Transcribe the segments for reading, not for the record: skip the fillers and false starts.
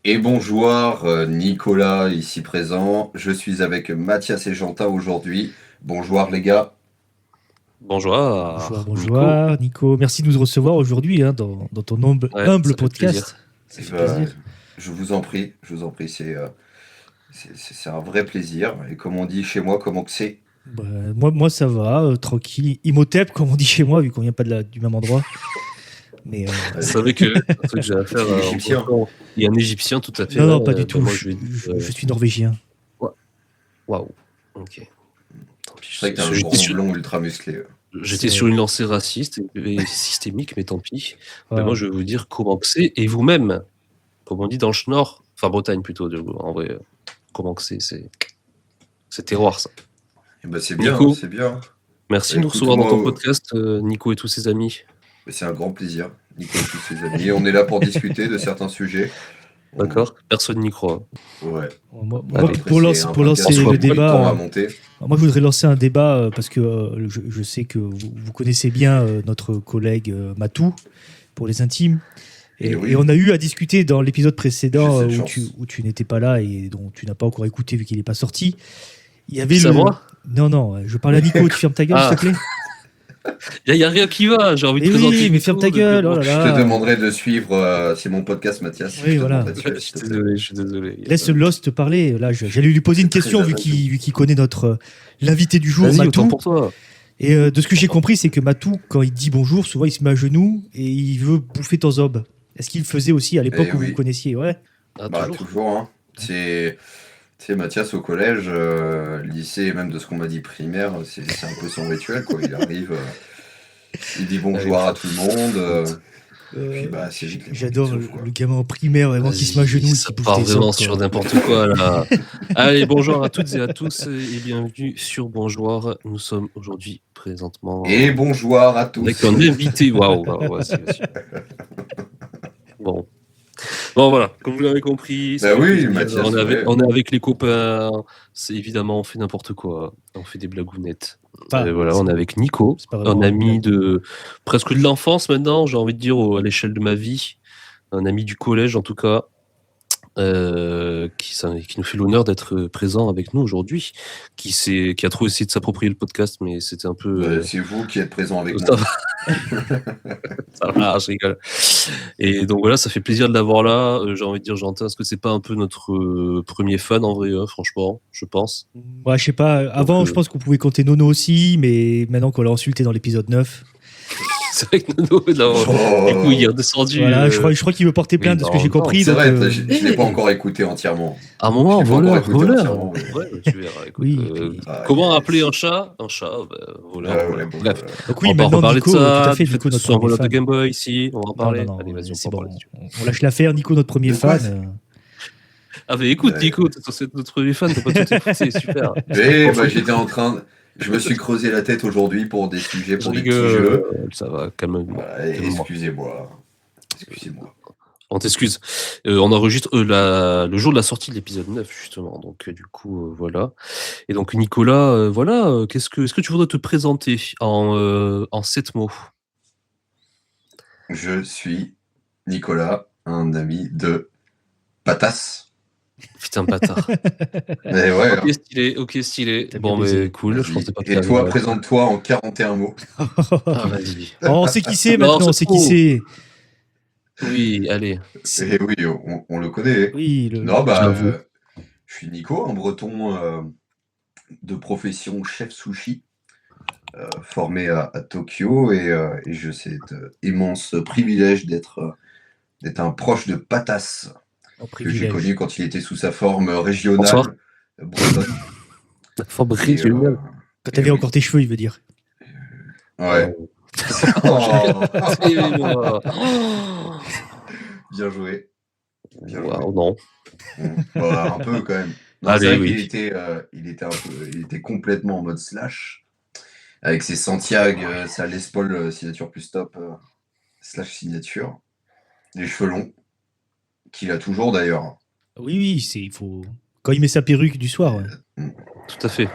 Et bonjour, Nicolas ici présent. Je suis avec Mathias et Jantin aujourd'hui. Bonjour les gars. Bonjour, Nico. Nico. Merci de nous recevoir aujourd'hui dans ton humble Ça fait podcast. plaisir. Ça fait plaisir. Je vous en prie, c'est un vrai plaisir. Et comme on dit chez moi, comment que c'est? Bah, moi ça va, tranquille. Imhotep, comme on dit chez moi, vu qu'on vient pas du même endroit. Mais Vous savez que le truc que j'ai à faire, Égyptien. il y a un Égyptien, tout à fait. non, pas du tout. Moi, je suis norvégien. Waouh. Ok. Tant pis, C'est vrai que t'as un grand blond ultra musclé. J'étais sur une lancée raciste et systémique, mais tant pis. Voilà. Mais moi, je vais vous dire comment que c'est. Et vous-même, comme on dit dans le Schnorr, enfin Bretagne plutôt, en vrai, comment que c'est terroir, ça. Et bah, c'est bien, Nico, c'est bien. Merci Bah, de nous écoute, recevoir dans ton moi, podcast, Nico et tous ses amis. C'est un grand plaisir, Nico et tous ses amis. On est là pour discuter de certains sujets. D'accord. Personne n'y croit. Ouais. Moi, Allez, pour lancer le débat, moi je voudrais lancer un débat parce que je sais que vous connaissez bien notre collègue Matou pour les intimes. Et on a eu à discuter dans l'épisode précédent où tu n'étais pas là et dont tu n'as pas encore écouté vu qu'il n'est pas sorti. Il y avait moi Non, je parle à Nico, tu fermes ta gueule s'il te plaît. Il n'y a rien qui va, j'ai envie de présenter. Oui, mais ferme ta gueule. Oh là là. Je te demanderai de suivre, c'est mon podcast, Mathias. Oui, voilà. Je suis désolé. Laisse Lost parler. Là, j'allais lui poser une question vu qu'il connaît l'invité du jour, Vas-y, Matou. autant pour toi. Et de ce que j'ai compris, c'est que Matou, quand il dit bonjour, souvent il se met à genoux et il veut bouffer ton zob. Est-ce qu'il le faisait aussi à l'époque où vous connaissiez? Ouais. Toujours. Hein. C'est Mathias au collège, lycée, et même de ce qu'on m'a dit primaire, c'est un peu son rituel, quoi. Il arrive, il dit bonjour à tout le monde. Puis c'est vite. J'adore le gamin en primaire vraiment qui se met à genoux. Ça part vraiment sur n'importe quoi là. Allez, bonjour à toutes et à tous et bienvenue sur Bonjour. Nous sommes aujourd'hui présentement. Et bonjour à tous. Avec un invité. Waouh, vas-y. Bon, voilà, comme vous l'avez compris, Mathias, on est avec les copains, c'est évidemment, on fait n'importe quoi, on fait des blagounettes. On est avec Nico, un ami de presque de l'enfance maintenant, j'ai envie de dire, à l'échelle de ma vie, un ami du collège en tout cas, qui nous fait l'honneur d'être présent avec nous aujourd'hui, qui a trop essayé de s'approprier le podcast, mais c'était un peu... c'est vous qui êtes présent avec moi. Ça va, je rigole. Et donc voilà, ça fait plaisir de l'avoir là. J'ai envie de dire, Jantin, est-ce que c'est pas un peu notre premier fan en vrai, franchement, je pense. Ouais, je sais pas. Avant, je pense qu'on pouvait compter Nono aussi, mais maintenant qu'on l'a insulté dans l'épisode 9. C'est vrai que Nono, du coup, il est redescendu. Voilà, je crois qu'il veut porter plainte de ce que j'ai compris. C'est vrai, je l'ai pas encore écécouté entièrement. À un moment, voleur. Ouais, tu verras. Écoute, comment appeler un chat? Un chat, voleur. Bref. Donc oui, on va en reparler de ça. Tout à fait, Nico, notre premier fan de Game Boy ici, on va en parler. Non, allez, vas-y, c'est bon. On lâche l'affaire, Nico, notre premier fan. Ah, mais écoute, Nico, t'es censé être notre premier fan, t'as pas tout écouté, c'est super. J'étais en train. Je me suis creusé la tête aujourd'hui pour des sujets, pour des petits jeux. Ça va, calme-toi. Voilà, excusez-moi. On t'excuse. On enregistre le jour de la sortie de l'épisode 9, justement. Donc, du coup, voilà. Et donc, Nicolas, est-ce que tu voudrais te présenter en 7 mots? Je suis Nicolas, un ami de Patas. Putain, bâtard. Mais ouais. Ok, stylé. Bon, mais cool. Je pensais pas que et toi, présente-toi en 41 mots. Vas-y. On sait qui c'est maintenant, on sait qui c'est. Oui, allez. Et oui, on le connaît. Oui, je suis Nico, un breton de profession chef sushi, formé à Tokyo, et j'ai cet immense privilège d'être un proche de Patas. Que j'ai connu quand il était sous sa forme régionale bretonne. La forme régionale. Quand t'avais encore tes cheveux, il veut dire. Ouais. Bien joué. Non. Un peu quand même. Il était complètement en mode slash. Avec ses Santiago, sa Les Paul signature plus top slash signature. Les cheveux longs. Qu'il a toujours d'ailleurs. Oui, il faut. Quand il met sa perruque du soir. Ouais. Tout à fait.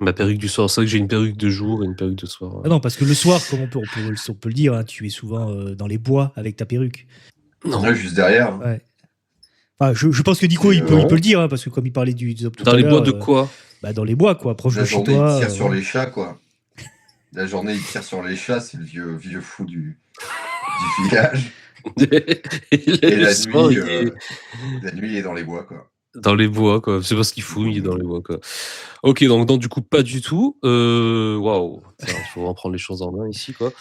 Ma perruque du soir. C'est vrai que j'ai une perruque de jour et une perruque de soir. Ah non, parce que le soir, comme on peut le dire, hein, tu es souvent dans les bois avec ta perruque. Non. Là, juste derrière. Ouais. Je pense que Nico, il peut le dire, hein, parce que comme il parlait du Zop tout à l'heure... Dans les bois de quoi dans les bois, quoi, proche de chez toi. La journée, il tire sur les chats, quoi. La journée, il tire sur les chats, c'est le vieux fou du village. Et la nuit, il est dans les bois, quoi. Dans les bois, quoi. C'est parce qu'il fouille dans les bois, quoi. Ok, donc du coup, pas du tout. Waouh. Il faut vraiment prendre les choses en main ici, quoi.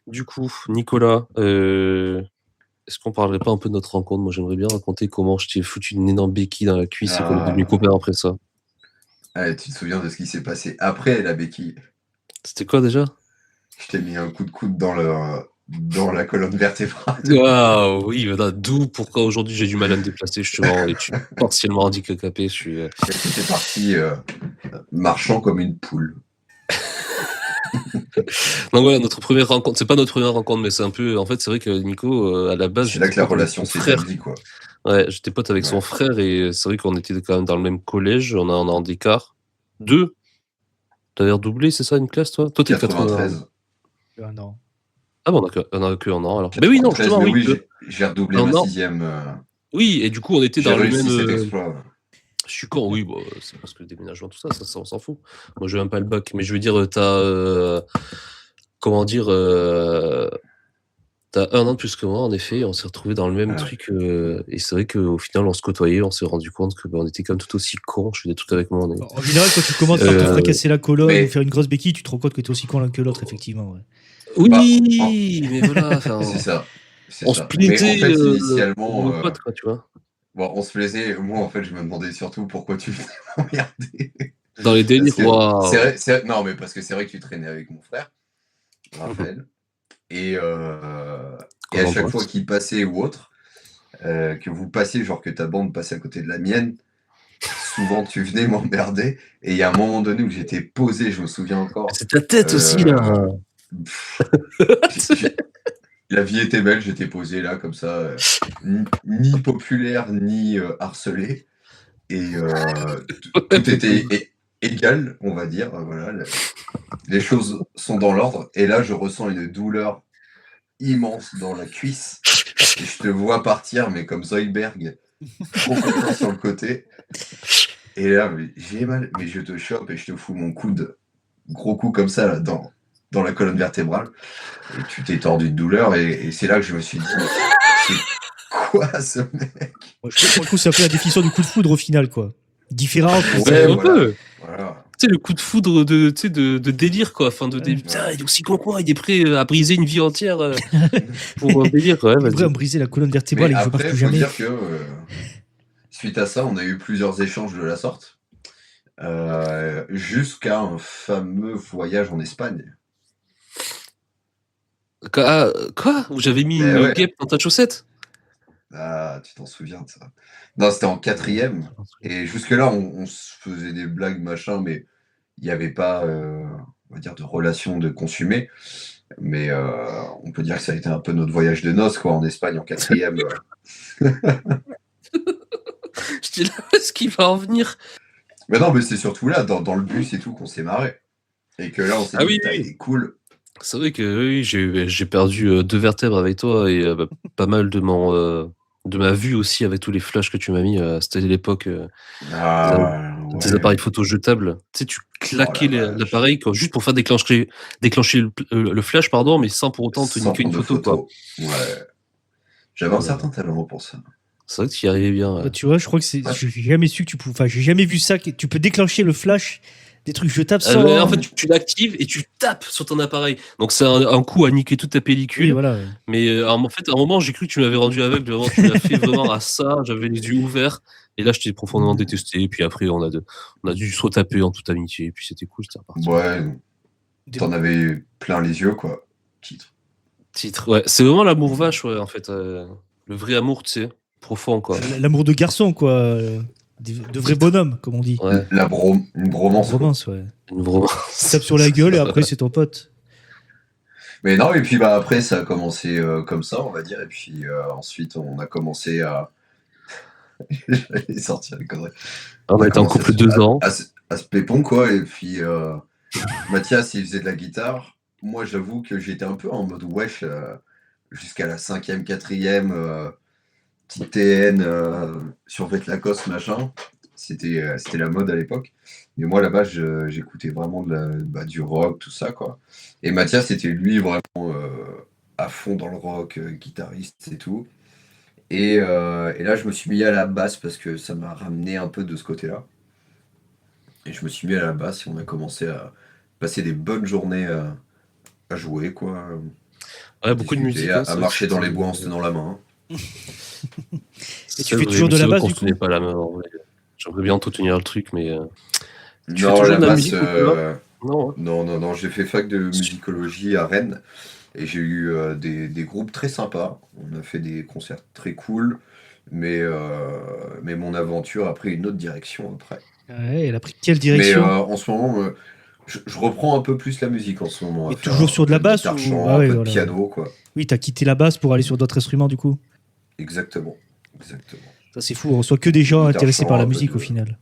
Du coup, Nicolas, est-ce qu'on parlerait pas un peu de notre rencontre? Moi, j'aimerais bien raconter comment je t'ai foutu une énorme béquille dans la cuisse et qu'on est devenus copains après ça. Ah, tu te souviens de ce qui s'est passé après la béquille? C'était quoi déjà? Je t'ai mis un coup de coude dans la colonne vertébrale. Waouh, oui, d'où pourquoi aujourd'hui j'ai du mal à me déplacer, justement, et je suis partiellement handicapé. J'étais parti marchant comme une poule. Donc voilà, notre première rencontre, c'est pas notre première rencontre, mais c'est un peu, en fait, c'est vrai que Nico, à la base, c'est là que la relation s'est établie, quoi. Ouais, j'étais pote avec son frère, et c'est vrai qu'on était quand même dans le même collège, on a un an d'écart. 2. T'avais redoublé, c'est ça, une classe, toi? Toi, t'es 93. Un an. Ah bon, on a que un an, alors. Mais oui, non, justement, oui, j'ai redoublé ma 6e. Oui, et du coup, on était dans le même... exploit. Je suis con, oui, bon, c'est parce que le déménagement, tout ça, on s'en fout. Moi, je veux même pas le bac, mais je veux dire, t'as... comment dire... T'as un an de plus que moi, en effet, on s'est retrouvés dans le même truc, et c'est vrai qu'au final, on se côtoyait, on s'est rendu compte qu'on était quand même tout aussi cons. Je fais des trucs avec moi. En général, quand tu commences par te fracasser la colonne ou faire une grosse béquille, tu te rends compte que t'es aussi con l'un que l'autre, effectivement. Ouais. Oui, mais voilà. C'est ça. On se plaisait, en fait, initialement, potes, quoi, tu vois. Bon, on se plaisait. Moi, en fait, je me demandais surtout pourquoi tu venais m'emmerder. Dans les délires, waouh. Non, mais parce que c'est vrai que tu traînais avec mon frère, Raphaël. Et à chaque fois qu'il passait ou autre, que vous passiez, genre que ta bande passait à côté de la mienne, souvent tu venais m'emmerder. Et il y a un moment donné où j'étais posé, je me souviens encore. C'est ta tête aussi, là. La vie était belle, j'étais posé là, comme ça, ni populaire, ni harcelé. Et tout était égal, on va dire. Voilà, les choses sont dans l'ordre. Et là, je ressens une douleur immense dans la cuisse. Et je te vois partir, mais comme Zoidberg, complètement sur le côté. Et là, j'ai mal, mais je te chope et je te fous mon coude, gros coup comme ça, là, dans la colonne vertébrale. Et tu t'es tordu de douleur. Et c'est là que je me suis dit, c'est quoi ce mec? Pour le coup, c'est un peu la définition du coup de foudre au final, quoi. Différent. Ouais, un peu. Voilà. Tu sais, le coup de foudre de délire, quoi. Enfin, putain, il est aussi con que moi, il est prêt à briser une vie entière pour un délire, quoi. Il est prêt à briser la colonne vertébrale et je ne plus jamais. Dire que suite à ça, on a eu plusieurs échanges de la sorte, jusqu'à un fameux voyage en Espagne. Quoi? Où j'avais mis une guêpe dans ta chaussette? Ah, tu t'en souviens de ça? Non, c'était en 4e. Et jusque-là, on se faisait des blagues, machin, mais il n'y avait pas, on va dire, de relation de consumé. Mais on peut dire que ça a été un peu notre voyage de noces, quoi, en Espagne, en 4e. Je dis là, est-ce qu'il va en venir? Mais non, mais c'est surtout là, dans le bus et tout, qu'on s'est marré. Et que là, on s'est dit, il est cool. C'est vrai que oui, j'ai perdu 2 vertèbres avec toi et pas mal de ma vue aussi avec tous les flashs que tu m'as mis. C'était l'époque des appareils photo jetables. Tu sais, tu claquais l'appareil juste pour faire déclencher le flash, pardon, mais sans pour autant te niquer une photo. Quoi. Ouais. J'avais un certain talent pour ça. C'est vrai que tu y arrivais bien. Bah, tu vois, je crois que j'ai jamais su que tu pouvais. Enfin, j'ai jamais vu ça. Tu peux déclencher le flash des trucs jetables sans. En fait, tu l'actives et tu tapes sur ton appareil. Donc, c'est un coup à niquer toute ta pellicule. Oui, voilà. Mais en fait, à un moment, j'ai cru que tu m'avais rendu aveugle. Vraiment, tu l'as fait vraiment à ça. J'avais les yeux ouverts. Et là, je t'ai profondément détesté. Et puis après, on a dû se retaper en toute amitié. Et puis c'était cool, c'était reparti. Ouais. T'en avais plein les yeux, quoi. Titre, ouais. C'est vraiment l'amour vache, ouais, en fait. Le vrai amour, tu sais. Profond, quoi. L'amour de garçon, quoi. De vrais bonhommes, comme on dit. Ouais. Une bromance. Une bromance, ouais. Une bromance. Tu tapes sur la gueule et après, c'est ton pote. Mais non, et puis après, ça a commencé comme ça, on va dire. Et puis ensuite, on a commencé à. J'allais sortir les conneries. On a été en couple 2 ans. À se pépon, quoi. Et puis Mathias, il faisait de la guitare. Moi, j'avoue que j'étais un peu en mode wesh jusqu'à la 5e, 4e. petite TN survêt Lacoste, machin. C'était la mode à l'époque. Mais moi, là-bas, j'écoutais vraiment du rock, tout ça, quoi. Et Mathias, c'était lui vraiment à fond dans le rock, guitariste et tout. Et là, je me suis mis à la basse parce que ça m'a ramené un peu de ce côté-là. Et je me suis mis à la basse et on a commencé à passer des bonnes journées à jouer, quoi. Ouais, beaucoup de musique. À marcher dans les bois en se tenant la main. Et tu fais toujours de la basse, du coup ? Pas la main, en vrai. J'aimerais bien tout tenir le truc, mais... Tu fais toujours la basse, non, j'ai fait fac de musicologie à Rennes. Et j'ai eu des groupes très sympas. On a fait des concerts très cool. Mais mon aventure a pris une autre direction après. Ouais, elle a pris quelle direction ? Mais en ce moment, je reprends un peu plus la musique en ce moment. Et toujours sur de la basse ou un peu de piano, quoi. Oui, t'as quitté la basse pour aller sur d'autres instruments, du coup ? Exactement. Ça, c'est fou. On reçoit que des gens intéressés par la musique, au final.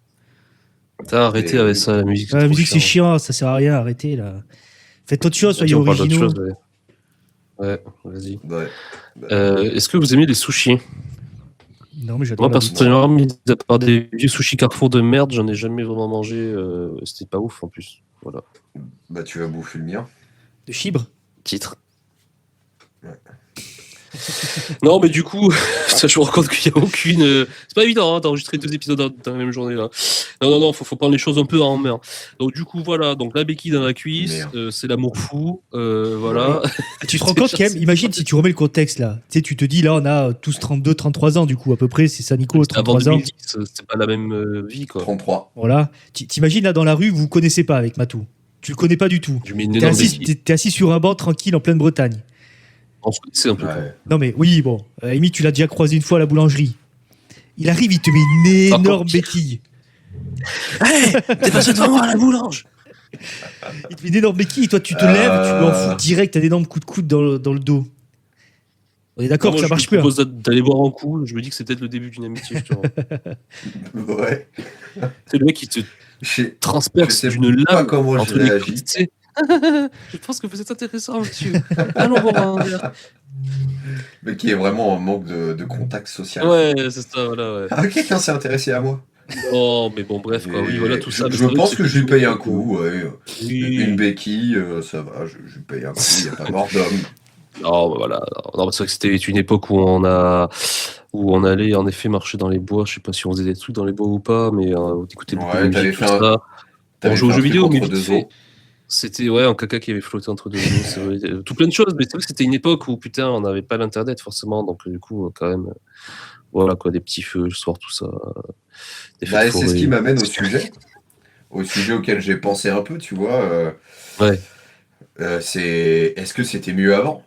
T'as arrêté avec ça, la musique. La musique, c'est chiant. Ça sert à rien. Arrêtez, là. Faites autre chose, soyez originaux. Ouais, vas-y. Ouais. Est-ce que vous aimez les sushis ? Non, mais j'adore. Moi, personnellement, mis à part des vieux sushis Carrefour de merde, j'en ai jamais vraiment mangé. C'était pas ouf, en plus. Voilà. Bah, tu vas bouffer le mien. De chibre ? Titre. Ouais. Non, mais du coup, ça, je me rends compte qu'il n'y a aucune. C'est pas évident d'enregistrer 2 épisodes dans la même journée là. Non, faut prendre les choses un peu en main. Donc du coup, voilà, donc la béquille dans la cuisse, c'est l'amour fou, voilà. Tu te rends compte quand même, imagine si tu remets le contexte là. Tu sais, tu te dis là, on a tous 32, 33 ans du coup à peu près, c'est ça Nico, 33 avant ans. 2010, c'était pas la même vie quoi. 33. Voilà. T'imagines là dans la rue, vous vous connaissez pas avec Matou. Tu le connais pas du tout. T'es assis sur un banc tranquille en pleine Bretagne. On se connaissait un peu. Ouais. Non mais oui, bon, Amy, tu l'as déjà croisé une fois à la boulangerie. Il arrive, il te met une énorme béquille. Hey, t'es passé devant moi à la boulange. Il te met une énorme béquille, et toi tu te lèves, tu lui en fous direct un énorme coup de coude dans le dos. On est d'accord que ça marche plus. Je propose d'aller boire un coup, je me dis que c'est peut-être le début d'une amitié, justement. Ouais. C'est le mec qui te transperce d'une lame. Pas comment je réagis. Je pense que vous êtes intéressant, monsieur. Allons voir un verre. Mais qui est vraiment en manque de contact social. Ouais, c'est ça, voilà. Ouais. Ah, quelqu'un s'est intéressé à moi. Non, mais bon, bref, quoi. Oui, voilà, tout ça. Je pense que je lui paye un coup, ouais. Oui. Une béquille, ça va, je lui paye un coup, il n'y a pas mort d'homme. Non, voilà. Non, c'est vrai que c'était une époque où on allait en effet marcher dans les bois. Je sais pas si on faisait des trucs dans les bois ou pas, mais on écoutait beaucoup de musique, tout ça. On jouait aux jeux vidéo, mais c'était un caca qui avait flotté entre deux eaux. Tout plein de choses, mais c'est vrai que c'était une époque où putain, on n'avait pas l'internet forcément, donc du coup, quand même, voilà quoi, des petits feux le soir, tout ça. C'est ce qui m'amène au sujet auquel j'ai pensé un peu, tu vois. Ouais. Est-ce que c'était mieux avant ?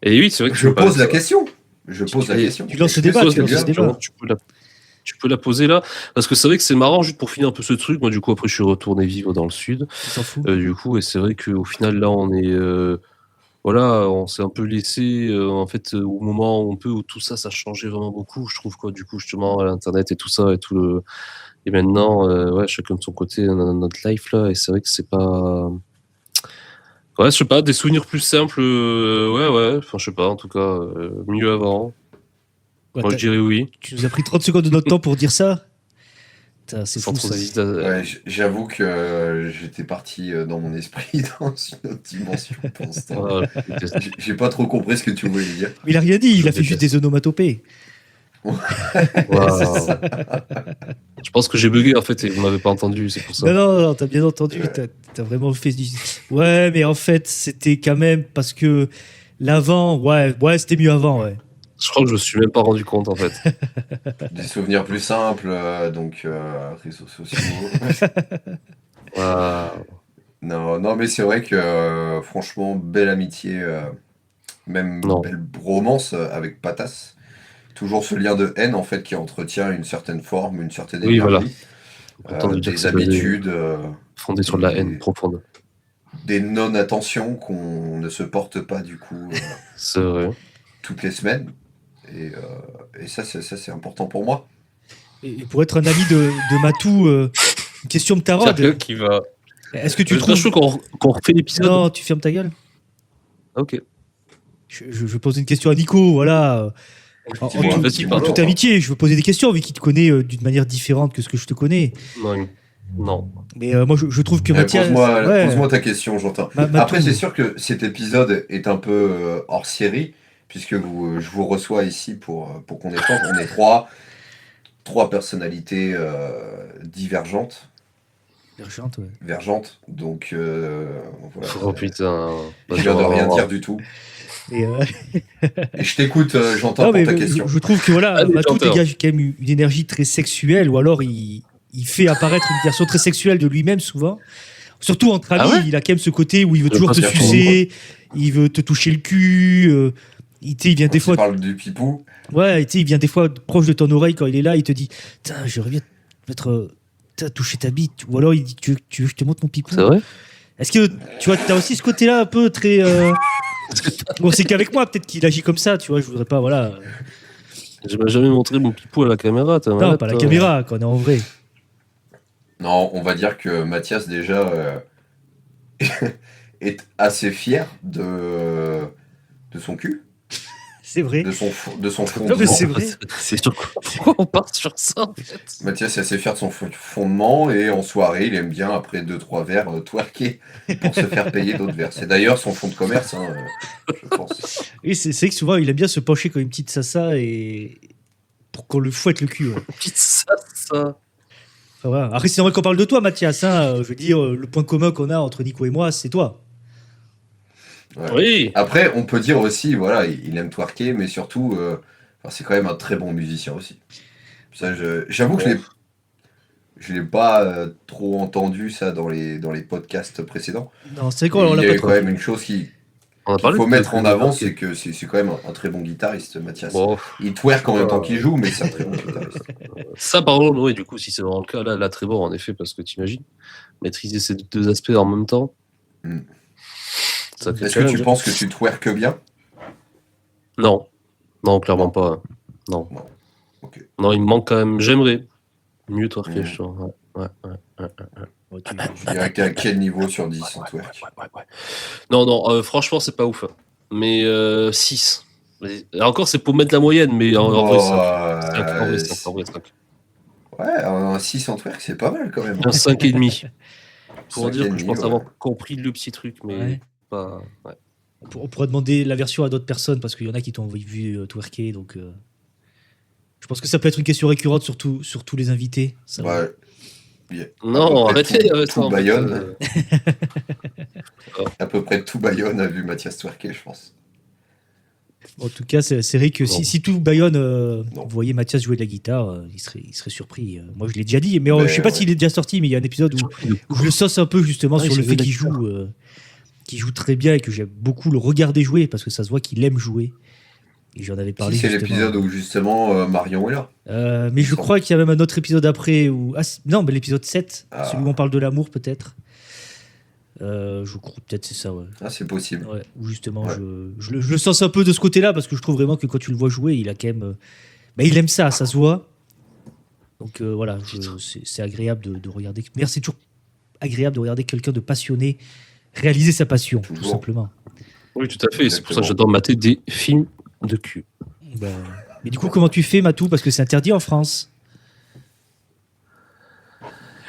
Et oui, c'est vrai que je pose la question. Tu lances le débat. Tu peux la poser là, parce que c'est vrai que c'est marrant, juste pour finir un peu ce truc. Moi, du coup, après, je suis retourné vivre dans le sud. Du coup, et c'est vrai qu'au final, là, on est. On s'est un peu laissé, en fait, au moment où tout ça changeait vraiment beaucoup, je trouve, quoi. Du coup, justement, l'Internet et tout ça, et maintenant, chacun de son côté, on a notre life là, et c'est vrai que c'est pas. Ouais, je sais pas, des souvenirs plus simples, enfin, je sais pas, en tout cas, mieux avant. Ouais, moi, je dirais oui. Tu nous as pris 30 secondes de notre temps pour dire ça. C'est fou, ça. Ouais, j'avoue que j'étais parti dans mon esprit dans une autre dimension pour l'instant. J'ai pas trop compris ce que tu voulais dire. Mais il a rien dit, il a fait juste des onomatopées. Wow. Je pense que j'ai bugué en fait et vous m'avez pas entendu, c'est pour ça. Non, t'as bien entendu, t'as vraiment fait du... Ouais, mais en fait, c'était quand même parce que l'avant, ouais, c'était mieux avant, ouais. Je crois que je me suis même pas rendu compte en fait. Des souvenirs plus simples, réseaux sociaux. Wow. Non, mais c'est vrai que franchement, belle amitié, même belle romance avec Patas. Toujours ce lien de haine en fait qui entretient une certaine forme, une certaine énergie, des habitudes fondées sur de la haine profonde, des non-attentions qu'on ne se porte pas du coup c'est vrai. Toutes les semaines et ça c'est important pour moi. Et pour être un ami de Matou, une question de tarot. Qui va. Est-ce que tu trouves qu'on refait l'épisode? Non, tu fermes ta gueule. Ok. Je pose une question à Nico, voilà. En toute amitié, je veux poser des questions vu qu'il te connaît d'une manière différente que ce que je te connais. Non. Mais moi, je trouve que Mathias... Pose-moi ta question, j'entends. Après, c'est sûr que cet épisode est un peu hors série, puisque je vous reçois ici pour qu'on échange. On est trois personnalités divergentes. Vergentes. Donc, voilà. Oh putain. Je viens de rien dire du tout. Et je t'écoute, j'entends pour ta question. Je trouve que Matou dégage quand même une énergie très sexuelle, ou alors il fait apparaître une version très sexuelle de lui-même souvent. Surtout entre amis, il a quand même ce côté où il veut toujours te sucer, il veut te toucher le cul. Il vient des fois. Tu parles du pipou. Ouais, il vient des fois proche de ton oreille quand il est là, il te dit « J'aurais bien toucher ta bite. » Ou alors il dit « Tu veux que je te montre mon pipou ?» C'est vrai ? Est-ce que tu vois, t'as aussi ce côté-là un peu très. Bon, c'est qu'avec moi, peut-être qu'il agit comme ça, tu vois, je voudrais pas, voilà. Je m'ai jamais montré mon pipou à la caméra. Non, pas la caméra, quand on est en vrai. Non, on va dire que Mathias, déjà, est assez fier de son cul. C'est vrai. De son fondement. Non, mais c'est vrai. C'est sur pourquoi on part sur ça, en fait. Mathias est assez fier de son fondement et en soirée, il aime bien, après 2-3 verres, twerker pour se faire payer d'autres verres. C'est d'ailleurs son fonds de commerce, je pense. Oui, c'est vrai que souvent, il aime bien se pencher comme une petite sassa et pour qu'on lui fouette le cul. Ouais. Petite sassa. Enfin, voilà. Après, c'est vrai qu'on parle de toi, Mathias. Je veux dire, le point commun qu'on a entre Nico et moi, c'est toi. Ouais. Oui. Après, on peut dire aussi, voilà, il aime twerker, mais surtout, c'est quand même un très bon musicien aussi. Ça, j'avoue que je l'ai pas trop entendu ça dans les podcasts précédents. Non, c'est quoi, il y a quand même une chose qu'il faut mettre en avant, c'est que c'est quand même un très bon guitariste, Mathias. Bon. Il twerk en même temps qu'il joue, mais c'est un très bon guitariste. Ça, par contre, oui, du coup, si c'est vraiment le cas, là très bon, en effet, parce que t'imagines, maîtriser ces deux aspects en même temps. Est-ce que tu penses que tu twerkes bien ? Non, clairement pas. Non. Okay. Non, il me manque quand même. J'aimerais mieux twerker, je trouve. Ouais. Tu dirais que t'es à quel niveau sur 10 en twerk ? Non, franchement, c'est pas ouf. Mais 6. Encore, c'est pour mettre la moyenne, mais en vrai, c'est 5. Ouais, un 6 en twerk, c'est pas mal quand même. Un 5,5. Pour dire que je pense avoir compris le petit truc, mais pas. Ouais. On pourrait demander la version à d'autres personnes parce qu'il y en a qui t'ont vu twerker, donc je pense que ça peut être une question récurrente sur tous les invités. Ça non, arrêtez tout Bayonne. À peu près tout Bayonne a vu Mathias twerker, je pense. En tout cas, c'est vrai que si tout Bayonne voyait Mathias jouer de la guitare, il serait surpris. Moi, je l'ai déjà dit, mais je sais pas s'il est déjà sorti, mais il y a un épisode où je le sauce un peu justement sur le fait qu'il joue très bien et que j'aime beaucoup le regarder jouer parce que ça se voit qu'il aime jouer. Et j'en avais parlé. C'est l'épisode où justement Marion est là. Mais je crois qu'il y a même un autre épisode après où non, mais l'épisode 7, celui où on parle de l'amour peut-être. Je crois peut-être c'est ça, ouais. C'est possible. Ouais, où justement je le sens un peu de ce côté-là parce que je trouve vraiment que quand tu le vois jouer, il a quand même il aime ça se voit. Donc voilà, c'est agréable de regarder. Merci, c'est toujours agréable de regarder quelqu'un de passionné réaliser sa passion, tout simplement. Oui, tout à fait. Exactement. C'est pour ça que j'adore mater des films de cul. Mais du coup, comment tu fais, Matou ? Parce que c'est interdit en France.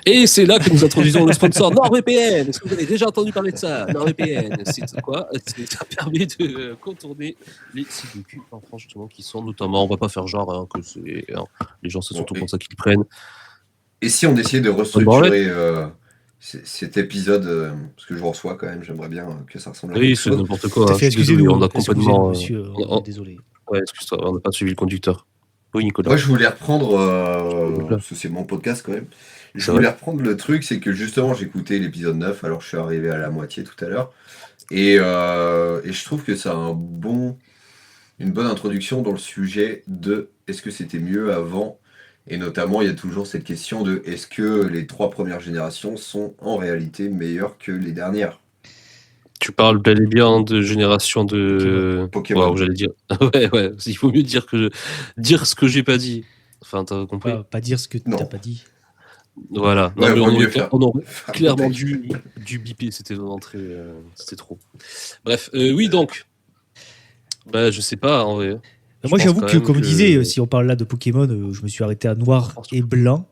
Et c'est là que nous introduisons le sponsor NordVPN. Est-ce que vous avez déjà entendu parler de ça ? NordVPN, c'est quoi ? Ça permet de contourner les sites de cul en France, justement, qui sont notamment, on va pas faire genre que c'est, les gens, c'est surtout pour ça qu'ils prennent. Et si on essayait de restructurer cet épisode, parce que je reçois quand même, j'aimerais bien que ça ressemble à quelque chose. Oui, c'est n'importe quoi. Excusez-nous, on a complètement... Monsieur, désolé. Ouais, excuse-toi, on n'a pas suivi le conducteur. Oui, Nicolas. Moi, je voulais reprendre, parce que c'est mon podcast quand même, je voulais reprendre le truc, c'est que justement, j'écoutais l'épisode 9, alors je suis arrivé à la moitié tout à l'heure, et je trouve que ça a une bonne introduction dans le sujet de est-ce que c'était mieux avant ? Et notamment, il y a toujours cette question de est-ce que les 3 premières générations sont en réalité meilleures que les dernières ? Tu parles bel et bien de génération de Pokémon. Wow, j'allais dire. Ouais. Il faut mieux dire ce que j'ai pas dit. Enfin, t'as compris ? Pas dire ce que t'as pas dit. Voilà. Ouais, non, mais on aurait clairement dû biper. C'était c'était trop. Bref, oui donc. Je sais pas en vrai. Moi, j'avoue que, comme je disais, si on parle là de Pokémon, je me suis arrêté à noir et blanc.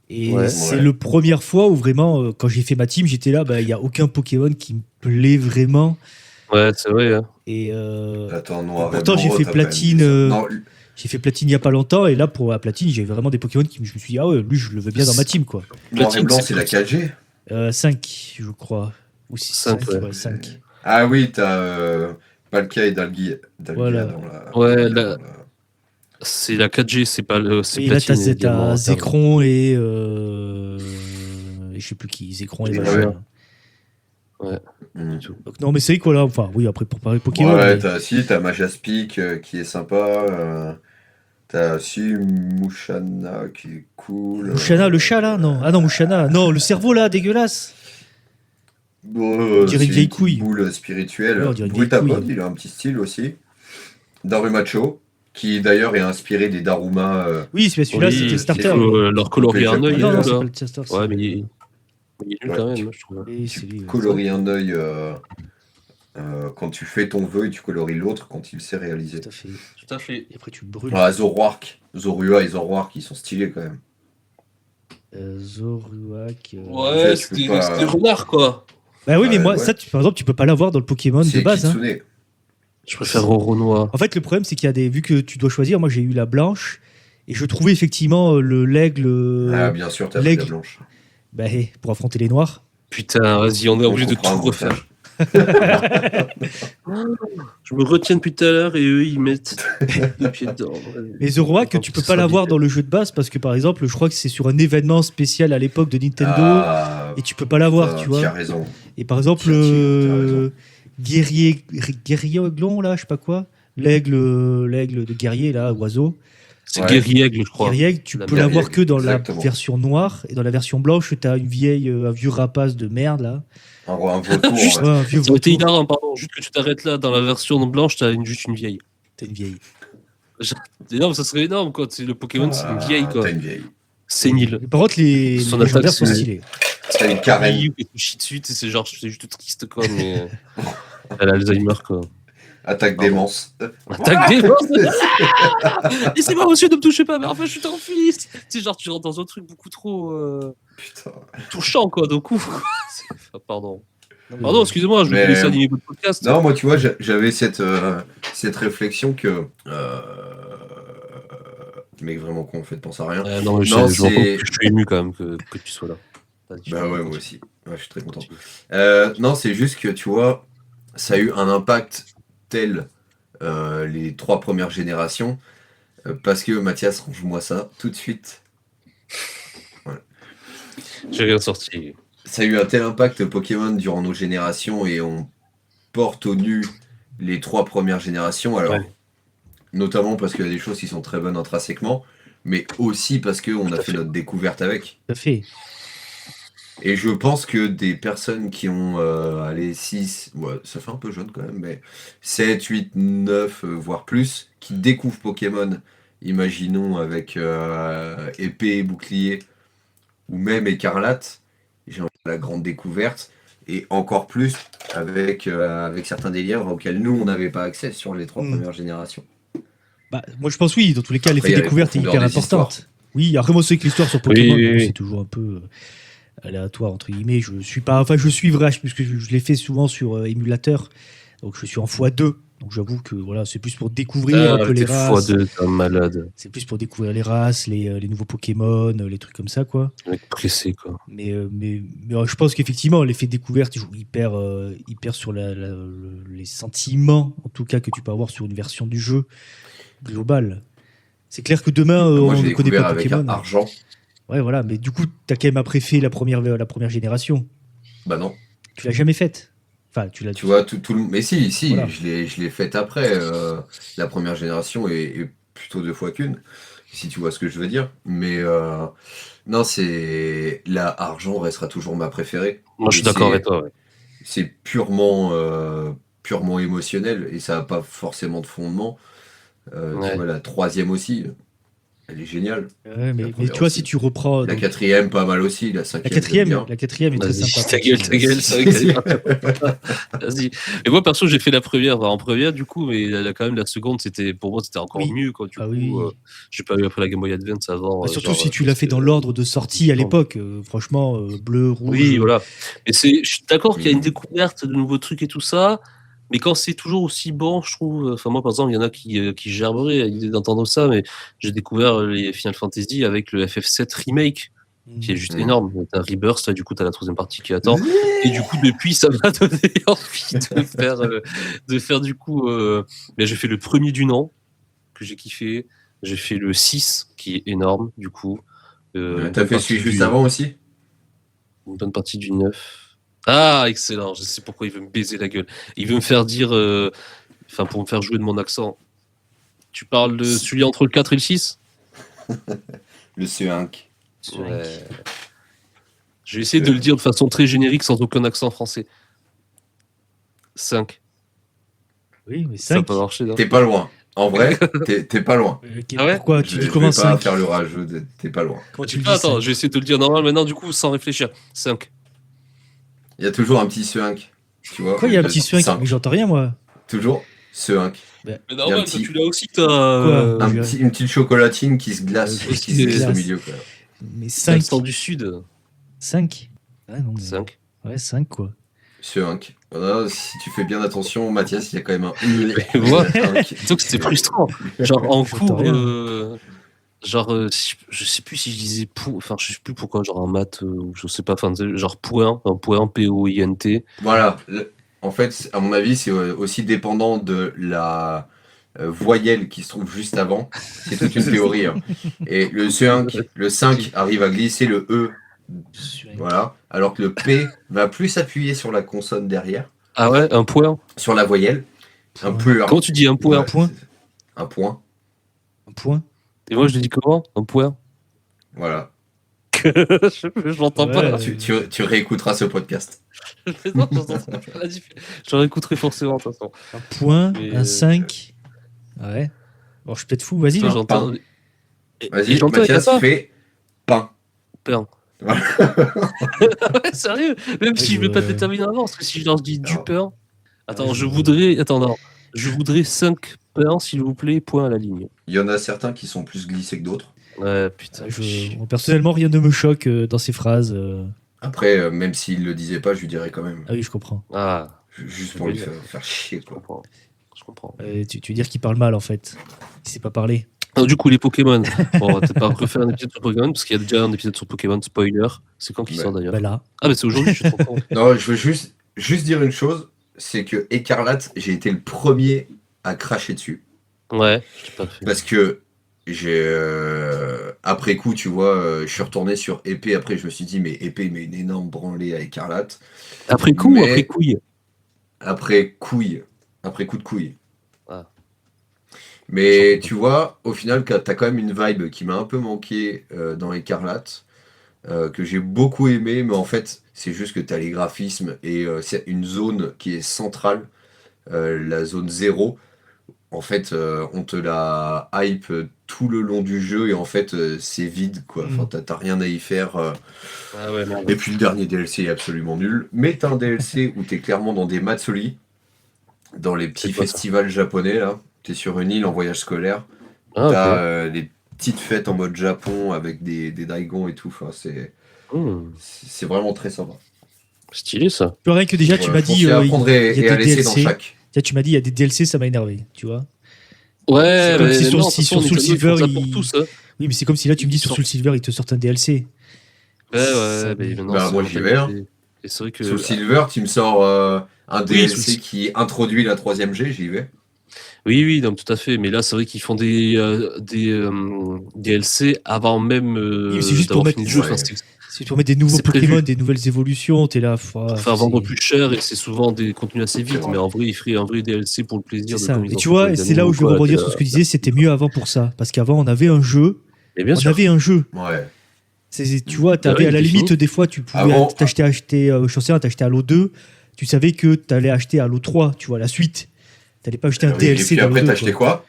Et c'est la première fois où vraiment, quand j'ai fait ma team, j'étais là, il n'y a aucun Pokémon qui me plaît vraiment. Ouais, c'est vrai. Hein. Et Attends, noir pourtant, j'ai fait platine. J'ai fait platine il n'y a pas longtemps, et là, pour la platine, j'ai vraiment des Pokémon qui je me suis dit, ah ouais, lui, je le veux bien dans ma team, quoi. Noir et blanc, c'est la 4G 5, je crois. Ou 5, 5. Ah oui, t'as Palkia et Dalgia voilà. dans la... Ouais, c'est la 4G, c'est pas le... Et là, t'as Zekrom et... je sais plus qui, Zekrom et machin. Ouais. Donc, non, mais c'est quoi là? Enfin, oui, après, pour parler Pokémon... Ouais, t'as Majaspic qui est sympa... T'as aussi Mouchana qui est cool. Mouchana, le chat là? Non. Ah non, Mouchana. Non, le cerveau là, dégueulasse. On dirait une vieille couille. Boule spirituelle. Ouais, Brutapod, il a un petit style aussi. Darumacho, qui d'ailleurs est inspiré des Daruma. Oui, celui-là, c'était starter. Leur coloris un œil. Non, c'est pas le starter. Ouais, mais il est nul quand même, je trouve. Tu coloris un œil quand tu fais ton vœu et tu coloris l'autre quand il s'est réalisé. Tout à fait. Et après, tu brûles. Ah, Zoroark. Zorua et Zoroark, ils sont stylés quand même. Zoruak. Ouais, c'était renard quoi. Bah oui, mais moi, ça, par exemple, tu peux pas l'avoir dans le Pokémon de base. Hein. Je préfère Roronoa. En fait, le problème, c'est qu'il y a vu que tu dois choisir, moi j'ai eu la blanche, et je trouvais effectivement l'aigle. Ah, bien sûr, t'as pris la blanche. Bah, pour affronter les noirs. Putain, vas-y, on est obligé de tout refaire. Je me retiens depuis tout à l'heure et eux ils mettent le pied dedans. Mais Zoroark, tu peux pas l'avoir dans le jeu de base parce que par exemple, je crois que c'est sur un événement spécial à l'époque de Nintendo et tu peux pas l'avoir, tu vois. Tu as raison. Et par exemple, Guerrier Aiglon là, je sais pas quoi, l'aigle de guerrier là, oiseau. C'est Guerrier Aigle, je crois. Guerrier Aigle, tu peux l'avoir que dans la version noire et dans la version blanche, t'as un vieux rapace de merde là. Un vautour. Un vieux vautour. C'était hilarant, pardon. Juste que tu t'arrêtes là, dans la version blanche, t'as juste une vieille. T'as une vieille. Non, ça serait énorme, quoi. Le Pokémon, c'est une vieille, quoi. T'as une vieille. Sénile. Par contre, les légendaires sont stylés. C'est une carène. Et tu chies dessus, c'est genre, c'est juste triste, quoi, mais... Elle a Alzheimer, quoi. Attaque démence. Attaque démence. Et c'est pas monsieur, ne me touchez pas, mais enfin, je suis ton fils. C'est genre, tu rentres dans un truc beaucoup trop... Putain. touchant, quoi, d'un coup. Pardon. Pardon, excusez-moi, je vais laisser animer votre podcast. Non, moi, tu vois, j'avais cette réflexion que... mec, vraiment con, en fait, pense à rien. Non, mais je suis ému quand même que tu sois là. Bah ouais, moi aussi. Ouais, je suis très content. Non, c'est juste que, tu vois, ça a eu un impact tel les 3 premières générations parce que, Mathias, range-moi ça tout de suite. Voilà. J'ai rien sorti. Ça a eu un tel impact Pokémon durant nos générations et on porte au nu les 3 premières générations. Alors, notamment parce qu'il y a des choses qui sont très bonnes intrinsèquement, mais aussi parce qu'on a fait notre découverte avec. Tout à fait. Et je pense que des personnes qui ont 6, ouais, ça fait un peu jeune quand même, mais 7, 8, 9, voire plus, qui découvrent Pokémon, imaginons avec épée et bouclier, ou même écarlate, j'ai la grande découverte, et encore plus avec certains délires auxquels nous, on n'avait pas accès sur les 3 premières générations. Bah, moi je pense oui, dans tous les cas, l'effet découverte est hyper importante. Oui, après moi c'est que l'histoire sur Pokémon, c'est toujours un peu... aléatoire entre guillemets. Je suivrai puisque je l'ai fait souvent sur émulateur, donc je suis en x2, donc j'avoue que voilà, c'est plus pour découvrir un peu les races. x2, t'es un malade. C'est plus pour découvrir les races, les nouveaux Pokémon, les trucs comme ça quoi. Mec pressé quoi. Mais je pense qu'effectivement l'effet découverte joue hyper sur les sentiments en tout cas que tu peux avoir sur une version du jeu global. C'est clair que demain on ne connaît pas Pokémon. Avec argent. Ouais, voilà, mais du coup, t'as quand même après fait la première génération. Bah non. Tu l'as jamais faite. Enfin, tu vois, tout le... Mais si, voilà. je l'ai faite après. La première génération est plutôt 2 fois qu'une, si tu vois ce que je veux dire. Mais non, c'est... Là, argent restera toujours ma préférée. Moi, je suis d'accord avec toi, ouais. C'est purement émotionnel, et ça n'a pas forcément de fondement. Tu vois, la 3e aussi... Elle est géniale. Ouais, mais tu vois, si tu reprends. La 4e, pas mal aussi. La 5e. La 4e est très sympa. Ta gueule, c'est vrai. Vas-y. Et moi, perso, j'ai fait la première en première, du coup, mais quand même, la seconde, pour moi, c'était encore mieux. Quoi. Du coup, j'ai pas eu après la Game Boy Advance avant. Surtout si tu l'as fait dans l'ordre de sortie à l'époque. Franchement, bleu, rouge. Oui, voilà. Et je suis d'accord qu'il y a une découverte de nouveaux trucs et tout ça. Mais quand c'est toujours aussi bon, je trouve. Enfin, moi, par exemple, il y en a qui gerberaient à l'idée d'entendre ça, mais j'ai découvert les Final Fantasy avec le FF7 Remake, qui est juste énorme. T'as Rebirth, là, du coup, t'as la 3e partie qui attend. Et du coup, depuis, ça m'a donné envie de faire du coup. J'ai fait le premier du nom, que j'ai kiffé. J'ai fait le 6, qui est énorme, du coup. T'as fait celui juste avant aussi? Une bonne partie du 9. Ah, excellent, je sais pourquoi il veut me baiser la gueule. Il veut me faire dire, pour me faire jouer de mon accent. Tu parles de celui entre le 4 et le 6 ? Le C1. Ouais. Je vais essayer de le dire de façon très générique sans aucun accent français. 5. Oui, mais 5. Ça peut marcher, non ? T'es pas loin. En vrai, t'es pas loin. Ah ouais ? Pourquoi tu dis comment 5 ? Je vais pas faire le rageux, t'es pas loin. Attends, je vais essayer de te le dire normal maintenant, du coup, sans réfléchir. 5. Il y a toujours un petit C1, tu vois. Pourquoi il y a un petit C1 ? Mais j'entends rien, moi. Toujours C1. Mais normal, tu l'as aussi, t'as... Une petite chocolatine qui se glace, qui se glisse au milieu. Quoi. Mais 5. C'est du sud. 5 non, 5. Ouais, 5 quoi. C1. Voilà, si tu fais bien attention, Mathias, il y a quand même un... Disons que c'était frustrant. Genre en cours... je sais plus si je disais je sais plus pourquoi, genre en maths, je sais pas, genre un point, P-O-I-N-T. Voilà, en fait, à mon avis, c'est aussi dépendant de la voyelle qui se trouve juste avant. C'est toute une théorie. Hein. Et le 5 arrive à glisser le E, voilà, alors que le P va plus appuyer sur la consonne derrière. Ah ouais, un point. Sur la voyelle. Un point. Comment tu dis un point ? Un point. Un point. Un point. Et moi, je le dis comment ? Un point. Voilà. Je l'entends pas. Tu réécouteras ce podcast. Non, je réécouterai forcément, de toute façon. Un point, un 5. Ouais. Bon, je suis peut-être fou, vas-y. J'entends. Vas-y, Mathias fait pain. Pain. Voilà. Sérieux ? Même si je ne vais pas te déterminer avant, parce que si je leur dis du pain. Attends, je voudrais 5 pains, s'il vous plaît, point à la ligne. Il y en a certains qui sont plus glissés que d'autres. Ouais, putain. Personnellement, rien ne me choque dans ces phrases. Après, même s'il le disait pas, je lui dirais quand même. Ah oui, je comprends. Ah. Juste pour lui faire chier, quoi. Je comprends. Tu veux dire qu'il parle mal, en fait. Il sait pas parler. Alors, du coup, les Pokémon. Bon, on va peut-être pas refaire un épisode sur Pokémon, parce qu'il y a déjà un épisode sur Pokémon, spoiler. C'est quand qu'il sort d'ailleurs ? Là. Ah, mais c'est aujourd'hui, je suis trop con. Non, je veux juste dire une chose, c'est que Écarlate, j'ai été le premier à cracher dessus. Ouais, je l'ai pas fait. Parce que après coup, tu vois, je suis retourné sur Épée. Après, je me suis dit, mais Épée met une énorme branlée à Écarlate. Après coup ou après couille ? Après couille. Après coup de couille. Ah. Mais tu vois, au final, t'as quand même une vibe qui m'a un peu manqué dans Écarlate, que j'ai beaucoup aimé, mais en fait, c'est juste que t'as les graphismes et c'est une zone qui est centrale, la zone 0. En fait, on te la hype tout le long du jeu et en fait, c'est vide, quoi. Enfin, t'as rien à y faire. Ah ouais, et puis le dernier DLC est absolument nul. Mais t'as un DLC où t'es clairement dans des matsuri, dans les petits festivals japonais, là. T'es sur une île en voyage scolaire. T'as des petites fêtes en mode Japon avec des Daigons et tout. Enfin, c'est vraiment très sympa. Stylé, ça. Rien que déjà, tu m'as dit... à prendre et à laisser dans chaque... Tu m'as dit, il y a des DLC, ça m'a énervé, tu vois. Ouais, comme si sur Soul Silver, tous, oui, mais c'est comme si là, tu me dis sur Soul Silver, ils te sortent un DLC. Ouais, mais non, moi j'y vais. Hein. Et c'est vrai que... Soul Silver, tu me sors un DLC qui introduit la 3ème G, j'y vais. Oui, non, tout à fait. Mais là, c'est vrai qu'ils font des DLC avant même c'est juste pour mettre le jeu. Si tu remets des nouveaux Pokémon, des nouvelles évolutions, t'es là. Faire vendre plus cher et c'est souvent des contenus assez vite. Mais en vrai, il ferait un vrai DLC pour le plaisir. C'est ça. Et tu vois, c'est là où je veux rebondir sur ce que tu disais, c'était mieux avant pour ça. Parce qu'avant, on avait un jeu. Avait un jeu. Ouais. Tu vois, t'avais à la limite, des fois, tu pouvais t'acheter Halo 2. Tu savais que t'allais acheter Halo 3, tu vois, la suite. T'allais pas acheter un DLC. Et puis après, t'as acheté quoi ?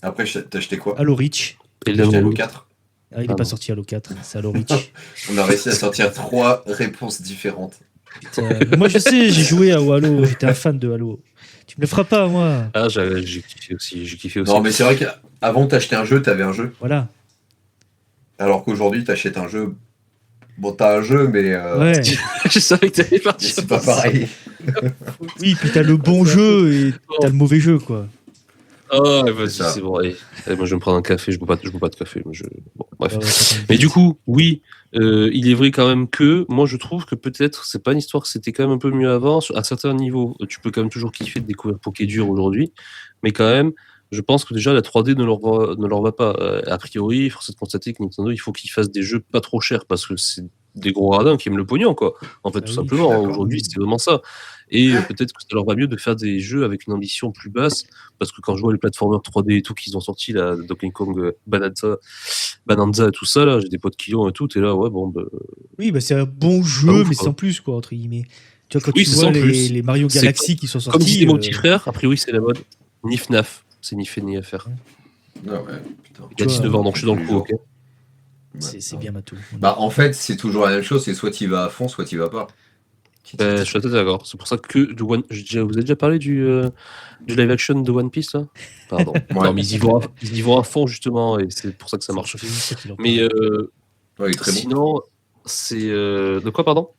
Après, t'as acheté quoi ? Halo Reach. Et il est Halo 4. Ah, il n'est pas sorti Halo 4, c'est Halo Reach. On a réussi à sortir 3 réponses différentes. Putain, moi je sais, j'ai joué à Halo, j'étais un fan de Halo. Tu me le feras pas, moi. Ah, j'ai kiffé aussi. Non, mais c'est vrai qu'avant, t'achetais un jeu, t'avais un jeu. Voilà. Alors qu'aujourd'hui, t'achètes un jeu. Bon, t'as un jeu, mais. Ouais. Je savais que t'allais partir. C'est pas pareil. Oui, puis t'as le bon jeu et t'as le mauvais jeu, quoi. Ah, vas-y, c'est bon. Allez, moi, je vais me prendre un café. Je bois pas de café. Bon, bref. Mais du coup, oui, il est vrai quand même que moi, je trouve que peut-être c'est pas une histoire que c'était quand même un peu mieux avant. À certains niveaux, tu peux quand même toujours kiffer de découvrir Pokédur aujourd'hui, mais quand même, je pense que déjà la 3D ne leur va pas. A priori, force est de constater que Nintendo, il faut qu'ils fassent des jeux pas trop chers parce que c'est des gros radins qui aiment le pognon, quoi. En fait, tout simplement. Aujourd'hui, c'est vraiment ça. Et peut-être que ça leur va mieux de faire des jeux avec une ambition plus basse, parce que quand je vois les plateformers 3D et tout qu'ils ont sorti, là, Donkey Kong, Bonanza et tout ça, là, j'ai des potes qui l'ont et tout, et là, ouais, bon. Oui, bah, c'est un bon jeu, mais sans plus, quoi, entre guillemets. Tu vois, quand tu vois les Mario Galaxy qui sont sortis. Comme disait mon petit frère, a priori, c'est la mode. Nif Naf. C'est ni fait ni à faire. Ah ouais, putain. Il a 19 ans, donc je suis dans le coup, ok. C'est bien Matou. Bah, en fait, c'est toujours la même chose, c'est soit tu vas à fond, soit tu vas pas. Je suis tout d'accord. C'est pour ça que vous avez déjà parlé du live action de One Piece, là? Pardon. Non, mais ils y vont à fond, justement, et c'est pour ça que ça marche. Mais il est très sinon, bon. C'est. De quoi, pardon?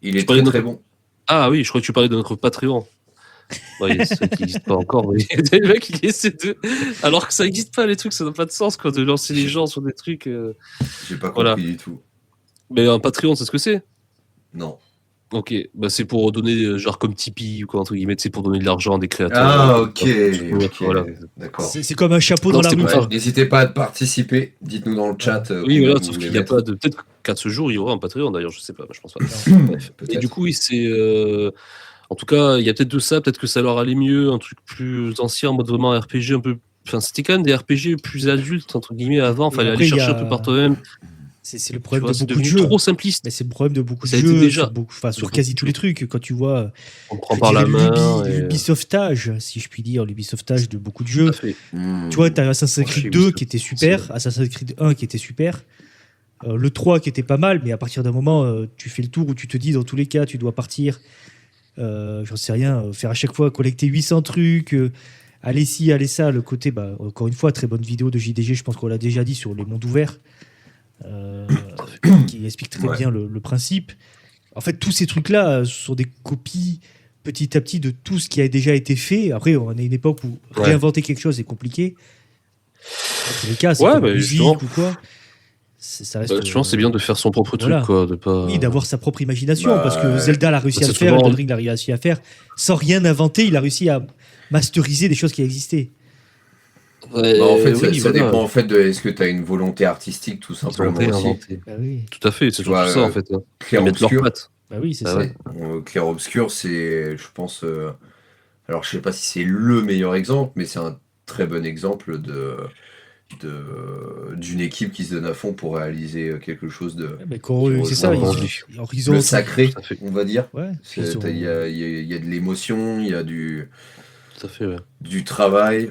Il est très bon. Ah oui, je crois que tu parlais de notre Patreon. Ouais, c'est qui n'existe pas encore, mais le mec il essaie de. Alors que ça n'existe pas, les trucs, ça n'a pas de sens, quoi, de lancer les gens sur des trucs. J'ai pas compris du tout. Mais un Patreon, c'est ce que c'est? Non. Ok, bah c'est pour donner, genre comme Tipeee ou quoi, entre guillemets, c'est pour donner de l'argent à des créateurs. Ah, ok. Voilà. D'accord. C'est comme un chapeau dans la rue. N'hésitez pas à participer, dites-nous dans le chat. Oui, voilà, sauf qu'il n'y a pas de. Peut-être qu'à ce jour, il y aura un Patreon d'ailleurs, je sais pas, je pense pas. Bref. Et du coup, c'est. En tout cas, il y a peut-être de ça, peut-être que ça leur allait mieux, un truc plus ancien, en mode vraiment RPG un peu. Enfin, c'était quand même des RPG plus adultes, entre guillemets, avant, il fallait aller chercher un peu par toi-même. C'est le problème de beaucoup de jeux. Trop simpliste. Mais c'est le problème de beaucoup ça de jeux. Déjà. Sur quasi tous les trucs. Quand tu vois. On prend par la main. L'Ubisoftage, si je puis dire, l'Ubisoftage de beaucoup de jeux. Tu vois, t'as Assassin's Creed 2 qui était super, Assassin's Creed 1 qui était super, le 3 qui était pas mal, mais à partir d'un moment, tu fais le tour où tu te dis, dans tous les cas, tu dois partir. J'en sais rien, faire à chaque fois collecter 800 trucs, aller ci, aller ça, le côté, encore une fois, très bonne vidéo de JDG, je pense qu'on l'a déjà dit sur les mondes ouverts, qui explique très bien le principe. En fait, tous ces trucs-là sont des copies petit à petit de tout ce qui a déjà été fait. Après, on est à une époque où réinventer quelque chose est compliqué. Dans tous les cas, c'est comme la musique ou quoi. Ça reste, je pense que c'est bien de faire son propre truc, quoi, de pas. Oui, d'avoir sa propre imagination, parce que Zelda l'a réussi à le faire, Elden Ring l'a réussi à faire, sans rien inventer, il a réussi à masteriser des choses qui existaient. En fait, ça dépend en fait de est-ce que tu as une volonté artistique tout simplement aussi. Tout à fait, c'est toujours ça en fait. Clair-obscur. Oui, c'est ça. Clair-obscur, c'est, je pense. Alors, je sais pas si c'est le meilleur exemple, mais c'est un très bon exemple d'une équipe qui se donne à fond pour réaliser quelque chose de c'est ça, le sacré, on va dire. Il y a de l'émotion, il y a du travail.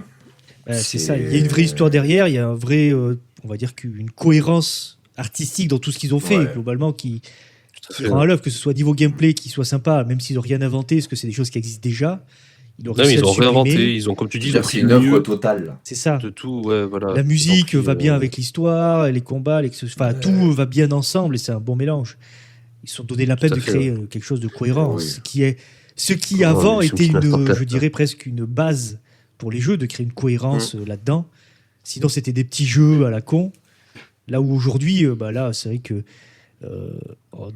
C'est ça, il y a une vraie histoire derrière, il y a un vrai, on va dire qu'une cohérence artistique dans tout ce qu'ils ont fait, globalement, qui rend à l'œuvre, que ce soit niveau gameplay qui soit sympa, même s'ils n'ont rien inventé, parce que c'est des choses qui existent déjà. Ils ont réinventé, ils ont, comme tu dis, c'est une œuvre totale. C'est ça. De tout, voilà. La musique va bien avec l'histoire, les combats, tout va bien ensemble et c'est un bon mélange. Ils se sont donné la peine de créer quelque chose de cohérent, ce qui avant était je dirais presque une base pour les jeux, de créer une cohérence là-dedans. Sinon, c'était des petits jeux à la con. Là où aujourd'hui, là, c'est vrai que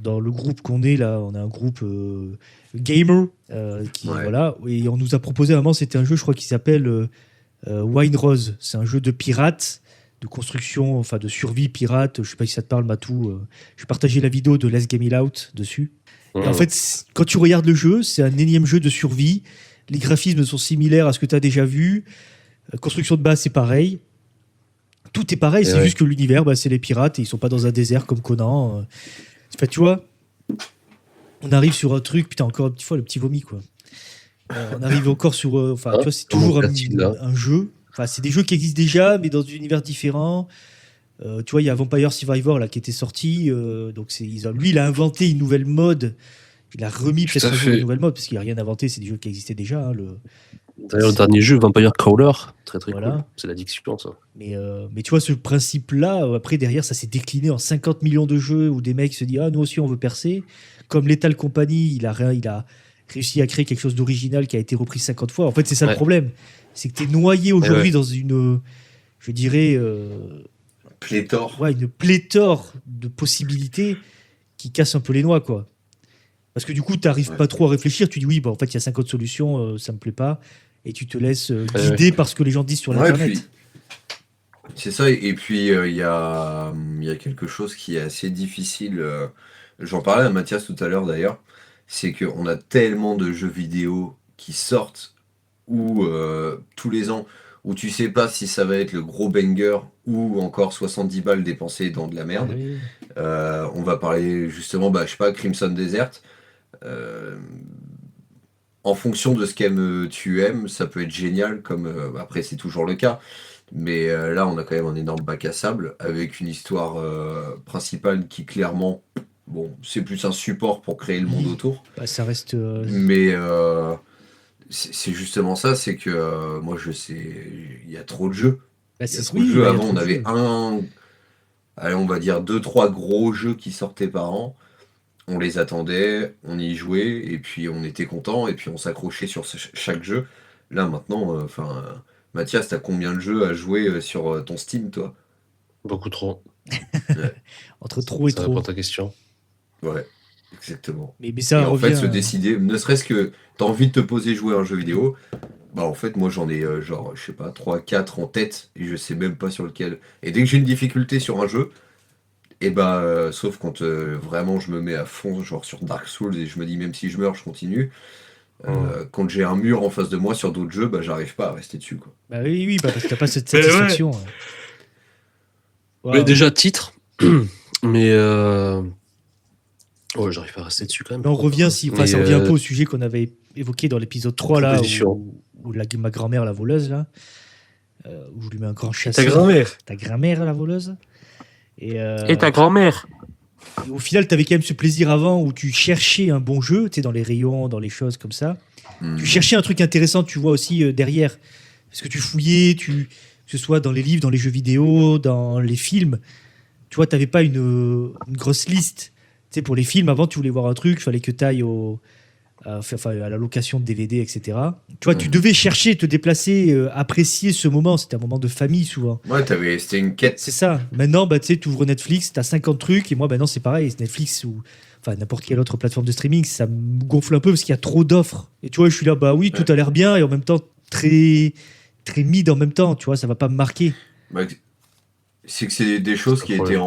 dans le groupe qu'on est là, on a un groupe gamer et on nous a proposé à un moment, c'était un jeu, je crois, qui s'appelle Wine Rose. C'est un jeu de pirates, de construction, enfin de survie pirate. Je sais pas si ça te parle, Matou. Je vais partager la vidéo de Let's Game It Out dessus. Et en fait, quand tu regardes le jeu, c'est un énième jeu de survie. Les graphismes sont similaires à ce que tu as déjà vu. Construction de base, c'est pareil. Tout est pareil, c'est juste que l'univers, c'est les pirates et ils sont pas dans un désert comme Conan. En fait, tu vois, on arrive sur un truc, putain, encore une petite fois le petit vomi, quoi. On arrive encore sur. Tu vois, c'est toujours un jeu c'est des jeux qui existent déjà, mais dans des univers différents. Tu vois, il y a Vampire Survivor là qui était sorti, donc lui il a inventé une nouvelle mode. Il a remis peut-être une nouvelle mode parce qu'il a rien inventé, c'est des jeux qui existaient déjà. D'ailleurs, le dernier jeu, Vampire Crawler, très cool. C'est l'addiction, ça. Mais tu vois, ce principe-là, après, derrière, ça s'est décliné en 50 millions de jeux où des mecs se disent « Ah, nous aussi, on veut percer ». Comme Lethal Company, il a réussi à créer quelque chose d'original qui a été repris 50 fois. En fait, c'est ça le problème. C'est que tu es noyé aujourd'hui dans une, je dirais... pléthore. Ouais, une pléthore de possibilités qui casse un peu les noix, quoi. Parce que du coup, tu n'arrives pas trop à réfléchir. Tu dis oui, en fait, il y a 50 solutions, ça me plaît pas. Et tu te laisses guider par ce que les gens disent sur l'internet. Puis, c'est ça. Et puis il y a quelque chose qui est assez difficile. J'en parlais à Mathias tout à l'heure d'ailleurs. C'est qu'on a tellement de jeux vidéo qui sortent tous les ans où tu sais pas si ça va être le gros banger ou encore 70 balles dépensées dans de la merde. Oui. On va parler justement, je sais pas, Crimson Desert. En fonction de ce tu aimes, ça peut être génial, comme après c'est toujours le cas. Mais là, on a quand même un énorme bac à sable avec une histoire principale qui clairement, c'est plus un support pour créer le monde autour. Ça reste. Mais c'est justement ça, c'est que moi je sais, il y a trop de jeux. Il y a trop de jeux. Avant, on avait on va dire 2-3 gros jeux qui sortaient par an. On les attendait, on y jouait, et puis on était content, et puis on s'accrochait sur chaque jeu. Là, maintenant, Mathias, t'as combien de jeux à jouer sur ton Steam, toi? Beaucoup trop. Entre trop et trop. Ça répond à ta question. Ouais, exactement. Mais ça et en revient... fait, se décider, ne serait-ce que t'as envie de te poser jouer à un jeu vidéo, en fait, moi j'en ai genre, je sais pas, 3-4 en tête, et je sais même pas sur lequel. Et dès que j'ai une difficulté sur un jeu, et sauf quand vraiment je me mets à fond, genre sur Dark Souls, et je me dis même si je meurs, je continue. Quand j'ai un mur en face de moi sur d'autres jeux, j'arrive pas à rester dessus, quoi. Oui, parce que t'as pas cette satisfaction. Mais déjà titre, mais j'arrive pas à rester dessus quand même. Mais on revient ça revient un peu au sujet qu'on avait évoqué dans l'épisode 3 là, où ma grand-mère la voleuse là, où je lui mets un grand chasseur. Ta grand-mère la voleuse. Et ta grand-mère. Au final, tu avais quand même ce plaisir avant où tu cherchais un bon jeu, tu sais, dans les rayons, dans les choses comme ça. Tu cherchais un truc intéressant, tu vois aussi derrière. Parce que tu fouillais, que ce soit dans les livres, dans les jeux vidéo, dans les films. Tu vois, tu n'avais pas une grosse liste. Tu sais, pour les films, avant, tu voulais voir un truc, il fallait que tu ailles à la location de DVD, etc. Tu vois, tu devais chercher, te déplacer, apprécier ce moment. C'était un moment de famille, souvent. Ouais, c'était une quête. C'est ça. Maintenant, tu sais, tu ouvres Netflix, tu as 50 trucs. Et moi, maintenant, c'est pareil. Netflix ou n'importe quelle autre plateforme de streaming, ça me gonfle un peu parce qu'il y a trop d'offres. Et tu vois, je suis là, oui, tout a l'air bien. Et en même temps, très, très mid en même temps. Tu vois, ça va pas me marquer. C'est que c'est des choses qui étaient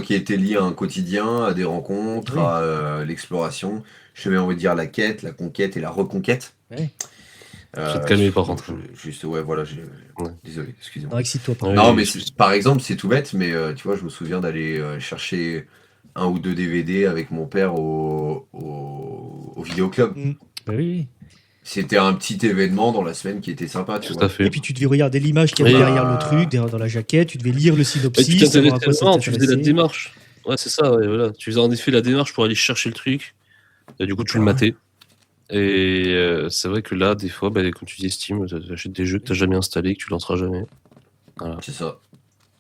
qui étaient liées à un quotidien, à des rencontres, à l'exploration. Je vais envie de dire la quête, la conquête et la reconquête. Ouais. Je vais te calmer par contre. Désolé, excusez-moi. Non, excite-toi pas. Non, mais par exemple, c'est tout bête, mais tu vois, je me souviens d'aller chercher 1 ou 2 DVD avec mon père au vidéoclub. Oui. C'était un petit événement dans la semaine qui était sympa, tu vois. Et puis tu devais regarder l'image qu'il y avait derrière le truc, dans la jaquette, tu devais lire le synopsis. Tu faisais la démarche. Ouais, c'est ça, voilà. Tu faisais en effet la démarche pour aller chercher le truc. Et du coup, tu le matais. Et c'est vrai que là, des fois, comme tu dis, Steam, tu achètes des jeux que tu n'as jamais installés, que tu lanceras jamais. Voilà. C'est ça.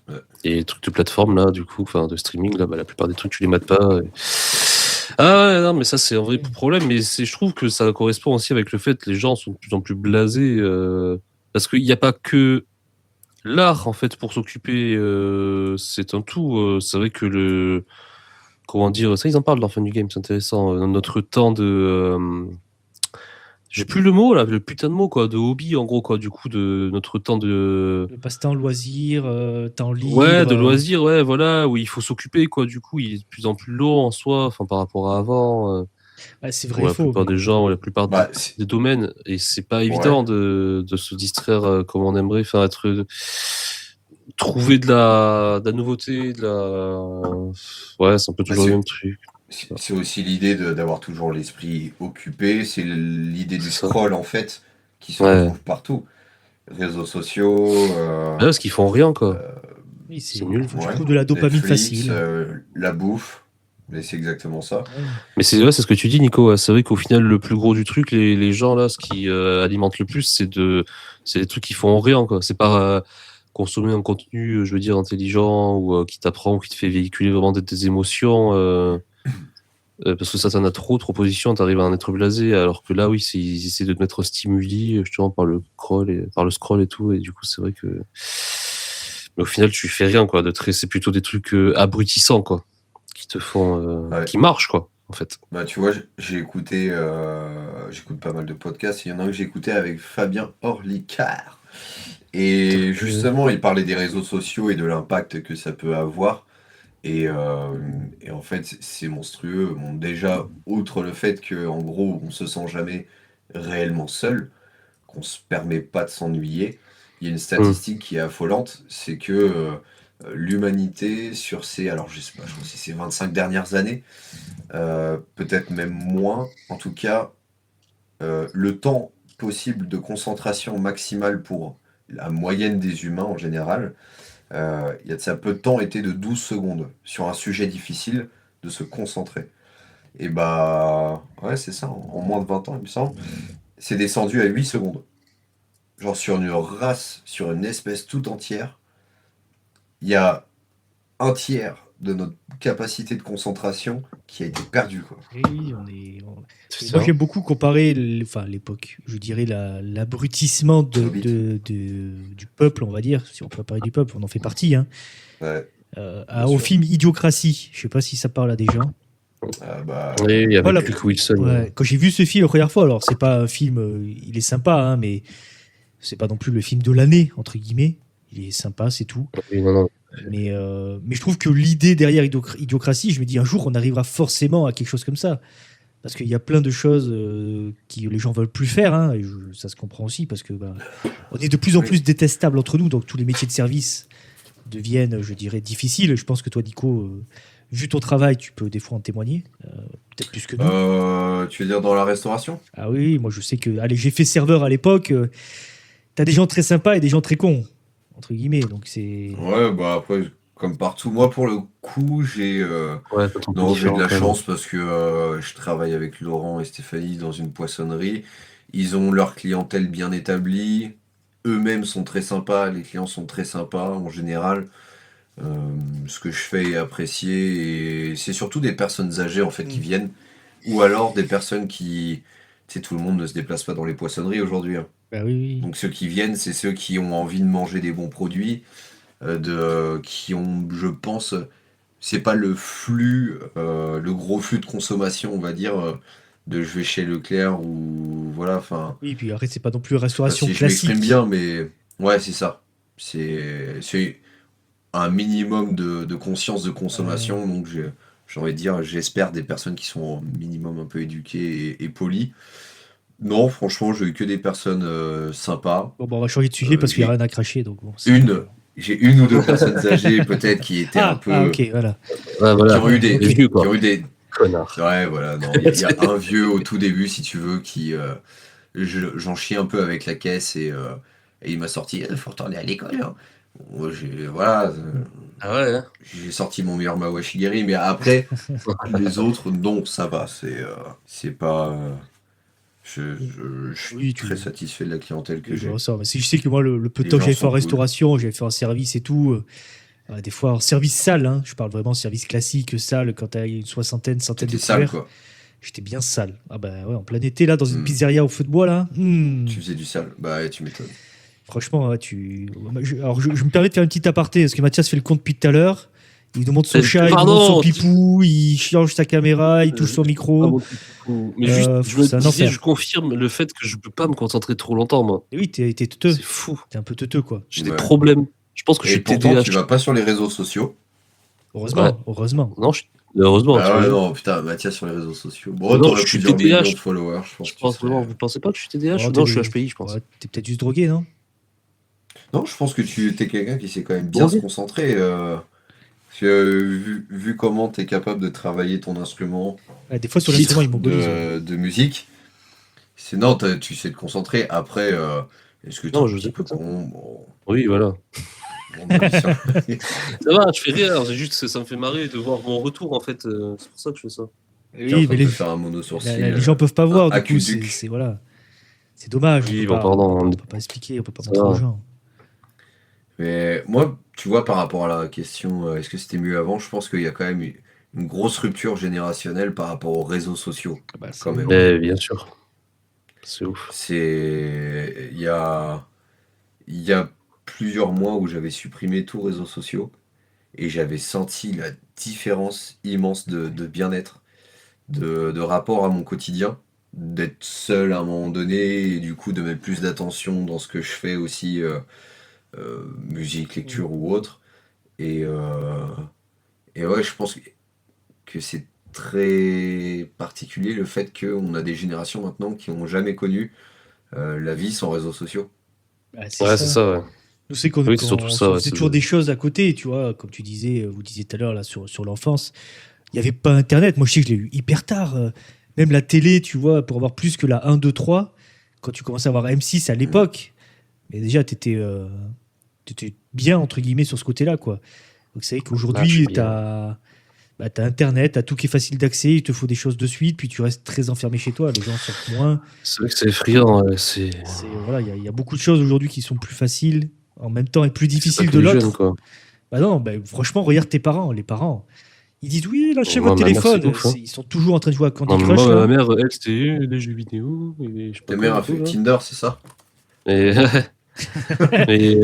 Ouais. Et les trucs de plateforme, là, du coup, de streaming, là, la plupart des trucs, tu les mates pas. Ah ouais, non, mais ça, c'est un vrai problème. Mais je trouve que ça correspond aussi avec le fait que les gens sont de plus en plus blasés. Parce qu'il n'y a pas que l'art, en fait, pour s'occuper. C'est un tout. C'est vrai que comment dire, ça, ils en parlent dans Fun du Game, c'est intéressant. Notre temps de. J'ai plus le mot là, le putain de mot quoi, de hobby en gros quoi, du coup de notre temps de. Le passe-temps, loisir, temps libre. Ouais, de loisir, ouais, voilà, où il faut s'occuper quoi, du coup il est de plus en plus lourd en soi, par rapport à avant. C'est vrai, pour la plupart des gens, la plupart des domaines, et c'est pas évident de se distraire comme on aimerait, trouver de la nouveauté, ouais, c'est un peu toujours le même truc. C'est aussi l'idée d'avoir toujours l'esprit occupé, c'est l'idée du scroll en fait, qui se retrouve partout. réseaux sociaux. Parce qu'ils font rien, quoi. Oui, c'est nul. Je trouve de la dopamine Netflix, facile. La bouffe. Mais c'est exactement ça. Mais c'est ce que tu dis, Nico. C'est vrai qu'au final, le plus gros du truc, les gens là, ce qui alimente le plus, c'est des trucs qui font rien, quoi. C'est pas consommer un contenu, je veux dire, intelligent ou qui t'apprend ou qui te fait véhiculer vraiment des émotions. Parce que ça, t'en as trop de propositions, t'arrives à en être blasé. Alors que là, oui, ils essaient de te mettre stimuli justement par le scroll et tout. Et du coup, c'est vrai que. Mais au final, tu fais rien, quoi. C'est plutôt des trucs abrutissants, quoi. Qui te font. Qui marchent, quoi, en fait. Bah, tu vois, j'écoute pas mal de podcasts. Il y en a un que j'ai écouté avec Fabien Orlicard. Et justement, il parlait des réseaux sociaux et de l'impact que ça peut avoir. Et en fait, c'est monstrueux. Bon, déjà, outre le fait qu'en gros, on se sent jamais réellement seul, qu'on se permet pas de s'ennuyer, il y a une statistique qui est affolante, c'est que l'humanité, sur alors je sais pas, je crois que c'est ces 25 dernières années, peut-être même moins, en tout cas, le temps possible de concentration maximale pour la moyenne des humains en général, il y a de ça peu de temps était de 12 secondes sur un sujet difficile de se concentrer. Et bah ouais, c'est ça, en moins de 20 ans, il me semble, c'est descendu à 8 secondes. Genre sur une race, sur une espèce tout entière, il y a un tiers de notre capacité de concentration qui a été perdu, quoi. Oui, moi j'aime beaucoup comparer l'époque, je dirais l'abrutissement du peuple, on va dire, si on peut parler du peuple, on en fait partie, hein, Ouais, au film Idiocratie. Je sais pas si ça parle à des gens. Oui, il y avait Luke Wilson. Ouais. Quand j'ai vu ce film la première fois, alors c'est pas un film, il est sympa, hein, mais c'est pas non plus le film de l'année, entre guillemets. Il est sympa, c'est tout. Oui, non. Mais je trouve que l'idée derrière Idiocratie, je me dis un jour on arrivera forcément à quelque chose comme ça. Parce qu'il y a plein de choses que les gens veulent plus faire, hein, et ça se comprend aussi, parce que on est de plus en plus détestables entre nous, donc tous les métiers de service deviennent, je dirais, difficiles. Je pense que toi, Nico, vu ton travail, tu peux des fois en témoigner, peut-être plus que nous. Tu veux dire dans la restauration ? Ah oui, moi je sais que j'ai fait serveur à l'époque. T'as des gens très sympas et des gens très cons, entre guillemets, donc c'est... Ouais, bah après, comme partout, moi pour le coup, j'ai de la chance parce que je travaille avec Laurent et Stéphanie dans une poissonnerie. Ils ont leur clientèle bien établie. Eux-mêmes sont très sympas, les clients sont très sympas en général. Ce que je fais est apprécié et c'est surtout des personnes âgées en fait qui viennent ou alors des personnes qui... Tu sais, tout le monde ne se déplace pas dans les poissonneries aujourd'hui, hein. Bah oui. Donc ceux qui viennent, c'est ceux qui ont envie de manger des bons produits, qui ont, je pense, c'est pas le flux, le gros flux de consommation, on va dire, de je vais chez Leclerc ou voilà, enfin. Oui, puis après c'est pas non plus restauration si classique. Je m'exprime bien, mais ouais, c'est ça. C'est un minimum de conscience de consommation, donc j'ai envie de dire, j'espère des personnes qui sont au minimum un peu éduquées et polies. Non, franchement, j'ai eu que des personnes sympas. Bon, on va changer de sujet parce qu'il n'y a rien à cracher. Donc bon, j'ai une ou deux personnes âgées peut-être qui étaient un peu... ok, voilà. Qui ont eu des... vieux, quoi. Qui ont eu des... Connard. Ouais, voilà, non, il y a un vieux au tout début, si tu veux, qui... j'en chie un peu avec la caisse et il m'a sorti « Faut retourner à l'école, hein. » Moi, voilà... Ah ouais, hein. J'ai sorti mon meilleur Mawashigiri, mais après, les autres, non, ça va, c'est pas... Je suis très satisfait de la clientèle que j'ai. Je sais que moi, le peu de temps que j'avais fait en restauration, j'avais fait en service et tout. Des fois en service sale, hein, je parle vraiment service classique, sale, quand t'as une centaine de couverts. Sale, quoi. J'étais bien sale. Ah bah ouais, en plein été, là, dans une pizzeria au feu de bois, là. Tu faisais du sale. Bah ouais, tu m'étonnes. Franchement, alors, je me permets de faire une petite aparté, parce que Mathias fait le compte depuis tout à l'heure. Il nous montre son chat, il nous montre son pipou, il change sa caméra, il touche son micro. Mais je confirme le fait que je peux pas me concentrer trop longtemps, moi. Et oui, t'es teuteux. C'est fou. T'es un peu teuteux, quoi. J'ai des problèmes. Je pense que je suis TDAH. Tu vas pas sur les réseaux sociaux. Heureusement. Non, heureusement. Ah ouais, non, putain, Mathias sur les réseaux sociaux. Bon, non, je suis TDAH. De followers, je pense vraiment, vous pensez pas que je suis TDAH? Non, je suis HPI, je pense. Ouais, t'es peut-être juste drogué, non? Non, je pense que tu es quelqu'un qui sait quand même bien se concentrer. Vu comment tu es capable de travailler ton instrument, des fois sur l'instrument, il m'oblige de musique, tu sais te concentrer. Après, Est-ce que Non, tu je vous écoute. bon, Oui, voilà. bah, Ça va, je fais rire. C'est juste que ça me fait marrer de voir mon retour, en fait. C'est pour ça que je fais ça. T'es en Oui, train mais de te faire un mono sourcil, les gens peuvent pas voir, du coup, aqueduc. c'est voilà. C'est dommage, Oui, bon, pardon. on peut pas expliquer, on peut pas Ça montrer aux va. gens. Mais moi, tu vois, par rapport à la question, est-ce que c'était mieux avant, je pense qu'il y a quand même une grosse rupture générationnelle par rapport aux réseaux sociaux, Ah bah, c'est quand même. énorme. Bien sûr. C'est ouf. Il y a plusieurs mois où j'avais supprimé tous réseaux sociaux et j'avais senti la différence immense de bien-être, de rapport à mon quotidien, d'être seul à un moment donné et du coup de mettre plus d'attention dans ce que je fais aussi, musique, lecture ou autre. Et, euh, et ouais, je pense que c'est très particulier le fait qu'on a des générations maintenant qui n'ont jamais connu la vie sans réseaux sociaux. Bah, c'est Ouais, c'est ça. ça, ouais. Nous, c'est Oui, c'est surtout qu'on ça, se ouais. faisait toujours des choses à côté, tu vois, comme tu disais, vous disiez tout à l'heure là sur l'enfance. Il n'y avait pas Internet. Moi, je sais que je l'ai eu hyper tard. Même la télé, tu vois, pour avoir plus que la 1, 2, 3, quand tu commençais à avoir M6 à l'époque, mais déjà, tu étais bien, entre guillemets, sur ce côté-là, quoi. Donc, c'est vrai Ah, je suis qu'aujourd'hui, tu bien. as, Internet, tu as tout qui est facile d'accès, il te faut des choses de suite, puis tu restes très enfermé chez toi. Les gens sortent moins. C'est vrai que c'est effrayant, ouais. Voilà, il y a beaucoup de choses aujourd'hui qui sont plus faciles en même temps et plus C'est pas difficiles que de les jeunes, l'autre. quoi. Bah non, bah, franchement, regarde tes parents. Les parents, ils disent oui, lâchez Moi, votre ma mère, c'est téléphone. ouf, hein. Ils sont toujours en train de jouer à Candy Non, mais Crush, moi, ma là. mère, elle, c'était les jeux vidéo, et je sais pas Ta quoi mère et a tout, fait là. Tinder, c'est ça? Et,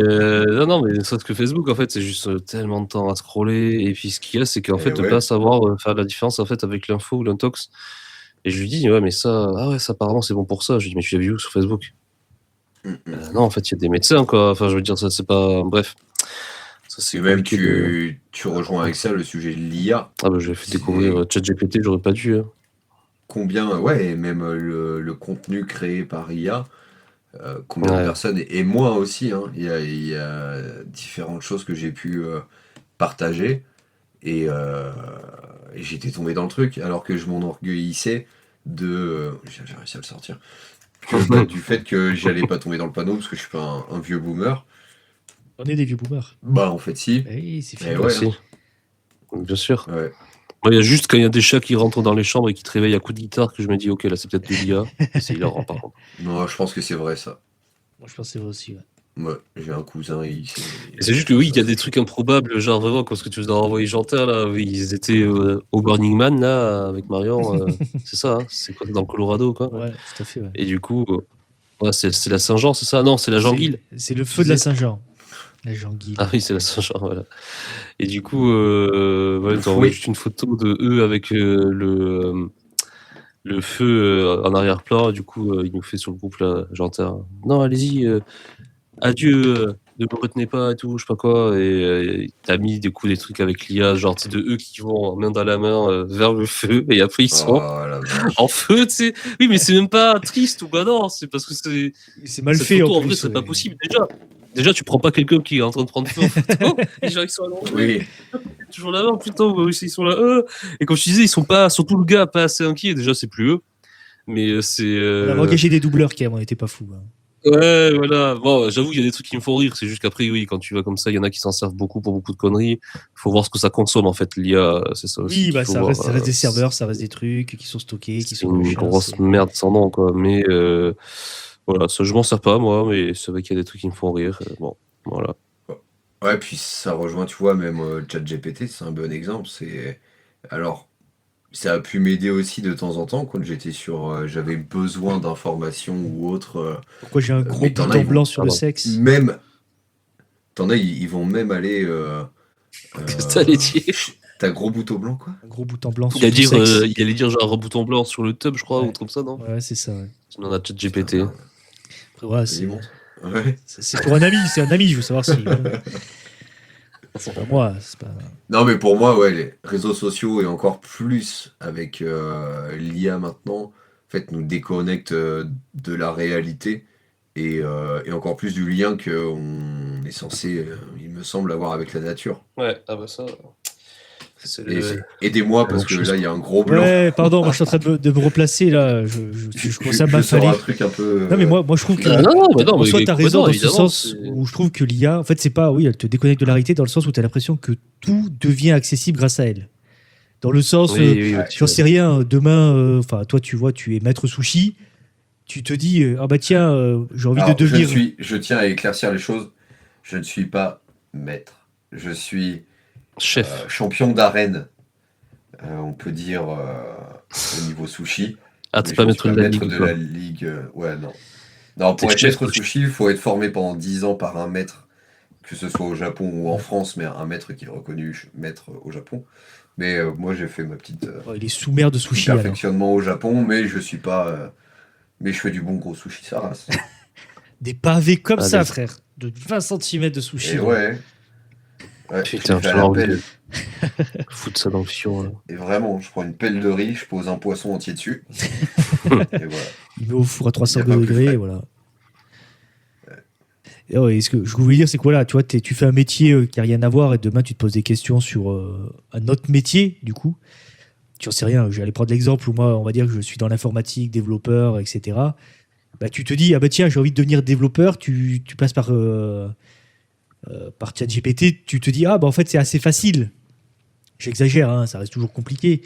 non, mais sauf que Facebook, en fait, c'est juste tellement de temps à scroller. Et puis, ce qu'il y a, c'est qu'en fait, Eh de pas ouais. savoir faire la différence, en fait, avec l'info ou l'intox. Et je lui dis, ouais, mais ça, ah ouais, ça, apparemment, c'est bon pour ça. Je lui dis, mais tu l'as vu où sur Facebook? Non, en fait, il y a des médecins, quoi. Enfin, je veux dire, ça, c'est pas. Bref, ça, c'est Et même compliqué de. tu rejoins avec ça le sujet de l'IA. Ah, bah, j'ai fait découvrir C'est ChatGPT, j'aurais pas dû, hein. combien, ouais, et même le contenu créé par IA, combien de Ouais, personnes, et moi aussi, hein, il y a différentes choses que j'ai pu partager, et j'étais tombé dans le truc, alors que je m'enorgueillissais j'ai réussi à le sortir, bah, du fait que j'allais pas tomber dans le panneau, parce que je suis pas un vieux boomer. On est des vieux boomers. Bah, en fait, si. Oui, c'est Et fini. ouais, merci. Bien sûr. ouais. Moi, il y a juste quand il y a des chats qui rentrent dans les chambres et qui te réveillent à coups de guitare que je me dis, ok, là, c'est peut-être de l'IA. C'est hilarant, par contre. Non, je pense que c'est vrai, ça. Moi, je pense que c'est vrai aussi. Ouais. Moi, j'ai un cousin, Et c'est juste que oui, il y a des trucs improbables, genre vraiment, comme ce que tu nous as envoyé Jantin, là, oui, ils étaient au Burning Man, là, avec Marion, c'est ça, hein, c'est quoi, dans le Colorado, quoi. Ouais, tout à fait. Ouais. Et du coup, ouais, c'est la Saint-Jean, c'est ça? Non, c'est la Jean-Guil. C'est le feu de la Saint-Jean. La Jean-Guil. Ah oui, c'est la Saint-Jean, voilà. Et du coup, ouais, t'as envoyé juste une photo de eux avec le feu en arrière-plan. Du coup, il nous fait sur le groupe, là, Jantin. Non, allez-y, adieu, ne me retenez pas et tout, je sais pas quoi. Et t'as mis du coup des trucs avec l'IA, genre tu sais, de eux qui vont main dans la main vers le feu, et après ils sont en feu, tu sais. Oui, mais c'est même pas triste ou bah non, c'est parce que c'est mal cette fait. photo, En vrai, c'est pas possible. Déjà, tu prends pas quelqu'un qui est en train de prendre feu en photo. Les gens, ils sont à l'envers. Toujours là, putain, ils sont là. Et comme je disais, ils sont pas, surtout le gars, pas assez inquiet. Déjà, c'est plus eux. Mais c'est. On a engagé des doubleurs qui n'étaient pas fous. Hein. Ouais, voilà. Bon, j'avoue, il y a des trucs qui me font rire. C'est juste qu'après, oui, quand tu vas comme ça, il y en a qui s'en servent beaucoup pour beaucoup de conneries. Il faut voir ce que ça consomme, en fait. L'IA, c'est ça aussi. Oui, bah, ça reste des serveurs, ça reste des trucs qui sont stockés, qui sont une grosse merde sans nom, quoi. Mais voilà, ça, je m'en sers pas, moi, mais c'est vrai qu'il y a des trucs qui me font rire. Bon, voilà. Ouais, puis ça rejoint, tu vois, même ChatGPT, c'est un bon exemple. Alors, ça a pu m'aider aussi de temps en temps quand j'avais besoin d'informations ou autre. Pourquoi j'ai un gros bouton blanc sur le sexe? Même, t'en as, ils vont même aller. Qu'est-ce que t'allais dire? T'as gros bouton blanc, quoi? Un gros bouton blanc sur le sexe. Il allait dire genre un bouton blanc sur le tub, je crois, ou comme ça, non? Ouais, c'est ça. Ouais. On a ChatGPT. Après, voilà, ouais. C'est pour un ami, c'est un ami, je veux savoir si. C'est pas moi. Pas... Non, mais pour moi, ouais, les réseaux sociaux et encore plus avec l'IA maintenant, en fait, nous déconnectent de la réalité et encore plus du lien qu'on est censé, il me semble, avoir avec la nature. Ouais, ah bah ça. Aidez-moi parce que là il y a un gros blanc. Ouais, pardon, moi je suis en train de me replacer là. Je commence à m'affaler. Un truc un peu. Non mais moi je trouve que. Soit t'as raison dans ce sens où je trouve que l'IA, en fait c'est pas, oui, elle te déconnecte de la réalité dans le sens où t'as l'impression que tout devient accessible grâce à elle. Dans le sens, j'en sais rien. Demain, enfin toi tu vois, tu es maître sushi. Tu te dis, ah bah tiens, j'ai envie de devenir. Je tiens à éclaircir les choses. Je ne suis pas maître. Je suis chef, champion d'arène. On peut dire au niveau sushi. Ah, t'es pas maître de la ligue. Ouais, non. Non, pour être maître sushi, il faut être formé pendant 10 ans par un maître, que ce soit au Japon ou en France, mais un maître qui est reconnu maître au Japon. Mais moi, j'ai fait ma petite. Il est sous-mer de sushi. Perfectionnement au Japon, mais je suis pas. Mais je fais du bon gros sushi, ça rase. Des pavés comme ça, frère. De 20 cm de sushi. Et ouais. Putain, je envie de foutre ça dans le fion. Là. Et vraiment, je prends une pelle de riz, je pose un poisson entier dessus. Et voilà. Il met au four à 300 degrés, et voilà. Et ce que je voulais dire, c'est que voilà, tu vois, tu fais un métier qui n'a rien à voir et demain tu te poses des questions sur un autre métier, du coup. Tu n'en sais rien. J'allais prendre l'exemple où moi, on va dire que je suis dans l'informatique, développeur, etc. Bah, tu te dis, ah bah tiens, j'ai envie de devenir développeur, tu passes par ChatGPT, tu te dis, ah bah en fait, c'est assez facile. J'exagère, hein, ça reste toujours compliqué.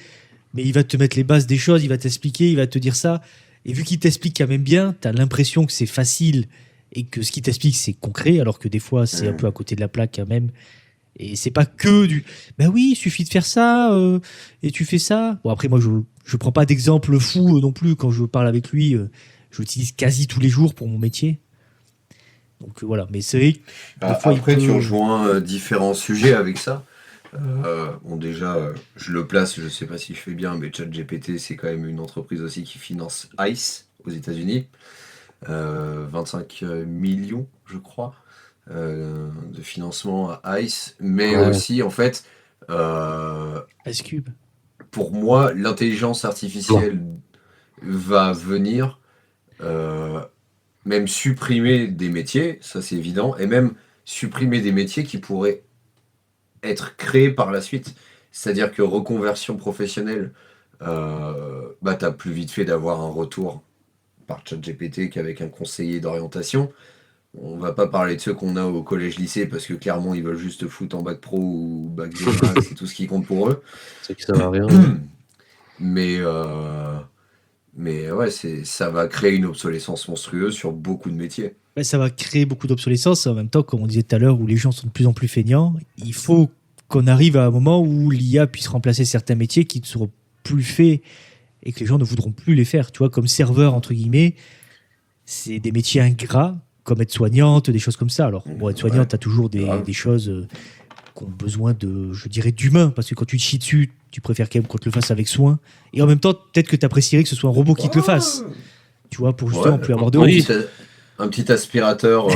Mais il va te mettre les bases des choses, il va t'expliquer, il va te dire ça. Et vu qu'il t'explique quand même bien, tu as l'impression que c'est facile et que ce qu'il t'explique, c'est concret, alors que des fois, c'est un peu à côté de la plaque quand même. Et c'est pas que du ben oui, il suffit de faire ça et tu fais ça. Bon, après, moi, je prends pas d'exemple fou non plus quand je parle avec lui. Je l'utilise quasi tous les jours pour mon métier. Donc voilà, mais c'est vrai. Après, tu rejoins différents sujets avec ça. Bon, déjà, je le place, je sais pas si je fais bien, mais ChatGPT, c'est quand même une entreprise aussi qui finance ICE aux États-Unis. 25 millions, je crois. De financement à ICE, mais aussi en fait Ice-Cube. Pour moi, l'intelligence artificielle va venir même supprimer des métiers, ça c'est évident, et même supprimer des métiers qui pourraient être créés par la suite. C'est-à-dire que reconversion professionnelle, t'as plus vite fait d'avoir un retour par ChatGPT qu'avec un conseiller d'orientation. On va pas parler de ceux qu'on a au collège-lycée parce que clairement ils veulent juste foutre en bac pro ou bac G, c'est tout ce qui compte pour eux. C'est que ça va rien. Mais ouais, ça va créer une obsolescence monstrueuse sur beaucoup de métiers. Ouais, ça va créer beaucoup d'obsolescence. En même temps, comme on disait tout à l'heure, où les gens sont de plus en plus feignants, il faut qu'on arrive à un moment où l'IA puisse remplacer certains métiers qui ne seront plus faits et que les gens ne voudront plus les faire. Tu vois, comme serveur, entre guillemets, c'est des métiers ingrats, comme être soignante, des choses comme ça. Alors, pour être soignante, tu as toujours des choses qui ont besoin je dirais, d'humain, parce que quand tu te chies dessus, tu préfères quand même qu'on te le fasse avec soin. Et en même temps, peut-être que tu apprécierais que ce soit un robot qui te le fasse. Tu vois, pour justement plus avoir de honte. Un petit aspirateur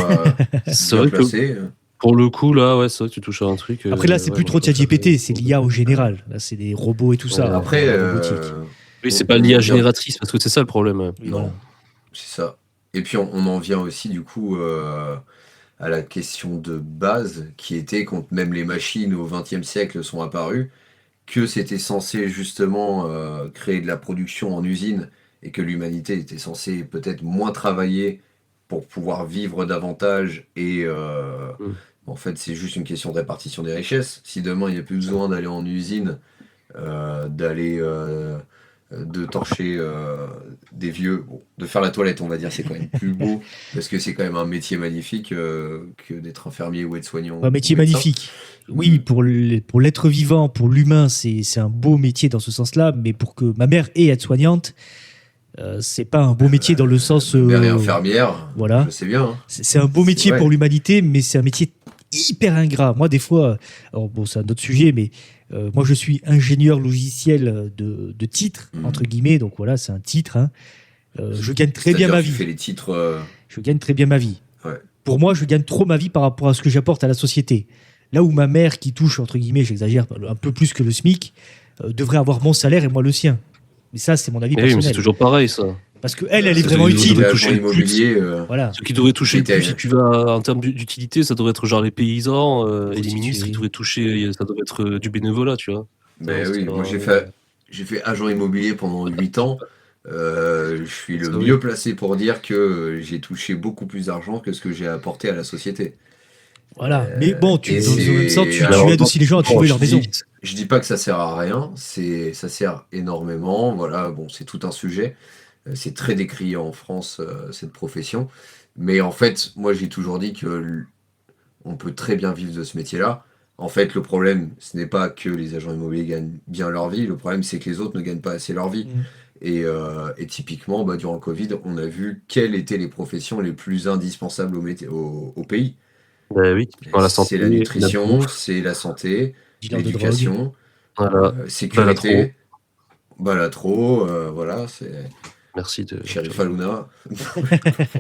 c'est vrai placé. Pour le coup, là, ouais, c'est vrai que tu touches à un truc. Après, là, c'est plus trop ChatGPT, c'est l'IA au général. Là, c'est des robots et tout ça. Après, oui, c'est pas l'IA génératrice, parce que c'est ça le problème. Oui, non, c'est ça. Et puis, on en vient aussi, du coup, à la question de base, qui était, quand même les machines au XXe siècle sont apparues, que c'était censé, justement, créer de la production en usine, et que l'humanité était censée peut-être moins travailler pour pouvoir vivre davantage, et en fait, c'est juste une question de répartition des richesses. Si demain, il n'y a plus besoin d'aller en usine, de torcher des vieux, de faire la toilette, on va dire, c'est quand même plus beau, parce que c'est quand même un métier magnifique que d'être infirmier ou aide-soignant. Un métier magnifique. Oui, pour l'être vivant, pour l'humain, c'est un beau métier dans ce sens-là, mais pour que ma mère est aide-soignante, c'est pas un beau métier dans le sens... mère est infirmière, voilà. Je sais bien. Hein. C'est un beau métier pour l'humanité, mais c'est un métier hyper ingrat. Moi, des fois, alors bon, c'est un autre sujet, mais moi, je suis ingénieur logiciel de titre, entre guillemets, donc voilà, c'est un titre. Hein. Je gagne très bien ma vie. Tu fais les titres... Je gagne très bien ma vie. Ouais. Pour moi, je gagne trop ma vie par rapport à ce que j'apporte à la société. Là où ma mère, qui touche, entre guillemets, j'exagère, un peu plus que le SMIC, devrait avoir mon salaire et moi le sien. Mais ça, c'est mon avis personnel. Oui, mais c'est toujours pareil, ça. Parce qu'elle est vraiment utile. L'immobilier, voilà. Ce qui devrait toucher le plus, si tu vas en termes d'utilité, ça devrait être genre les paysans et les ministres, ils devraient toucher, ça devrait être du bénévolat, tu vois. Ben oui, moi j'ai fait agent immobilier pendant 8 ans. Je suis le mieux placé pour dire que j'ai touché beaucoup plus d'argent que ce que j'ai apporté à la société. Voilà, mais bon, dans le même sens, tu aides aussi les gens à trouver leur maison. Je dis pas que ça sert à rien, ça sert énormément. Voilà, bon, c'est tout un sujet. C'est très décrié en France, cette profession. Mais en fait, moi j'ai toujours dit que on peut très bien vivre de ce métier-là. En fait, le problème, ce n'est pas que les agents immobiliers gagnent bien leur vie, le problème c'est que les autres ne gagnent pas assez leur vie. Et typiquement, durant le Covid, on a vu quelles étaient les professions les plus indispensables au pays. Oui, la santé, c'est la nutrition, c'est la santé, l'éducation, sécurité, Balatro, voilà, c'est... Merci de... Sheriff Aluna.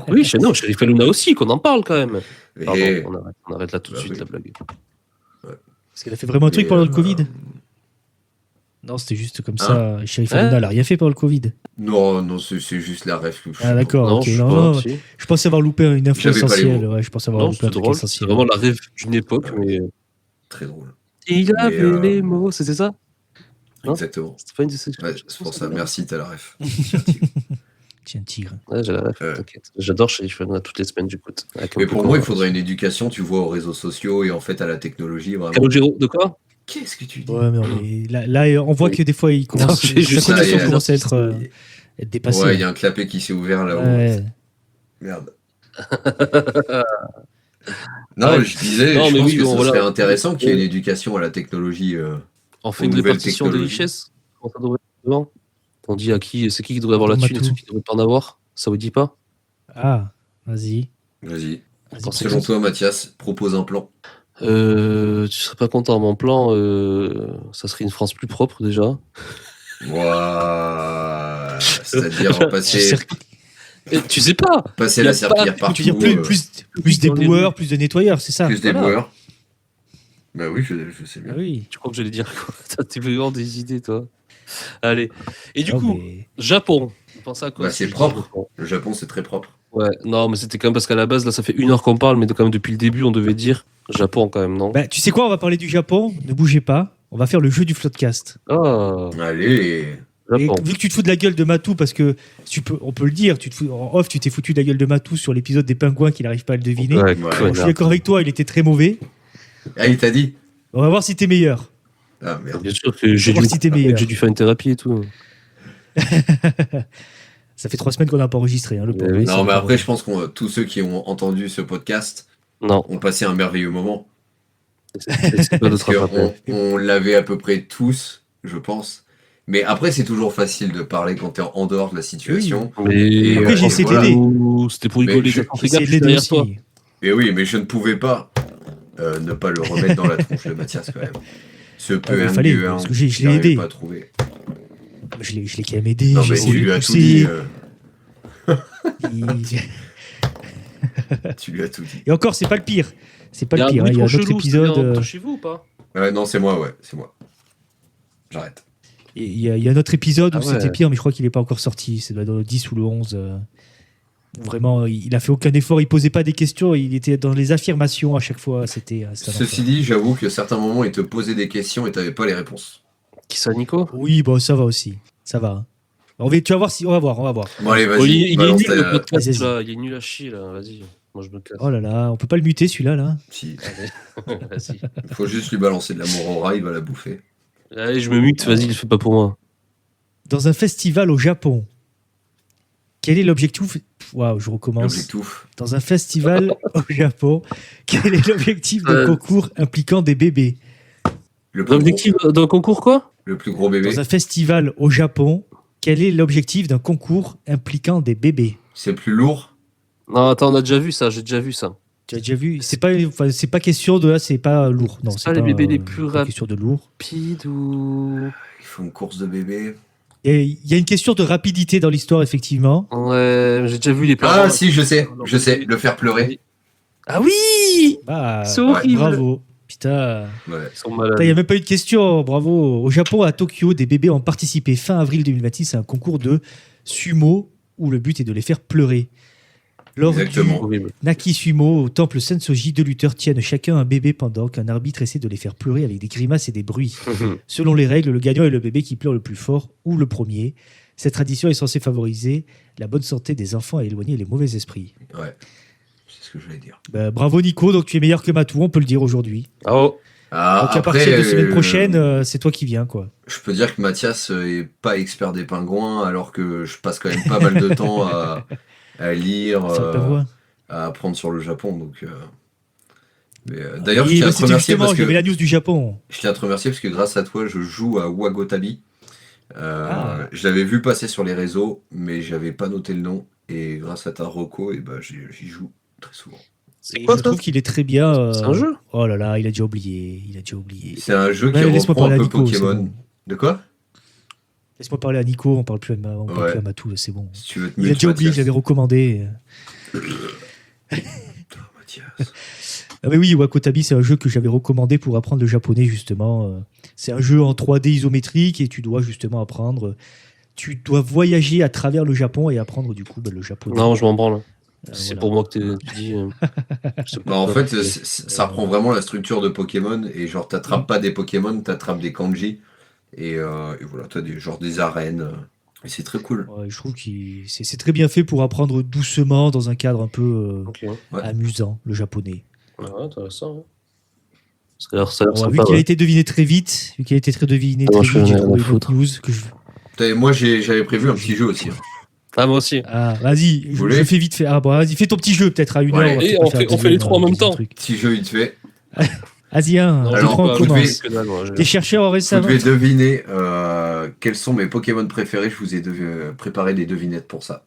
Oui, Sheriff Aluna aussi, qu'on en parle quand même. Pardon, on arrête là tout de suite la blague. Parce qu'elle a fait vraiment un truc pendant le Covid. Non, c'était juste comme ça. Sheriff Aluna, elle a rien fait pendant le Covid. Non, c'est juste la ref. Ah d'accord, ok. Je pensais avoir loupé une info essentielle. Ouais, je pensais avoir loupé un truc essentiel. C'est vraiment la rêve d'une époque, mais... Très drôle. Il avait les mots, c'était ça? Exactement. C'était pas une de ces... c'est pour ça, merci, t'as la ref. Tiens, tigre. Ouais, j'ai la ref, t'inquiète. J'adore Sheriff Aluna toutes les semaines, j'écoute. Mais pour moi, il faudrait une éducation, tu vois, aux réseaux sociaux et en fait à la technologie, vraiment. Calogero, de quoi? Qu'est-ce que tu dis? Ouais, mais là, on voit que des fois, il commence, sa commence à être dépassé. Ouais, il y a un clapet qui s'est ouvert là-haut. Ouais. Merde. Non, je disais, je pense que ce serait intéressant qu'il y ait une éducation à la technologie. On fait une répartition des richesses. On dit à qui, c'est qui devrait avoir la thune et ceux qui ne devraient pas en avoir. Ça vous dit pas? Ah, vas-y. Selon toi, Mathias, propose un plan. Tu serais pas content. Mon plan, ça serait une France plus propre déjà. Wow. C'est-à-dire passer. Tu sais pas. Passer la serpillière partout. Tu veux dire plus d'éboueurs, plus de nettoyeurs, c'est ça? Plus d'éboueurs. Bah oui, je sais bien. Oui. Tu crois que j'allais dire quoi? T'as vraiment des idées, toi. Allez. Et du coup, Japon. Vous pensez à quoi? C'est propre. Le Japon, c'est très propre. Ouais, non, mais c'était quand même parce qu'à la base, là, ça fait 1 heure qu'on parle, mais quand même depuis le début, on devait dire Japon quand même, non? Tu sais quoi, on va parler du Japon. Ne bougez pas. On va faire le jeu du Floodcast. Ah. Allez. Et vu que tu te fous de la gueule de Matou, parce que on peut le dire, en off, tu t'es foutu de la gueule de Matou sur l'épisode des pingouins qu'il n'arrive pas à le deviner. Ouais. Je suis d'accord avec toi, il était très mauvais. Ah, il t'a dit? On va voir si t'es meilleur. Ah merde. Bien sûr que j'ai dû faire une thérapie et tout. Ça fait 3 semaines qu'on n'a pas enregistré. Hein, non, mais après, je pense que tous ceux qui ont entendu ce podcast ont passé un merveilleux moment. On l'avait à peu près tous, je pense. Mais après, c'est toujours facile de parler quand t'es en dehors de la situation. Oui. Après, j'ai essayé d'aider. C'était pour rigoler. J'ai essayé d'aider aussi. Et oui, mais je ne pouvais pas ne pas le remettre dans la tronche de Mathias quand même. Ce peu parce que je l'ai aidé. Pas à trouver. Je l'ai quand même aidé. Non, mais tu lui as tout dit. Tu lui as tout dit. Et encore, c'est pas le pire. C'est pas le pire. Il y a un autre épisode. Chez vous ou pas? Non, c'est moi, c'est moi. J'arrête. Il y a un autre épisode où c'était pire, mais je crois qu'il n'est pas encore sorti. C'est dans le 10 ou le 11. Vraiment, il a fait aucun effort. Il posait pas des questions. Il était dans les affirmations à chaque fois. Ceci dit, j'avoue qu'à certains moments, il te posait des questions et tu n'avais pas les réponses. Qui ça, Nico? Oui, bon, ça va aussi. Ça va. Tu vas voir si on va voir. Bon, allez, vas-y. Il est nul le podcast là. Il est nul à chier là. Vas-y. Moi, je me casse. Oh là là, on peut pas le muter celui-là là. Si. Vas-y. Il faut juste lui balancer de l'amour au rat, il va la bouffer. Allez, je me mute. Vas-y, le fais pas pour moi. Dans un festival au Japon, quel est l'objectif? Waouh, je recommence. Dans un festival au Japon, quel est l'objectif d'un concours impliquant des bébés? L'objectif d'un concours quoi? Le plus gros bébé. Dans un festival au Japon, quel est l'objectif d'un concours impliquant des bébés? C'est plus lourd? Non, attends, on a déjà vu ça. J'ai déjà vu ça. Tu as déjà vu? C'est pas question de là, c'est pas lourd. Non, c'est pas les bébés les plus rapides. Question de lourd. Ou... Il faut une course de bébés. Et il y a une question de rapidité dans l'histoire, effectivement. Ouais, j'ai déjà vu les parents. Ah si, je sais, le faire pleurer. Ah oui. C'est horrible. Bravo. Putain. Ils sont malades. Il n'y a même pas eu de question, bravo. Au Japon, à Tokyo, des bébés ont participé fin avril 2026 à un concours de sumo où le but est de les faire pleurer. Lors du Nakisumo, au temple Sensoji, 2 lutteurs tiennent chacun un bébé pendant qu'un arbitre essaie de les faire pleurer avec des grimaces et des bruits. Selon les règles, le gagnant est le bébé qui pleure le plus fort ou le premier. Cette tradition est censée favoriser la bonne santé des enfants et éloigner les mauvais esprits. Ouais, c'est ce que je voulais dire. Bravo Nico, donc tu es meilleur que Matou, on peut le dire aujourd'hui. Oh. Donc à partir de semaine prochaine, c'est toi qui viens, quoi. Je peux dire que Mathias est pas expert des pingouins, alors que je passe quand même pas mal de temps à lire, à apprendre sur le Japon. Donc, d'ailleurs, je tiens à te remercier parce que la news du Japon. Je tiens à te remercier parce que grâce à toi, je joue à Wagotabi. Je l'avais vu passer sur les réseaux, mais j'avais pas noté le nom. Et grâce à ta reco, j'y joue très souvent. Je trouve qu'il est très bien. C'est un jeu. Oh là là, il a déjà oublié. C'est un jeu qui reprend un peu Pokémon. Bon. De quoi? Laisse-moi parler à Nico, on parle plus à Matou, c'est bon. Si tu veux il a déjà oublié, je l'avais recommandé. Mathias. Ah mais oui, Wakotabi, c'est un jeu que j'avais recommandé pour apprendre le japonais, justement. C'est un jeu en 3D isométrique et tu dois justement apprendre. Tu dois voyager à travers le Japon et apprendre du coup le japonais. Non, je m'en branle. C'est pour moi que tu dis. En fait, ça reprend vraiment la structure de Pokémon et genre t'attrapes pas des Pokémon, t'attrapes des kanji et voilà, t'as des arènes et c'est très cool. Ouais, je trouve que c'est très bien fait pour apprendre doucement dans un cadre un peu amusant le japonais. Ouais, intéressant. Ça a l'air sympa, vu qu'il a été deviné très vite, j'ai trouvé une autre news que Moi j'avais prévu un petit jeu aussi. Ah, moi aussi. Ah, vas-y, je fais vite fait. Vas-y, fais ton petit jeu peut-être à 1h. Et on fait les trois en même temps. Petit jeu vite fait. Vas-y, on commence. Des chercheurs récemment. Vous devez deviner quels sont mes Pokémon préférés. Je vous ai préparé des devinettes pour ça.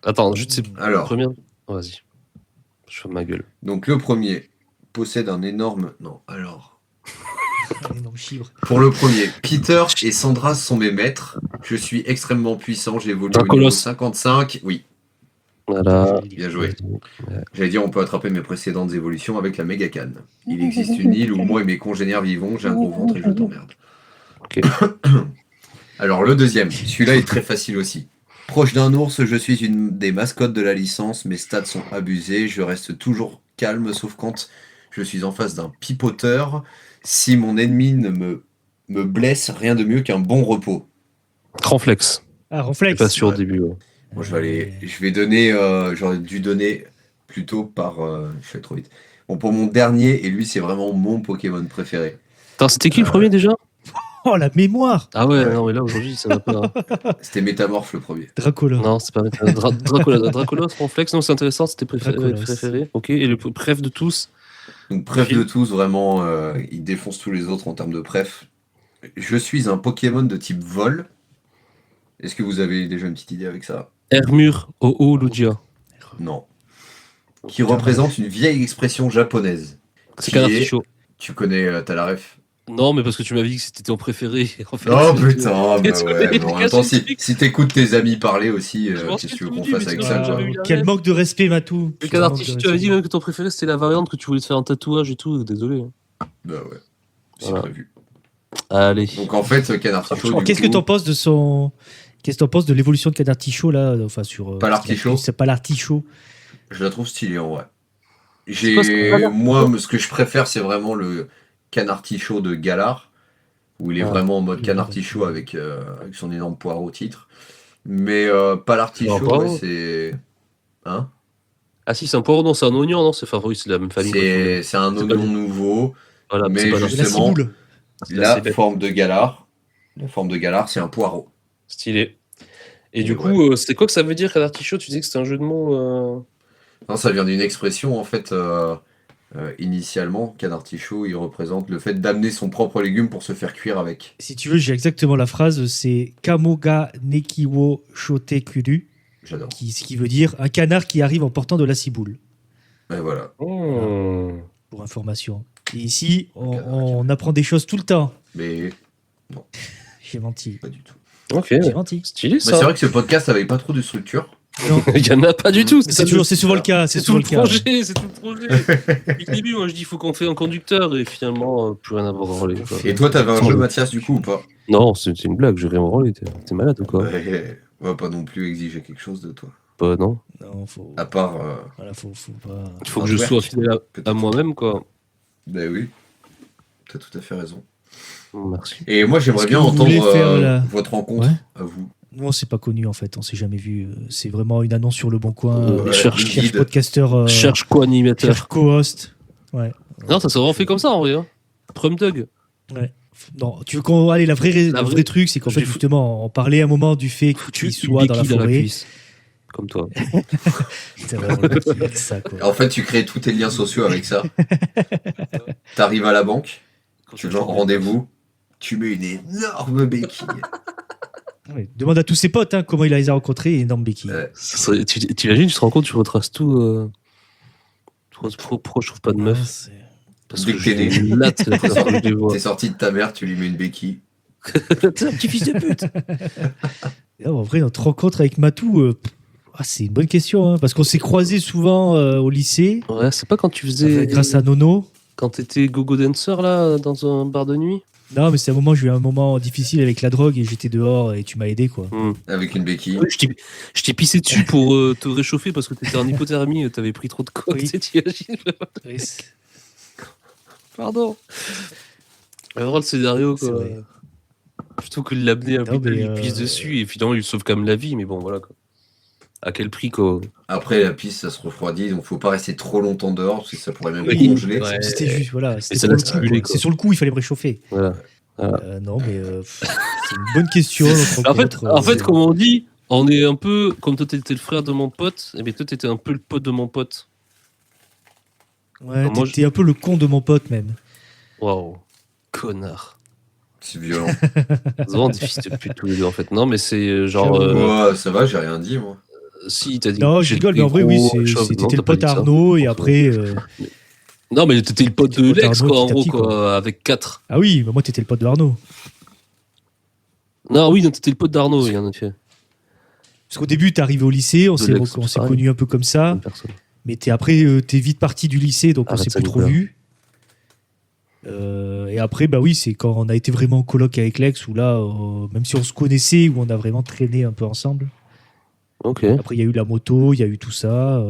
Attends, juste c'est alors. Première. Vas-y. Je ferme ma gueule. Donc le premier possède un énorme. Non, alors. Pour le premier, Peter et Sandra sont mes maîtres. Je suis extrêmement puissant. J'évolue au niveau 55. Oui. Voilà. Bien joué. J'allais dire, on peut attraper mes précédentes évolutions avec la méga canne. Il existe une île où moi et mes congénères vivons. J'ai un gros ventre et je t'emmerde. Ok. Alors le deuxième, celui-là est très facile aussi. Proche d'un ours, je suis une des mascottes de la licence. Mes stats sont abusés. Je reste toujours calme, sauf quand je suis en face d'un pipoteur. Si mon ennemi ne me blesse, rien de mieux qu'un bon repos. Renflex. Renflex. Pas sûr au début. Ouais. Bon, je vais donner. J'aurais dû donner plutôt par. Je fais trop vite. Bon, pour mon dernier, et lui, c'est vraiment mon Pokémon préféré. Attends, c'était qui le premier déjà? Oh, la mémoire! Ah ouais, non, mais là aujourd'hui, ça va pas. C'était Métamorphe le premier. Dracola. Non, c'est pas Dracola. Dracola, Renflex, non, c'est intéressant, c'était préféré. Ok, et le préf de tous? Donc, préf de tous, vraiment, il défonce tous les autres en termes de préf. Je suis un Pokémon de type vol. Est-ce que vous avez déjà une petite idée avec ça? Hermure, Oh, Lugia. Non. Qui représente une vieille expression japonaise. C'est Canartichaud. Tu connais, t'as la ref? Non, mais parce que tu m'avais dit que c'était ton préféré. En fait, oh putain, bah ouais. Bon, en même temps, si t'écoutes tes amis parler aussi, qu'est-ce que tu veux qu'on fasse avec ça? Quel manque de respect, Matou. Le Canartichaud, tu avais dit même que ton préféré c'était la variante que tu voulais te faire un tatouage et tout. Désolé. Bah ouais, c'est prévu. Allez. Donc en fait, Canartichaud. Qu'est-ce que t'en penses de son. Qu'est-ce que t'en penses de l'évolution de Canartichaud là, enfin sur. Pas l'artichaut. C'est pas l'artichaut. Je la trouve stylée en vrai. Moi, ce que je préfère, c'est vraiment le Canartichaud de Galar, où il est vraiment en mode Canartichaud avec son énorme poireau au titre. Mais pas l'artichaut, c'est. Hein? Ah si, c'est un poireau, non, c'est un oignon, non, c'est favori, c'est la même famille. C'est un oignon nouveau, voilà, mais justement, la forme de Galar, c'est un poireau. Stylé. Et du coup, c'est quoi que ça veut dire, Canartichaud? Tu disais que c'était un jeu de mots Non, ça vient d'une expression, en fait. Initialement, Canartichaud, il représente le fait d'amener son propre légume pour se faire cuire avec. Si tu veux, j'ai exactement la phrase, c'est Kamoga Nekiwo Shote Kuru. J'adore. Ce qui veut dire un canard qui arrive en portant de la ciboule. Et voilà. Pour information. Et ici, on apprend des choses tout le temps. Mais non. J'ai menti. Pas du tout. Ok. J'ai menti. Stylé ça. C'est vrai que ce podcast n'avait pas trop de structure. Il n'y en a pas du tout. C'est souvent le cas. C'est tout le projet. Depuis le début, moi je dis il faut qu'on fait un conducteur et finalement plus rien à voir branler. Et toi, t'avais un jeu Mathias du coup ou pas? Non, c'est une blague, j'ai rien branlé. T'es malade ou quoi? On va pas non plus exiger quelque chose de toi. pas, non? Non, faut. À part. Voilà, faut pas. Il faut que je sois fidèle à moi-même, quoi. Ben oui, t'as tout à fait raison. Merci. Et moi, j'aimerais bien entendre votre rencontre à vous. Nous, on s'est pas connus en fait, on s'est jamais vu. C'est vraiment une annonce sur Le Bon Coin. Cherche podcasteur. Cherche co-animateur. Cherche co-host. Ouais. Non, ça s'est vraiment fait comme ça en vrai. Hein. Prum Dog. Ouais. Non, tu veux qu'on. Allez, le vrai truc, c'est qu'en fait, justement, on parlait un moment du fait que tu sois dans la forêt. Comme toi. C'est vraiment ça, quoi. En fait, tu crées tous tes liens sociaux avec ça. T'arrives à la banque, tu veux rendez-vous, tu mets une énorme béquille. Ouais, demande à tous ses potes comment il les a rencontrés, énorme béquille. T'imagines, tu te rends compte, tu retraces tout. Pourquoi je trouve pas de meuf? Parce que t'es sorti de ta mère, tu lui mets une béquille. T'es un petit fils de pute. En vrai, notre rencontre avec Matou, c'est une bonne question, parce qu'on s'est croisés souvent au lycée. Ouais, c'est pas quand tu faisais. Grâce à Nono. Quand t'étais gogo dancer là, dans un bar de nuit. Non, mais c'est un moment, j'ai eu un moment difficile avec la drogue et j'étais dehors et tu m'as aidé, quoi. Avec une béquille. Oui, je t'ai pissé dessus pour te réchauffer parce que t'étais en hypothermie, t'avais pris trop de coke, oui. T'imagines. Oui. Pardon. Alors le scénario, quoi. Plutôt que de l'amener à il pisse dessus et finalement il lui sauve quand même la vie, mais bon, voilà, quoi. À quel prix, quoi. Après, la piste, ça se refroidit, donc faut pas rester trop longtemps dehors, parce que ça pourrait même congeler. Ouais. C'était juste, voilà. C'est sur le coup, il fallait me réchauffer. Voilà. Non, mais c'est une bonne question. En fait, comme on dit, on est un peu, comme toi, t'étais le frère de mon pote, et bien toi, t'étais un peu le pote de mon pote. Ouais, t'étais un peu le con de mon pote, même. Waouh. Connard. C'est violent. C'est vraiment des fils de pute tous les deux, en fait. Non, mais c'est genre. Ouais, ça va, j'ai rien dit, moi. Si, t'as dit. Non, je rigole, mais en vrai, oui, c'était le pote Arnaud, et après. Non, mais t'étais le pote de Lex, quoi, en gros, quoi, avec 4. Ah oui, mais moi, t'étais le pote de Arnaud. Non, oui, t'étais le pote d'Arnaud, en effet. Parce qu'au début, t'es arrivé au lycée, on s'est connus un peu comme ça. Mais t'es vite parti du lycée, donc on s'est plus trop vu. Et après, bah oui, c'est quand on a été vraiment en coloc avec Lex, où là, même si on se connaissait, où on a vraiment traîné un peu ensemble. Ok. Après, il y a eu la moto, il y a eu tout ça.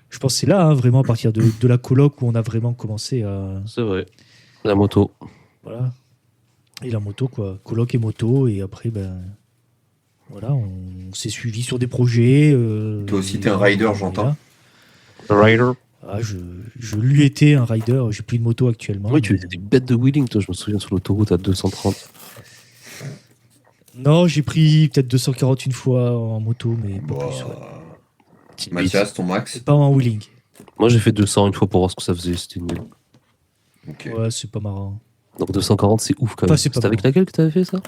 Je pense que c'est là, vraiment, à partir de la coloc, où on a vraiment commencé à... C'est vrai. La moto. Voilà. Et la moto, quoi. Coloc et moto. Et après, ben... Voilà, on s'est suivi sur des projets. Toi aussi, t'es un rider, j'entends. Rider. Je lui étais un rider. J'ai plus de moto actuellement. Oui, tu étais des bêtes de wheeling, toi. Je me souviens, sur l'autoroute à 230. Non, j'ai pris peut-être 241 fois en moto, mais pas plus. Ouais. Mathias, ton max? C'est pas en wheeling. Moi, j'ai fait 200 une fois pour voir ce que ça faisait. C'était nul. Okay. Ouais, c'est pas marrant. Donc 240, c'est ouf quand même. C'était avec laquelle que t'avais fait ça?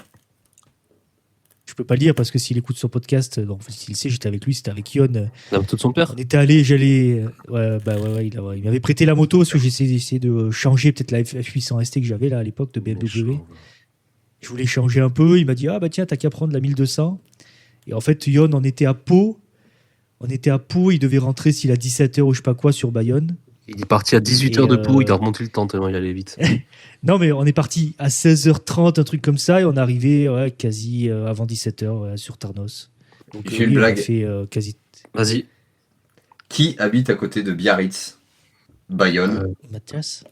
Je peux pas le dire parce que s'il écoute son podcast, donc s'il sait, j'étais avec lui, c'était avec Yon. La moto de son père? On était allé, il m'avait prêté la moto parce que j'essayais de changer peut-être la F800 ST que j'avais là à l'époque de BMW. Je voulais changer un peu, il m'a dit tiens, t'as qu'à prendre la 1200. Et en fait, Yon, on était à Pau, il devait rentrer s'il a 17h ou je sais pas quoi sur Bayonne. Il est parti à 18h de Pau, il a remonté le temps tellement il allait vite. Non, mais on est parti à 16h30, un truc comme ça, et on est arrivé quasi avant 17h sur Tarnos. Donc, j'ai une blague. Quasi... Vas-y. Qui habite à côté de Biarritz? Bayonne. Mathias.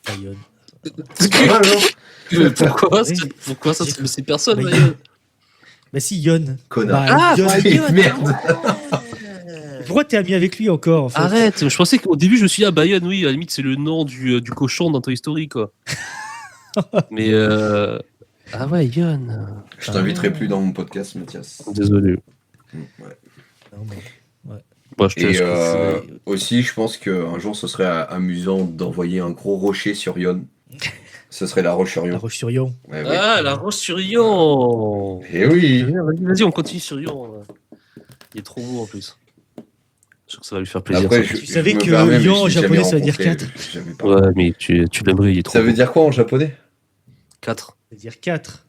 Bayonne. C'est pas mal, non? Pourquoi ça c'est personne, Bayonne? Bah si, Yon. Connard. Yon. Merde. Pourquoi t'es ami avec lui encore en fait? Arrête, je pensais qu'au début je me suis dit Bayonne, oui, à la limite c'est le nom du cochon dans Toy Story, quoi. Mais ah ouais, Yon. Je t'inviterai plus dans mon podcast, Mathias. Désolé. Ouais. Non, mais... ouais. Bah, je aussi, je pense qu'un jour ce serait amusant d'envoyer un gros rocher sur Yon. Ce serait la Roche-sur-Yon. La Roche-sur-Yon. Ouais, oui. Ah, la Roche-sur-Yon. Eh oui. Vas-y, on continue sur Yon. Il est trop beau en plus. Je trouve que ça va lui faire plaisir. Après, tu savais que Yon en japonais ça veut dire 4? Ouais, mais tu l'aimerais, il est trop Ça beau. veut dire quoi en japonais? 4. Ça veut dire 4.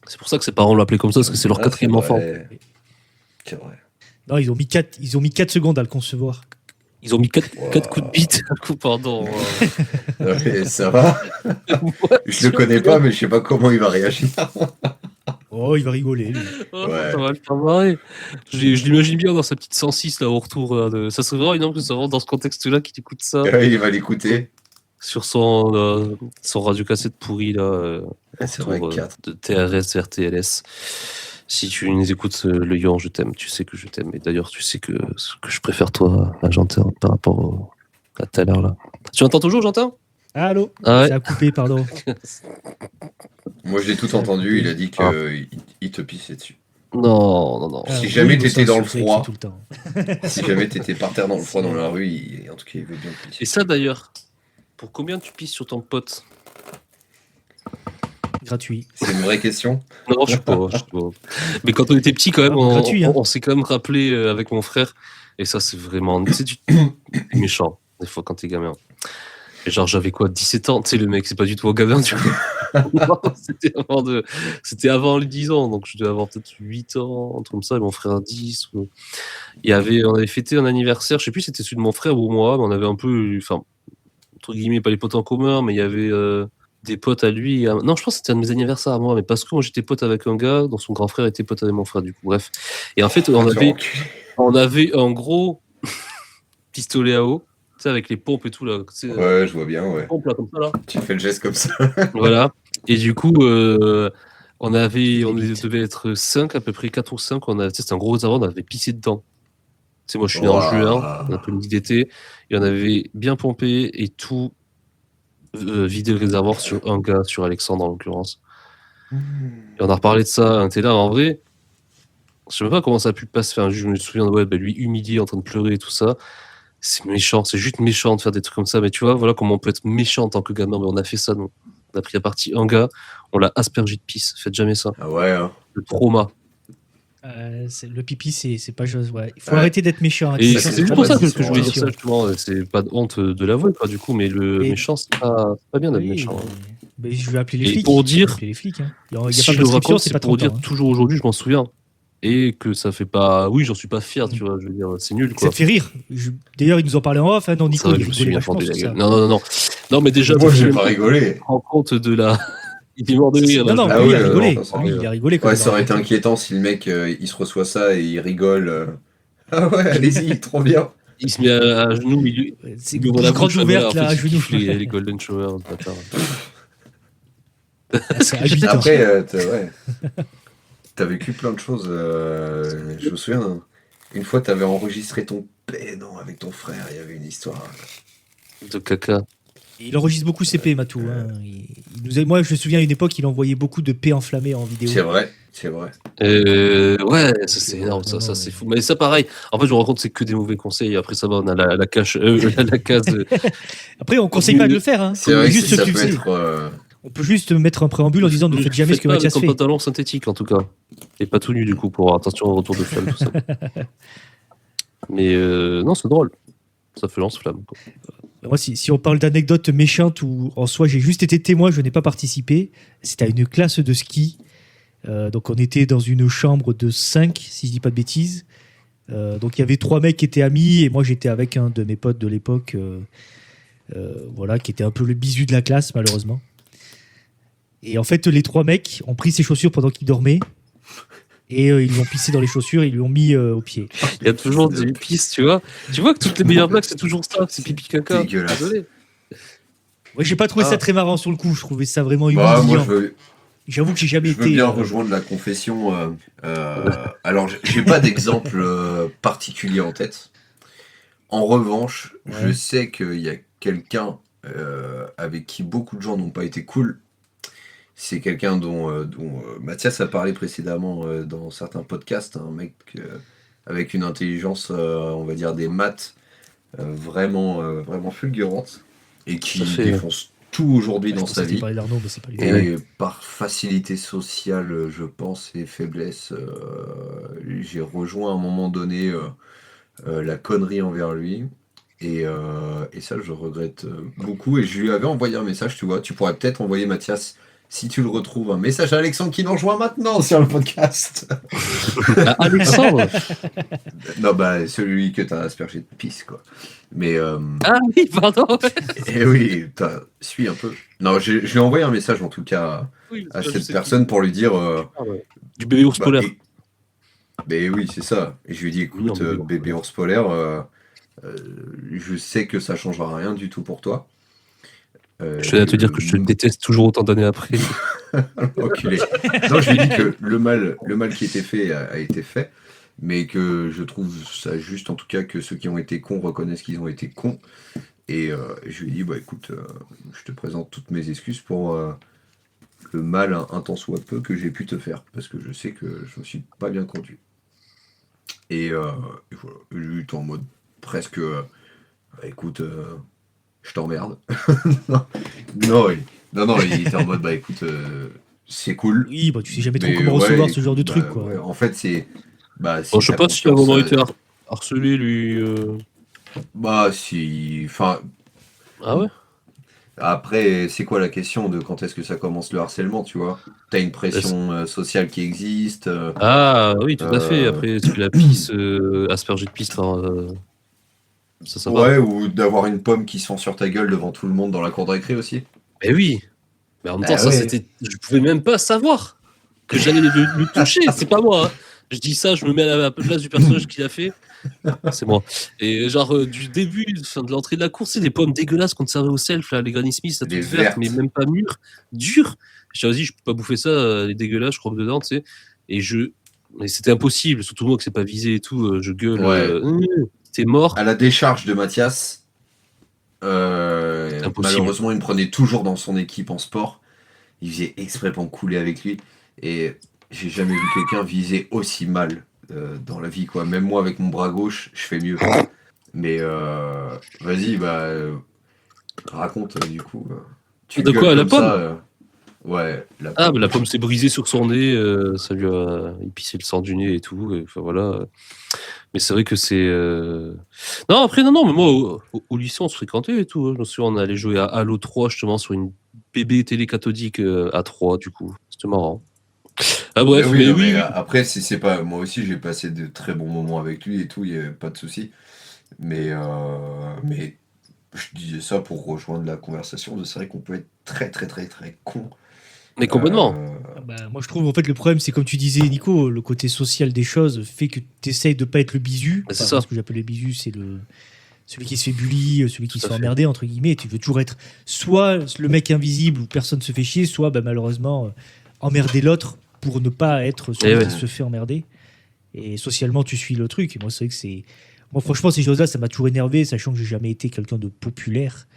C'est pour ça que ses parents l'appelaient comme ça, parce que c'est leur 4e enfant. C'est vrai. Non, ils ont mis 4 secondes à le concevoir. Ils ont mis 4 coups de bite. Pardon. Ouais, ça va. Je le connais pas, mais je sais pas comment il va réagir. Oh, il va rigoler. Lui. Ouais. Ça va le faire marrer. Je l'imagine bien dans sa petite 106 là au retour. Ça serait vraiment énorme que ça rentre dans ce contexte-là qu'il écoute ça. Il va l'écouter. Sur son radiocassette pourri là. C'est vrai, de TRS vers TLS. Si tu nous écoutes, le Yon, je t'aime. Tu sais que je t'aime. Et d'ailleurs, tu sais que je préfère toi à Jantin par rapport à tout à l'heure là. Tu entends toujours, Jantin? Allô? Ouais. Ça a coupé, pardon. Moi, je l'ai tout entendu. Il a dit qu'il te pissait dessus. Non. Si jamais t'étais dans le froid, si jamais t'étais par terre dans le froid dans la rue, en tout cas, il veut bien te pisser. Et ça d'ailleurs, pour combien tu pisses sur ton pote? Gratuit. C'est une vraie question? Non, je sais pas. Mais quand on était petit, quand même, on s'est quand même rappelé avec mon frère. Et ça, c'est vraiment. Tu sais, t'es méchant, des fois, quand t'es gamin. Et genre, j'avais quoi, 17 ans? Tu sais, le mec, c'est pas du tout un gamin, tu vois. C'était avant les 10 ans. Donc, je devais avoir peut-être 8 ans, un truc comme ça. Et mon frère, 10. On avait fêté un anniversaire. Je sais plus si c'était celui de mon frère ou moi. Mais on avait un peu. Enfin, entre guillemets, pas les potes en commun, mais il y avait. Des potes à lui. Non, je pense que c'était un de mes anniversaires à moi, mais parce que moi j'étais pote avec un gars dont son grand frère était pote avec mon frère, du coup. Bref. Et en fait, on avait un gros pistolet à eau, tu sais, avec les pompes et tout là. Ouais, je vois bien, ouais. Pompes là, comme ça là. Tu fais le geste comme ça. Voilà. Et du coup, on devait être 5, à peu près 4 ou 5. C'était un gros réservoir, on avait pissé dedans. Tu sais, moi je suis né en juin, un peu midi d'été, et on avait bien pompé et tout. Vider le réservoir sur un gars, sur Alexandre en l'occurrence. Et on a reparlé de ça, t'es là, en vrai, je sais même pas comment ça a pu passer. Enfin, je me souviens de lui humilié, en train de pleurer et tout ça. C'est méchant, c'est juste méchant de faire des trucs comme ça. Mais tu vois, voilà comment on peut être méchant en tant que gamin. Mais on a fait ça, nous. On a pris à partie un gars, on l'a aspergé de pisse. Faites jamais ça. Ah ouais, hein. Le trauma. Le pipi, c'est pas chose. Ouais. Il faut arrêter d'être méchant. Et c'est juste pour ça que je voulais dire ça, justement. C'est pas de honte de l'avouer, quoi, du coup, mais méchant, c'est pas bien d'être méchant. Mais je vais appeler les flics. Pour dire, les flics, hein. Si je le raconte, c'est pour dire toujours aujourd'hui, je m'en souviens. Et que ça fait pas. Oui, j'en suis pas fier, tu vois, je veux dire, c'est nul, quoi. Ça te fait rire. D'ailleurs, ils nous en parlaient en off, hein, non, Nico, il rigolait vachement sur ça. Non, mais déjà, moi, je vais pas rigoler. En compte de la. Il est mort de rire. Non, ah il a rigolé. Il a rigolé. Ouais, ça aurait été inquiétant si le mec il se reçoit ça et il rigole. Ah ouais, allez-y, trop bien. Il se met à genoux, c'est une grande ouverte là, à genoux. Les Golden Shower, c'est habitant. Après, t'as vécu plein de choses. Je me souviens, une fois, t'avais enregistré ton pénon avec ton frère. Il y avait une histoire. De caca. Il enregistre beaucoup ses P, Matou. Hein. Moi, je me souviens à une époque, il envoyait beaucoup de P enflammés en vidéo. C'est vrai. Ouais, ça c'est énorme, ça c'est fou. Mais ça, pareil. En fait, je me rends compte que c'est que des mauvais conseils. Après, ça va, on a la case. Après, on conseille pas de le faire. Hein. C'est vrai juste que ça peut être. On peut juste mettre un préambule en disant ne faites jamais ce que Mathias fait. Avec un pantalon synthétique, en tout cas. Et pas tout nu, du coup, pour attention au retour de flamme, tout ça. Mais non, c'est drôle. Ça fait lance-flamme. Moi, si on parle d'anecdotes méchantes où en soi j'ai juste été témoin, je n'ai pas participé, c'était à une classe de ski. Donc on était dans une chambre de 5, si je dis pas de bêtises. Donc il y avait 3 mecs qui étaient amis et moi j'étais avec un de mes potes de l'époque, voilà, qui était un peu le bisu de la classe malheureusement. Et en fait les 3 mecs ont pris ses chaussures pendant qu'il dormait. Et ils lui ont pissé dans les chaussures et ils lui ont mis au pied. Il y a toujours des pisses, tu vois. Tu vois que toutes les meilleures blagues, c'est toujours ça, c'est pipi caca. Dégueulasse. Ouais, j'ai pas trouvé ça très marrant sur le coup, je trouvais ça vraiment humiliant. Moi, j'avoue que j'ai jamais été. Je veux bien rejoindre la confession. Alors, j'ai pas d'exemple particulier en tête. En revanche, je sais qu'il y a quelqu'un avec qui beaucoup de gens n'ont pas été cool. C'est quelqu'un dont Mathias a parlé précédemment dans certains podcasts, un mec avec une intelligence, on va dire, des maths vraiment fulgurante et qui défonce tout aujourd'hui dans sa vie. Et par facilité sociale, je pense, et faiblesse, j'ai rejoint à un moment donné la connerie envers lui. Et ça, je regrette beaucoup. Et je lui avais envoyé un message, tu vois. Tu pourrais peut-être envoyer, Mathias, si tu le retrouves, un message à Alexandre qui nous rejoint maintenant sur le podcast. Alexandre Non, celui que t'as aspergé de pisse, quoi. Mais, Ah oui, pardon. Et oui, suis un peu. Non, je lui ai envoyé un message, en tout cas, à cette personne pour lui dire Du bébé ours polaire. Mais oui, c'est ça. Et je lui ai dit, écoute, bébé ours polaire, je sais que ça changera rien du tout pour toi. Je tiens à te dire que je te déteste toujours autant d'années après. Enculé. Non, je lui ai dit que le mal qui était fait a été fait, mais que je trouve ça juste, en tout cas, que ceux qui ont été cons reconnaissent qu'ils ont été cons. Et je lui ai dit, bah écoute, je te présente toutes mes excuses pour le mal, un tant soit peu, que j'ai pu te faire, parce que je sais que je me suis pas bien conduit. Et voilà, lui était en mode presque, bah écoute, je t'emmerde. non, il était en mode, bah écoute, c'est cool. Oui, bah tu sais jamais trop comment recevoir ce genre de truc, quoi. Ouais, en fait, c'est... Bah, si je sais pas s'il a vraiment été harcelé, lui. Bah, si... Enfin... Ah ouais. Après, c'est quoi la question de quand est-ce que ça commence le harcèlement, tu vois? T'as une pression sociale qui existe. Ah oui, tout à fait. Après, tu la pisse, aspergée de pisse par... Ça ouais, ou d'avoir une pomme qui se fend sur ta gueule devant tout le monde dans la cour de récré aussi. Mais oui. Mais en même temps, ça, c'était... Je pouvais même pas savoir que j'allais le toucher. C'est pas moi. Hein. Je dis ça, je me mets à la place du personnage qu'il a fait. C'est moi. Et genre, du début, de l'entrée de la course, c'est des pommes dégueulasses qu'on te servait au self, là, les Granny Smith, ça toutes vertes, mais même pas mûres, dures. J'ai dit, vas-y, je peux pas bouffer ça, les dégueulasses, je crois que dedans, tu sais. Et c'était impossible, surtout moi que c'est pas visé et tout, je gueule. Ouais. T'es mort. À la décharge de Mathias, malheureusement, il me prenait toujours dans son équipe en sport. Il faisait exprès pour me couler avec lui. Et j'ai jamais vu quelqu'un viser aussi mal dans la vie, quoi. Même moi, avec mon bras gauche, je fais mieux. Mais vas-y, raconte, du coup. De quoi, la pomme ouais, la pomme. Ah, bah, la pomme s'est brisée sur son nez, ça lui a épicé le sang du nez et tout. Enfin, voilà. Mais c'est vrai que c'est... Non, après, non, mais moi, au lycée, on se fréquentait et tout. Hein. Je me souviens, on allait jouer à Halo 3, justement, sur une bébé télé cathodique à 3, du coup. C'était marrant. Ah bref, mais oui. Après, c'est pas... Moi aussi, j'ai passé de très bons moments avec lui et tout, il n'y a pas de souci. Mais je disais ça pour rejoindre la conversation. C'est vrai qu'on peut être très, très, très, très con. Mais complètement. Moi, je trouve, en fait, le problème, c'est comme tu disais, Nico, le côté social des choses fait que tu essayes de pas être le bisu. C'est ça. Ce que j'appelle le bisu, c'est celui qui se fait bully, celui qui se fait emmerder, entre guillemets. Tu veux toujours être soit le mec invisible où personne se fait chier, soit malheureusement emmerder l'autre pour ne pas être celui qui se fait emmerder. Et socialement, tu suis le truc. Et moi, c'est vrai que c'est... Moi, franchement, ces choses-là, ça m'a toujours énervé, sachant que j'ai jamais été quelqu'un de populaire.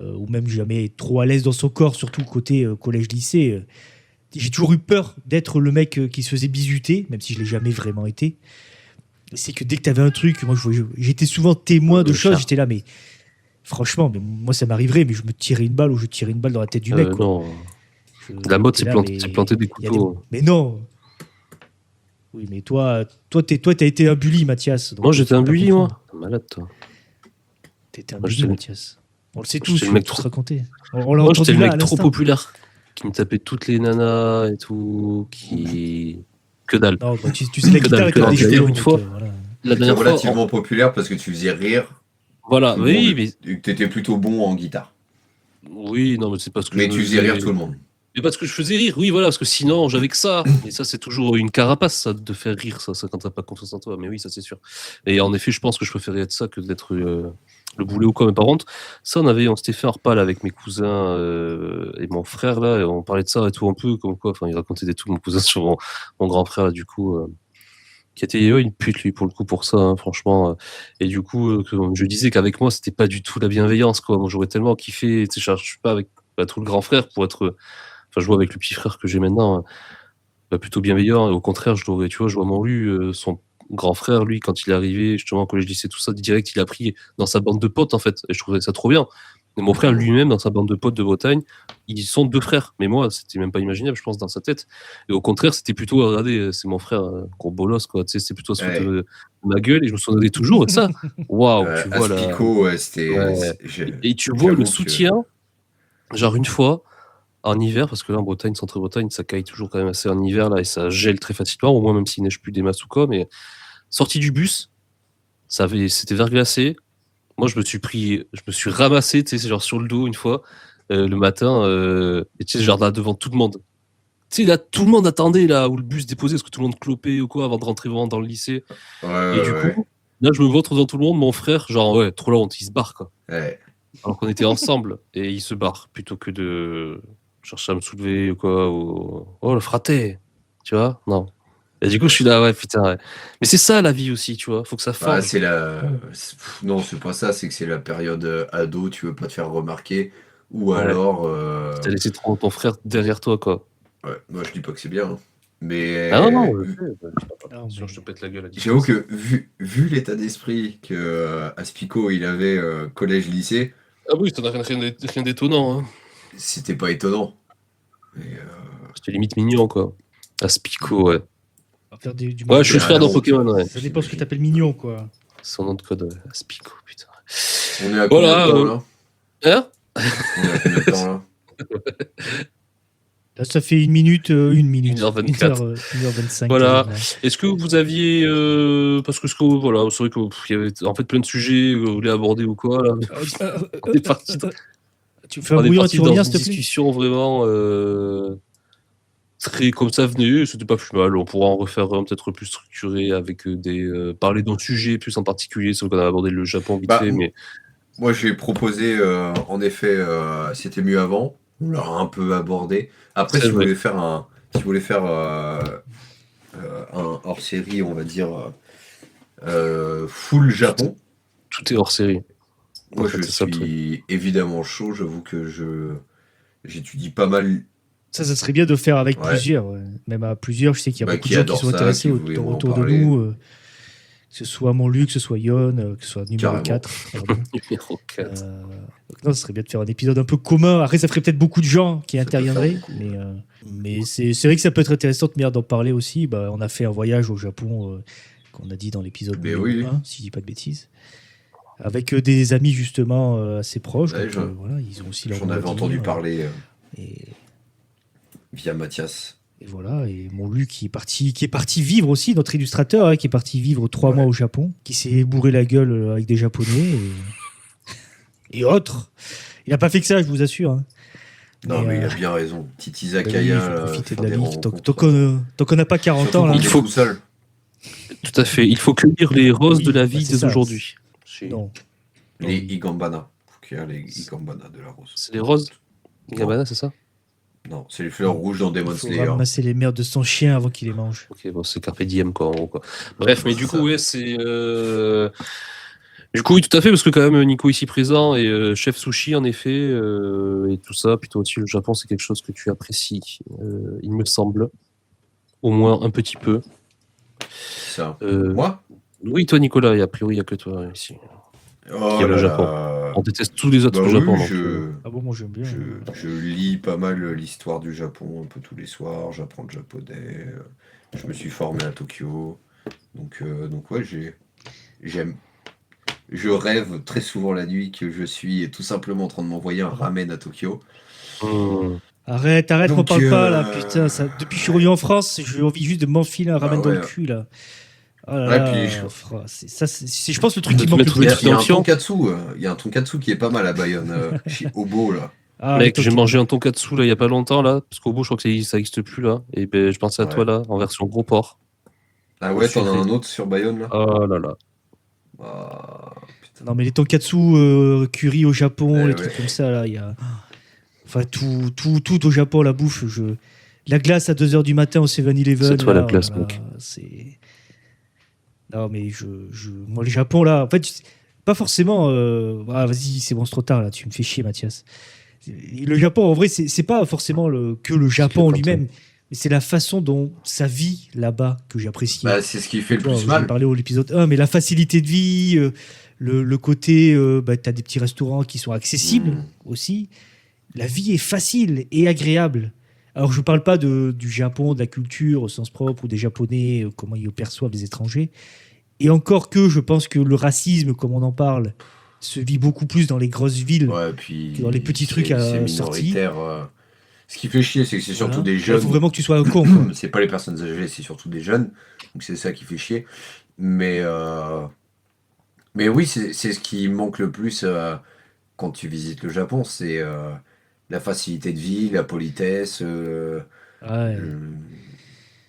Ou même jamais trop à l'aise dans son corps, surtout côté collège-lycée. J'ai toujours eu peur d'être le mec qui se faisait bisuter, même si je l'ai jamais vraiment été. C'est que dès que tu avais un truc, moi j'étais souvent témoin de choses, j'étais là, mais franchement, moi ça m'arriverait, mais je me tirais une balle ou je tirais une balle dans la tête du mec. Non. La mode, c'est planter des couteaux. Mais non. Oui, mais toi, t'as été un bully, Mathias. Moi, j'étais un bully, moi. Malade, toi. T'étais un bully, Mathias. On le sait tous, le mec trop raconté. Moi, j'étais le mec trop populaire, qui me tapait toutes les nanas et tout, qui... Que dalle. Non, tu sais, la guitare était d'ailleurs une fois. La dernière fois, relativement populaire parce que tu faisais rire. Voilà, oui, mais... T'étais plutôt bon en guitare. Oui, non, mais c'est parce que... Mais tu faisais rire tout le monde. Mais parce que je faisais rire, oui, voilà, parce que sinon, j'avais que ça. Et ça, c'est toujours une carapace, ça, de faire rire, ça quand t'as pas confiance en toi. Mais oui, ça, c'est sûr. Et en effet, je pense que je préférais être ça que d'être le boulet ou quoi. Mais par contre, ça, on s'était fait un repas là, avec mes cousins et mon frère, là, et on parlait de ça et tout un peu, comme quoi, enfin, il racontait des trucs, mon cousin, sur mon grand frère, là, du coup, qui était une pute, lui, pour le coup, pour ça, hein, franchement. Et du coup, je disais qu'avec moi, c'était pas du tout la bienveillance, quoi. Moi, j'aurais tellement kiffé, tu sais, je suis pas avec tout le grand frère pour être... Enfin, je vois avec le petit frère que j'ai maintenant, plutôt bienveillant. Et au contraire, je vois Morlu, son grand frère, lui, quand il est arrivé, justement, au collège lycée, tout ça, direct, il a pris dans sa bande de potes, en fait. Et je trouvais ça trop bien. Et mon frère lui-même, dans sa bande de potes de Bretagne, ils sont 2 frères. Mais moi, c'était même pas imaginable, je pense, dans sa tête. Et au contraire, c'était plutôt, regardez, c'est mon frère, gros bolos, quoi. Tu sais, c'était plutôt de ma gueule. Et je me souvenais toujours de ça. Waouh, tu vois, là. C'était... Et tu vois le soutien, genre une fois, en hiver, parce que là en Bretagne, centre-Bretagne, ça caille toujours quand même assez en hiver là et ça gèle très facilement, au moins même s'il neige plus des masses ou quoi, mais sorti du bus, c'était verglacé. Moi je me suis ramassé, tu sais, genre sur le dos une fois, le matin, et tu sais, genre là devant tout le monde. Tu sais, là, tout le monde attendait là où le bus déposait parce que tout le monde clopait ou quoi avant de rentrer vraiment dans le lycée. Et du coup, là, je me vois dans tout le monde, mon frère, genre, ouais, trop la honte, il se barre, quoi. Ouais. Alors qu'on était ensemble et il se barre plutôt que de chercher à me soulever ou quoi. Ou... Oh, le fraté, tu vois? Non. Et du coup, je suis là, ouais, putain, ouais. Mais c'est ça la vie aussi, tu vois, faut que ça forge. C'est non, c'est pas ça, c'est que c'est la période ado, tu veux pas te faire remarquer, ou alors. T'as laissé trop ton frère derrière toi, quoi. Ouais, moi je dis pas que c'est bien, hein. Mais. Ah non, sinon je te pète la gueule à J'avoue que vu l'état d'esprit que Aspico il avait collège-lycée. Ah oui, t'en as rien d'étonnant, hein. C'était pas étonnant. C'était limite mignon, quoi. Aspico, ouais. Faire du ouais, je suis le frère dans Pokémon, ouais. Ça dépend ce que t'appelles mignon, quoi. Son nom de code, ouais. Aspico, putain. On est à combien de temps, là? Hein? On est à combien de temps, là? Là, ça fait 1 minute. 1h24. 1h25. Voilà. Est-ce que vous aviez. Parce que voilà, c'est vrai qu'il y avait en fait plein de sujets que vous voulez aborder ou quoi, là. On est parti. Tu fais un brouillon et tu reviens, s'il te plaît. Discussion vraiment. Très comme ça venait, c'était pas plus mal. On pourra en refaire un peut-être plus structuré avec parler d'un sujet plus en particulier, sauf qu'on a abordé le Japon vite fait. Mais moi, j'ai proposé, en effet, c'était mieux avant. On l'a un peu abordé. Après, si vous voulez faire un hors-série, on va dire full Japon. Tout est hors-série. Moi, je suis évidemment chaud. J'avoue que j'étudie pas mal. Ça serait bien de faire avec plusieurs. Même à plusieurs, je sais qu'il y a beaucoup de gens qui sont intéressés autour de nous. Que ce soit Montluc, que ce soit Yon, que ce soit numéro 4. Numéro 4. Non, ce serait bien de faire un épisode un peu commun. Après, ça ferait peut-être beaucoup de gens qui interviendraient. Mais c'est vrai que ça peut être intéressant d'en parler aussi. On a fait un voyage au Japon, qu'on a dit dans l'épisode 1, si je dis pas de bêtises. Avec des amis justement assez proches. Ouais, voilà, ils ont aussi leur j'en avais entendu parler via Mathias. Et voilà, et Montluc qui est parti vivre aussi, notre illustrateur, qui est parti vivre 3 mois au Japon, qui s'est bourré la gueule avec des Japonais et autres. Il n'a pas fait que ça, je vous assure. Hein. Non, mais il a bien raison. Petit Izakaya. Profiter de la vie. Tant qu'on n'a pas 40 ans, là. Il faut tout seul. Tout à fait. Il faut cueillir les roses de la vie dès aujourd'hui. Non. Les Igambana. Il faut cueillir les Igambana de la rose. C'est les roses Igambana, c'est ça? Non, c'est les fleurs rouges dans Demon Slayer. Il faut ramasser les merdes de son chien avant qu'il les mange. Ok, bon, c'est Carpe Diem, quoi, en gros, quoi. Bref, mais du coup, ouais, c'est... Du coup, oui, tout à fait, parce que quand même, Nico ici présent et chef sushi, en effet, et tout ça, plutôt aussi le Japon, c'est quelque chose que tu apprécies, il me semble. Au moins un petit peu. Ça. Moi? Oui, toi, Nicolas, et a priori, il n'y a que toi ici. Oh, le Japon. On déteste tous les autres Japon. Ah bon, moi j'aime bien. Je lis pas mal l'histoire du Japon un peu tous les soirs, j'apprends le japonais, je me suis formé à Tokyo, donc ouais, j'aime. Je rêve très souvent la nuit que je suis tout simplement en train de m'envoyer un ramen à Tokyo. Arrête, m'en parle pas là, putain. Depuis que je suis revenu en France, j'ai envie juste de m'enfiler un ramen dans le cul là. Oh là là, c'est je pense le truc qui manque le plus. Il y a un tonkatsu qui est pas mal à Bayonne, chez Obo là. Mec, j'ai mangé un tonkatsu là il y a pas longtemps là, parce qu'Obo je crois que ça existe plus là, et ben je pensais à toi là, en version gros porc. Ah ouais, t'en as un autre sur Bayonne là. Oh là là. Putain. Non mais les tonkatsu curry au Japon, les trucs comme ça là, il y a... Enfin tout au Japon, la bouffe, la glace à 2h du matin au 7-Eleven. C'est toi la glace, mec. C'est... Non mais moi le Japon là, en fait pas forcément vas-y, c'est bon, c'est trop tard là, tu me fais chier Mathias. Le Japon en vrai c'est pas forcément que le Japon lui-même, mais c'est la façon dont ça vit là-bas que j'apprécie. C'est ce qui fait le plus mal. J'en ai parlé au l'épisode 1, mais la facilité de vie, le côté t'as des petits restaurants qui sont accessibles aussi. La vie est facile et agréable. Alors je parle pas du Japon, de la culture au sens propre, ou des Japonais, comment ils perçoivent les étrangers. Et encore que je pense que le racisme, comme on en parle, se vit beaucoup plus dans les grosses villes que dans les petits trucs à sortie. Ce qui fait chier, c'est que c'est surtout des jeunes. Il faut vraiment que tu sois un con, quoi. C'est pas les personnes âgées, c'est surtout des jeunes. Donc c'est ça qui fait chier. Mais oui, c'est ce qui manque le plus quand tu visites le Japon, c'est la facilité de vie, la politesse,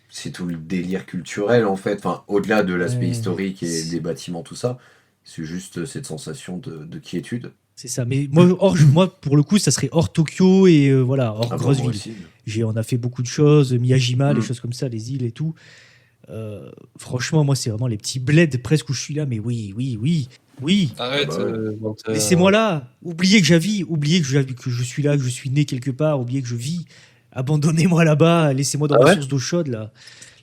C'est tout le délire culturel en fait. Enfin, au-delà de l'aspect historique et des bâtiments, tout ça, c'est juste cette sensation de quiétude. C'est ça. Mais moi, pour le coup, ça serait hors Tokyo et hors grosse ville. On a fait beaucoup de choses, Miyajima, les choses comme ça, les îles et tout. Franchement, moi, c'est vraiment les petits bleds presque où je suis là. Mais oui. Arrête. Laissez-moi là. Oubliez que j'avis. Oubliez que je suis là, que je suis né quelque part. Oubliez que je vis. Abandonnez-moi là-bas. Laissez-moi dans la source d'eau chaude là.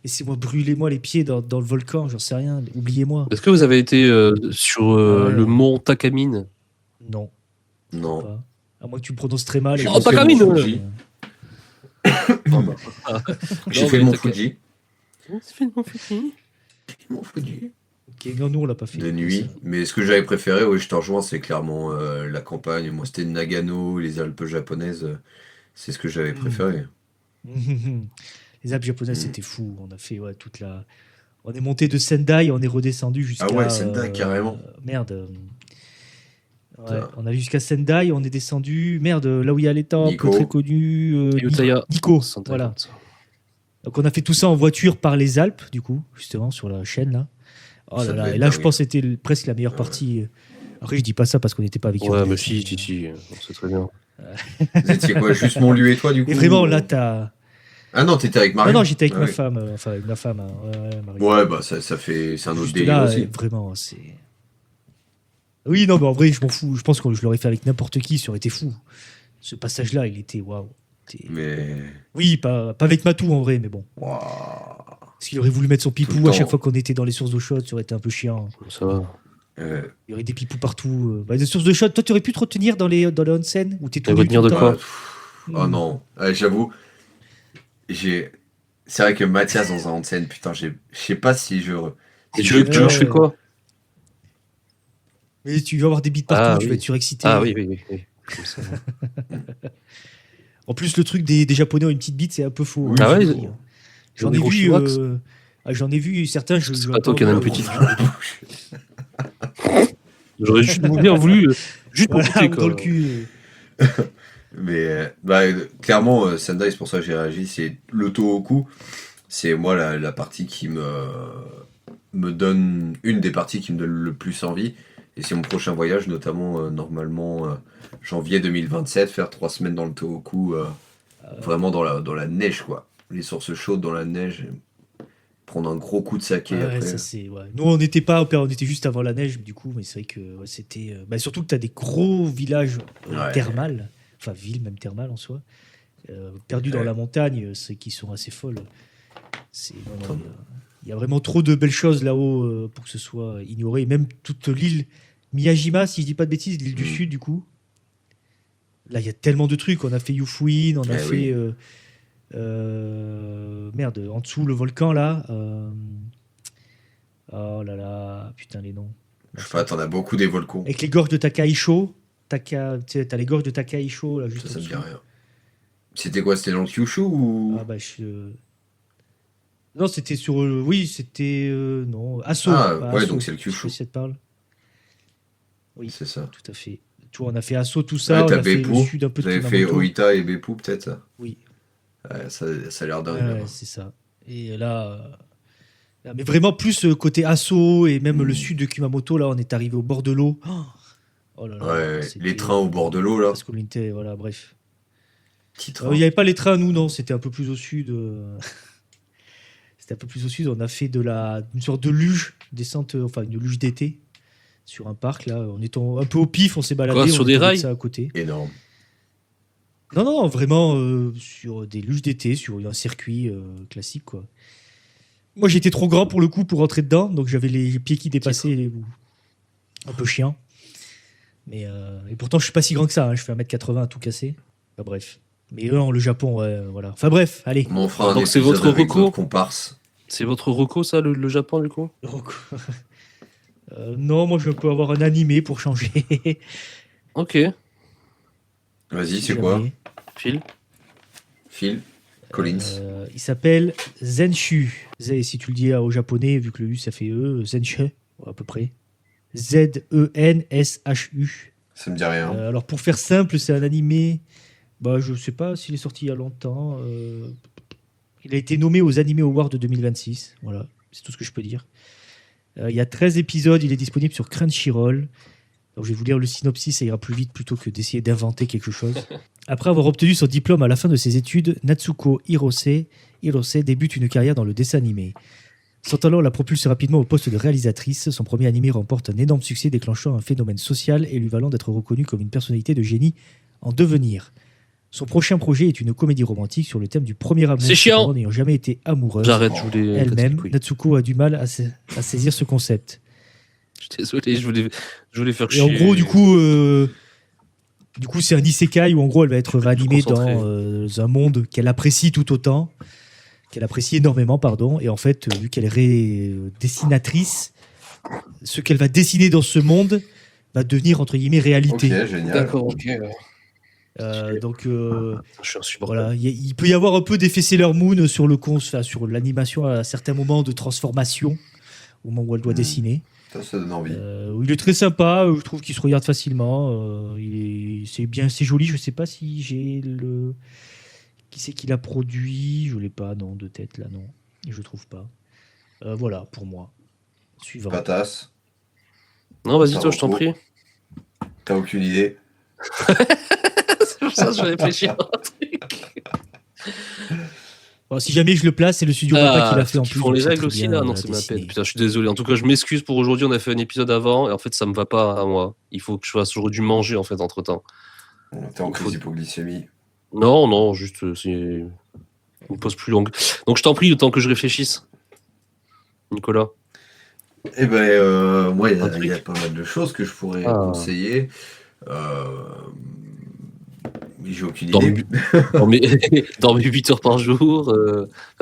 Laissez-moi brûler-moi les pieds dans le volcan. J'en sais rien. Oubliez-moi. Est-ce que vous avez été sur le mont Takamine? Non. Non. À moins que tu me prononces très mal. Takamine. J'ai fait le mont Fuji. Mon Fuji. Ok, non, nous on l'a pas fait. De nuit. Mais ce que j'avais préféré, je te rejoins, c'est clairement la campagne. Moi, c'était Nagano, les Alpes japonaises. C'est ce que j'avais préféré. Les Alpes japonaises, c'était fou. On a fait toute la. On est monté de Sendai, on est redescendu jusqu'à. Ah ouais, Sendai, carrément. Merde. Ouais, on allait jusqu'à Sendai, on est descendu. Merde, là où il y a les temples très connus. Nikko. Voilà. Donc on a fait tout ça en voiture par les Alpes, du coup, justement, sur la chaîne là. Oh là là, et là je pense que c'était presque la meilleure partie. Après je dis pas ça parce qu'on n'était pas avec eux. Ouais, mais si, on sait très bien. Vous étiez quoi, juste Montlu et toi du coup? Et vraiment là t'as... Ah non, t'étais avec Marie? Non, j'étais avec ma femme, avec ma femme. Marie. Ouais, bah ça fait... C'est un autre délire là, aussi. Vraiment, c'est... Oui, non, mais en vrai, je m'en fous. Je pense que je l'aurais fait avec n'importe qui, ça aurait été fou. Ce passage-là, il était waouh. Mais... Oui, pas avec Matou en vrai, mais bon. Wow. Parce qu'il aurait voulu mettre son pipou à chaque fois qu'on était dans les sources d'eau chaude, ça aurait été un peu chiant. Ça va. Il y aurait des pipous partout. Des sources de shot, toi, tu aurais pu te retenir dans les onsen où t'es tout retenir de quoi? Oh non, j'avoue. C'est vrai que Mathias dans un onsen, putain, je sais pas si je. Et tu veux que je fais quoi? Mais tu vas avoir des bites partout, tu vas être surexcité. Ah oui. Comme ça. En plus, le truc des Japonais ont une petite bite, c'est un peu faux. Ah ouais, j'en ai vu certains. C'est pas toi qui en a une petite. J'aurais juste bien voulu juste pour goûter dans le cul. Mais clairement, Sendai, c'est pour ça que j'ai réagi. C'est le Tohoku. C'est moi la partie qui me donne, une des parties qui me donne le plus envie. Et c'est mon prochain voyage, notamment normalement janvier 2027, faire 3 semaines dans le Tohoku, vraiment dans la neige, quoi. Les sources chaudes dans la neige. Prendre un gros coup de saké après. Ça, nous, on n'était pas, on était juste avant la neige, du coup, mais c'est vrai que c'était. Surtout que tu as des gros villages thermales, enfin villes même thermales en soi, perdus dans la montagne, qui sont assez folles. Il y a vraiment trop de belles choses là-haut pour que ce soit ignoré. Même toute l'île Miyajima, si je dis pas de bêtises, l'île du Sud, du coup. Là, il y a tellement de trucs. On a fait Yufuin, on a fait. En dessous le volcan là. Oh là là, putain les noms. Je sais pas, t'en as beaucoup des volcans. Avec les gorges de Takaicho. T'as les gorges de Takaicho là juste. Ça me dit rien. C'était quoi? C'était dans le Kyushu ou? Non, c'était sur. Oui, c'était. Non, Asso. Asso. Donc c'est le Kyushu. Je sais pas si ça te parle. Oui, c'est ça. Tout à fait. On a fait Asso, tout ça. On a fait le sud un peu de Kumamoto. Vous avez fait Oita et Beppu peut-être? Oui. Ça a l'air dingue. C'est ça. Et là, mais vraiment plus côté Asso et même le sud de Kumamoto, là, on est arrivé au bord de l'eau. Oh là là, les trains au bord de l'eau, là. Voilà, bref. Petit train. Il n'y avait pas les trains, nous, non, c'était un peu plus au sud. C'était un peu plus au sud. On a fait une sorte de luge, une luge d'été sur un parc, là. En étant un peu au pif, on s'est baladé. Sur des rails ça à côté. Énorme. Non, vraiment sur des luges d'été, sur un circuit classique, quoi. Moi, j'étais trop grand pour le coup pour rentrer dedans, donc j'avais les pieds qui dépassaient, un peu chiant. Mais et pourtant, je suis pas si grand que ça. Je fais 1m80 à tout casser. Enfin, bref. Mais non, le Japon, voilà. Enfin bref, allez. Mon frère, donc c'est votre reco comparse. C'est votre reco, ça, le Japon, du coup? Non, moi, je peux avoir un animé pour changer. Ok. Vas-y, c'est quoi? Phil Collins. Il s'appelle Zenshu. Si tu le dis au japonais, vu que le U ça fait E, Zenshu, à peu près. Z-E-N-S-H-U. Ça me dit rien. Alors pour faire simple, c'est un animé. Je sais pas s'il est sorti il y a longtemps. Il a été nommé aux Anime Awards de 2026. Voilà, c'est tout ce que je peux dire. Il y a 13 épisodes, il est disponible sur Crunchyroll. Donc, je vais vous lire le synopsis, ça ira plus vite plutôt que d'essayer d'inventer quelque chose. Après avoir obtenu son diplôme à la fin de ses études, Natsuko Hirose débute une carrière dans le dessin animé. Son talent la propulse rapidement au poste de réalisatrice. Son premier animé remporte un énorme succès, déclenchant un phénomène social et lui valant d'être reconnue comme une personnalité de génie en devenir. Son prochain projet est une comédie romantique sur le thème du premier amour. C'est chiant. N'ayant jamais été amoureuse J'arrête, je voulais. elle-même, Natsuko a du mal à saisir ce concept. Je suis désolé, je voulais faire chier. Et en gros, du coup, c'est un isekai où en gros, elle va être réanimée dans un monde qu'elle apprécie tout autant, qu'elle apprécie énormément, pardon. Et en fait, vu qu'elle est dessinatrice, ce qu'elle va dessiner dans ce monde va devenir entre guillemets réalité. Ok, génial. D'accord, ok. Donc, je suis insupportable. voilà, il peut y avoir un peu d'effet Sailor Moon sur sur l'animation à certains moments de transformation, au moment où elle doit dessiner. Ça donne envie. Il est très sympa, je trouve qu'il se regarde facilement. C'est bien, c'est joli. Je sais pas si j'ai le. Qui c'est qui l'a produit? Je l'ai pas, non, de tête là, non. Je trouve pas. Voilà, pour moi. Suivant. Patas. Non, vas-y, toi, je t'en prie. T'as aucune idée? C'est pour ça que je réfléchis à un truc. Bon, si jamais je le place, c'est le studio Mappa qui l'a fait en plus. Ils font les règles aussi là? Non, c'est ma peine. Putain, je suis désolé. En tout cas, je m'excuse pour aujourd'hui. On a fait un épisode avant et en fait, ça me va pas à moi. Il faut que je fasse. J'aurais dû manger en fait entre temps. T'es en crise d'hypoglycémie. Non, juste c'est une pause plus longue. Donc je t'en prie, le temps que je réfléchisse. Nicolas. Eh ben, moi, il y a pas mal de choses que je pourrais conseiller. Mais j'ai aucune idée. Dormir 8 heures par jour,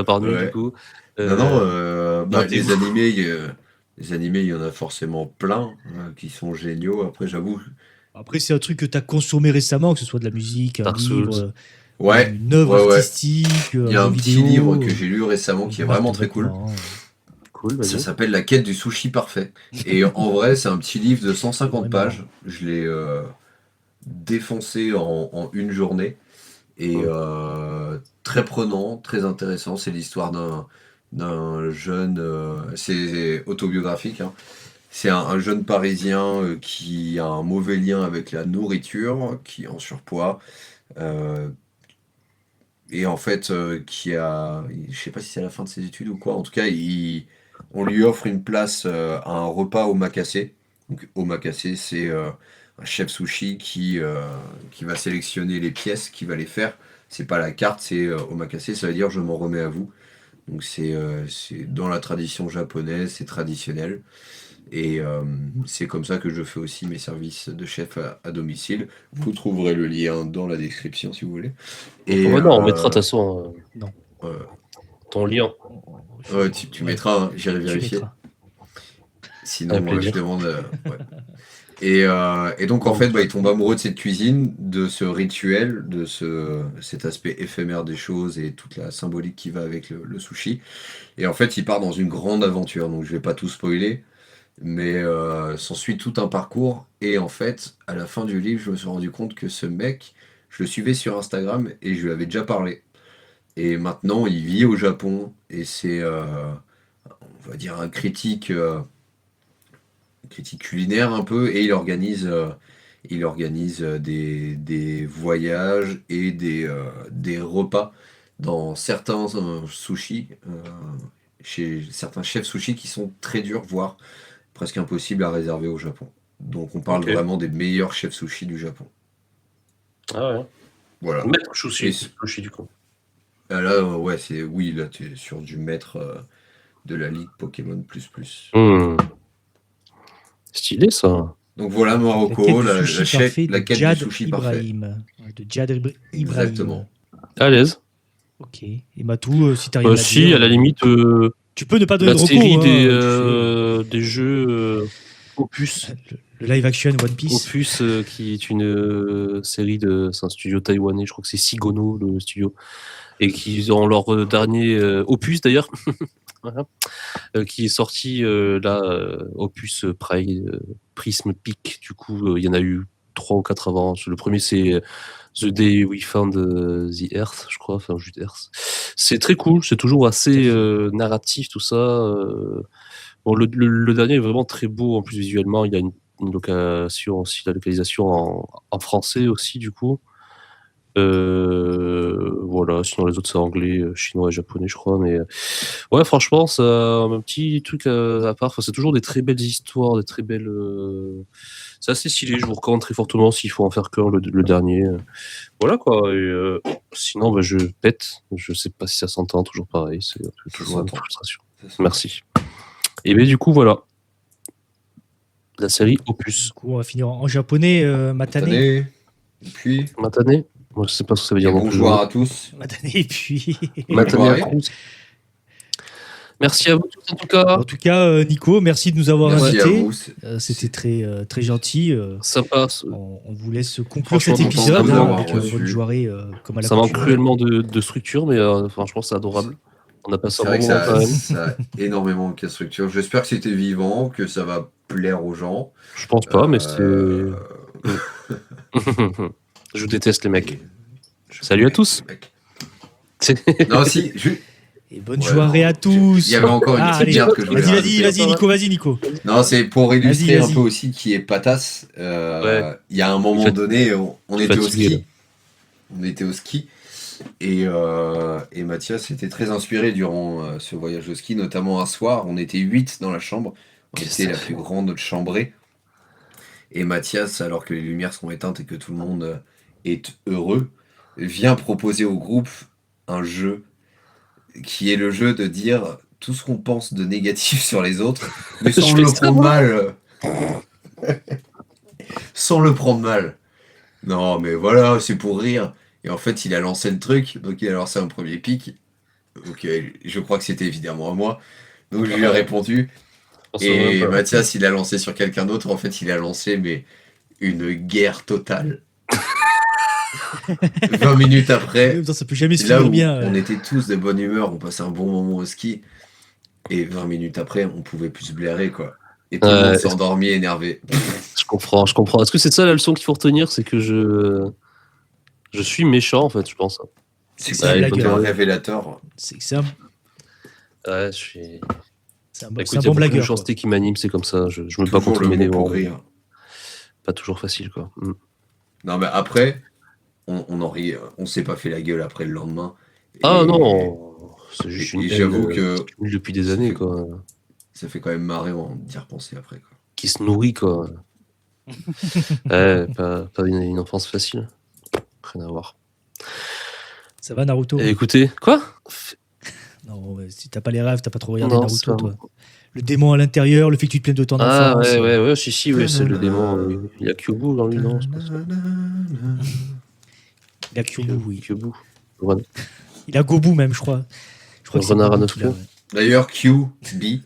par nuit du coup. Les animés, il y en a forcément plein qui sont géniaux. Après, j'avoue. Après, c'est un truc que tu as consommé récemment, que ce soit de la musique, un livre, une œuvre artistique. Il y a un petit livre que j'ai lu récemment qui est vraiment très cool. Ça s'appelle La quête du sushi parfait. Et en vrai, c'est un petit livre de 150 pages. Je l'ai défoncé en une journée. Et très prenant, très intéressant. C'est l'histoire d'un jeune. C'est autobiographique. Hein. C'est un jeune Parisien qui a un mauvais lien avec la nourriture, qui est en surpoids. Et en fait, qui a. Je sais pas si c'est à la fin de ses études ou quoi. En tout cas, on lui offre une place à un repas au omakase. Donc, omakase, c'est un chef sushi qui va sélectionner les pièces, qui va les faire. C'est pas la carte, c'est omakase, ça veut dire je m'en remets à vous. Donc c'est dans la tradition japonaise, c'est traditionnel. Et c'est comme ça que je fais aussi mes services de chef à domicile. Vous trouverez le lien dans la description si vous voulez. Et non, on mettra de toute façon ton lien. Tu mettras, hein, j'irai vérifier. Sinon, moi, je demande. Et donc, en fait, il tombe amoureux de cette cuisine, de ce rituel, de cet aspect éphémère des choses et toute la symbolique qui va avec le sushi. Et en fait, il part dans une grande aventure. Donc, je vais pas tout spoiler, mais s'ensuit tout un parcours. Et en fait, à la fin du livre, je me suis rendu compte que ce mec, je le suivais sur Instagram et je lui avais déjà parlé. Et maintenant, il vit au Japon et c'est, on va dire, un critique culinaire un peu, et il organise des voyages et des repas dans certains sushis, chez certains chefs sushis qui sont très durs, voire presque impossibles à réserver au Japon. Donc on parle vraiment des meilleurs chefs sushis du Japon. Ah ouais. Voilà. Maître sushi du coup. Là, là tu es sur du maître de la ligue Pokémon++. Stylé ça. Donc voilà Morocco, la quête du sushi parfait. De Jad Ibrahim. Exactement. À l'aise. Ok. Et Matou, si t'as rien à dire. Si, à la limite. Tu peux ne pas donner de recours. La série des jeux Opus. Le live action One Piece. Opus, qui est une série c'est un studio taïwanais, je crois que c'est Sigono le studio, et qui ont leur dernier opus d'ailleurs. Voilà. Qui est sorti Opus Prism Peak. Du coup, il y en a eu 3 ou 4 avant. Le premier, c'est The Day We Found the Earth, je crois, enfin, juste Earth. C'est très cool, c'est toujours assez narratif, tout ça. Bon, le dernier est vraiment très beau, en plus, visuellement. Il a une location aussi, la localisation en français aussi, du coup. Voilà, sinon les autres c'est anglais, chinois et japonais, je crois. Mais ouais, franchement, ça un petit truc à part. Enfin, c'est toujours des très belles histoires, des très belles. C'est assez stylé. Je vous recommande très fortement s'il faut en faire qu'un, le dernier. Voilà quoi. Et, sinon, bah, je pète. Je sais pas si ça s'entend. Toujours pareil. C'est toujours une frustration. Merci. Et bien du coup, voilà. La série Opus. Du coup, on va finir en japonais, Matane. Et puis. Matane. Moi, je sais pas ce que ça veut dire. Bonjour à tous. Matane et puis. Matane à tous. Merci à vous tous en tout cas. En tout cas, Nico, merci de nous avoir invités. C'était très gentil. Sympa. On vous laisse conclure cet épisode avec votre journée comme à la Ça manque cruellement de structure, mais franchement, c'est adorable. On a passé un bon moment quand même. Ça a énormément de structure. J'espère que c'était vivant, que ça va plaire aux gens. Je pense pas, mais c'est. Je déteste les mecs. Salut à tous. Non, si. Et bonne soirée à tous. Il y avait encore une petite merde que je voulais Vas-y, Nico. Non, c'est pour illustrer un peu aussi qui est patasse. Il y a un moment donné, on était au ski. On était au ski. Et Mathias était très inspiré durant ce voyage au ski, notamment un soir. On était 8 dans la chambre. On était la plus grande chambrée. Et Mathias, alors que les lumières sont éteintes et que tout le monde est heureux, vient proposer au groupe un jeu qui est le jeu de dire tout ce qu'on pense de négatif sur les autres, mais sans le prendre mal. Sans le prendre mal. Non, mais voilà, c'est pour rire. Et en fait, il a lancé le truc, donc il a lancé un premier pic. Donc je crois que c'était évidemment à moi. Donc je lui ai répondu. Et Mathias, il a lancé sur quelqu'un d'autre. En fait, il a lancé mais une guerre totale. 20 minutes après, ça peut jamais se finir bien. On était tous de bonne humeur, on passait un bon moment au ski. Et 20 minutes après, on pouvait plus se blairer, quoi. Et tout le monde s'est endormi, énervé. Je comprends. Est-ce que c'est ça la leçon qu'il faut retenir? C'est que je suis méchant, en fait, je pense. C'est un révélateur. C'est que ça. Ouais, je suis. C'est un bon blagueur. La méchanceté qui m'anime, c'est comme ça. Je me bats contre mes démons. Pas toujours facile, quoi. Non, mais après, on en rit. On s'est pas fait la gueule après le lendemain. Non, c'est juste une j'avoue que depuis des années, quoi. Ça fait quand même marrer d'y repenser après, quoi. Qui se nourrit, quoi. Pas une enfance facile. Rien à voir. Ça va, Naruto? Écoutez, quoi? Non, si t'as pas les rêves, t'as pas trop regardé Naruto, toi. Le démon à l'intérieur, le fait que tu te plaignes de ton enfance. Ouais, si, c'est le démon. Il y a Kyobu dans lui, non? Il a Kyobu, oui. Kyobu. Il a Gobu même, je crois. Renard à 9 queues. D'ailleurs, QB.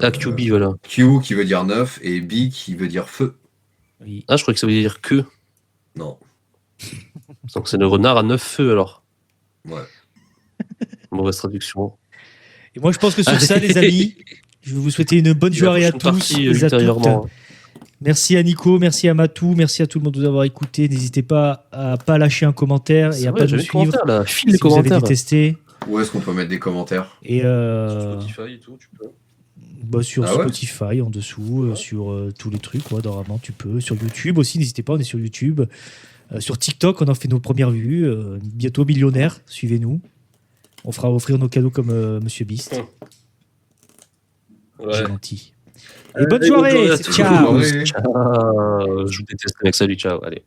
QB, voilà. Q qui veut dire 9 et B qui veut dire feu. Oui. Je croyais que ça veut dire que. Non. Donc c'est le renard à 9 feux, alors. Ouais. Mauvaise traduction. Et moi, je pense que sur ça, les amis, je vais vous souhaiter une bonne soirée à tous. Merci à Nico, merci à Matou, merci à tout le monde de nous avoir écoutés. N'hésitez pas à pas lâcher un commentaire et à pas nous suivre. File les commentaires. Vous avez détesté. Où est-ce qu'on peut mettre des commentaires? Et sur Spotify et tout, tu peux. Sur Spotify en dessous, sur tous les trucs, normalement tu peux. Sur YouTube aussi, n'hésitez pas, on est sur YouTube. Sur TikTok, on en fait nos premières vues. Bientôt millionnaire, suivez-nous. On fera offrir nos cadeaux comme Monsieur Beast. Ouais. Gentil. Et bonne soirée. Ciao. Je vous déteste, mec. Salut, ciao. Allez.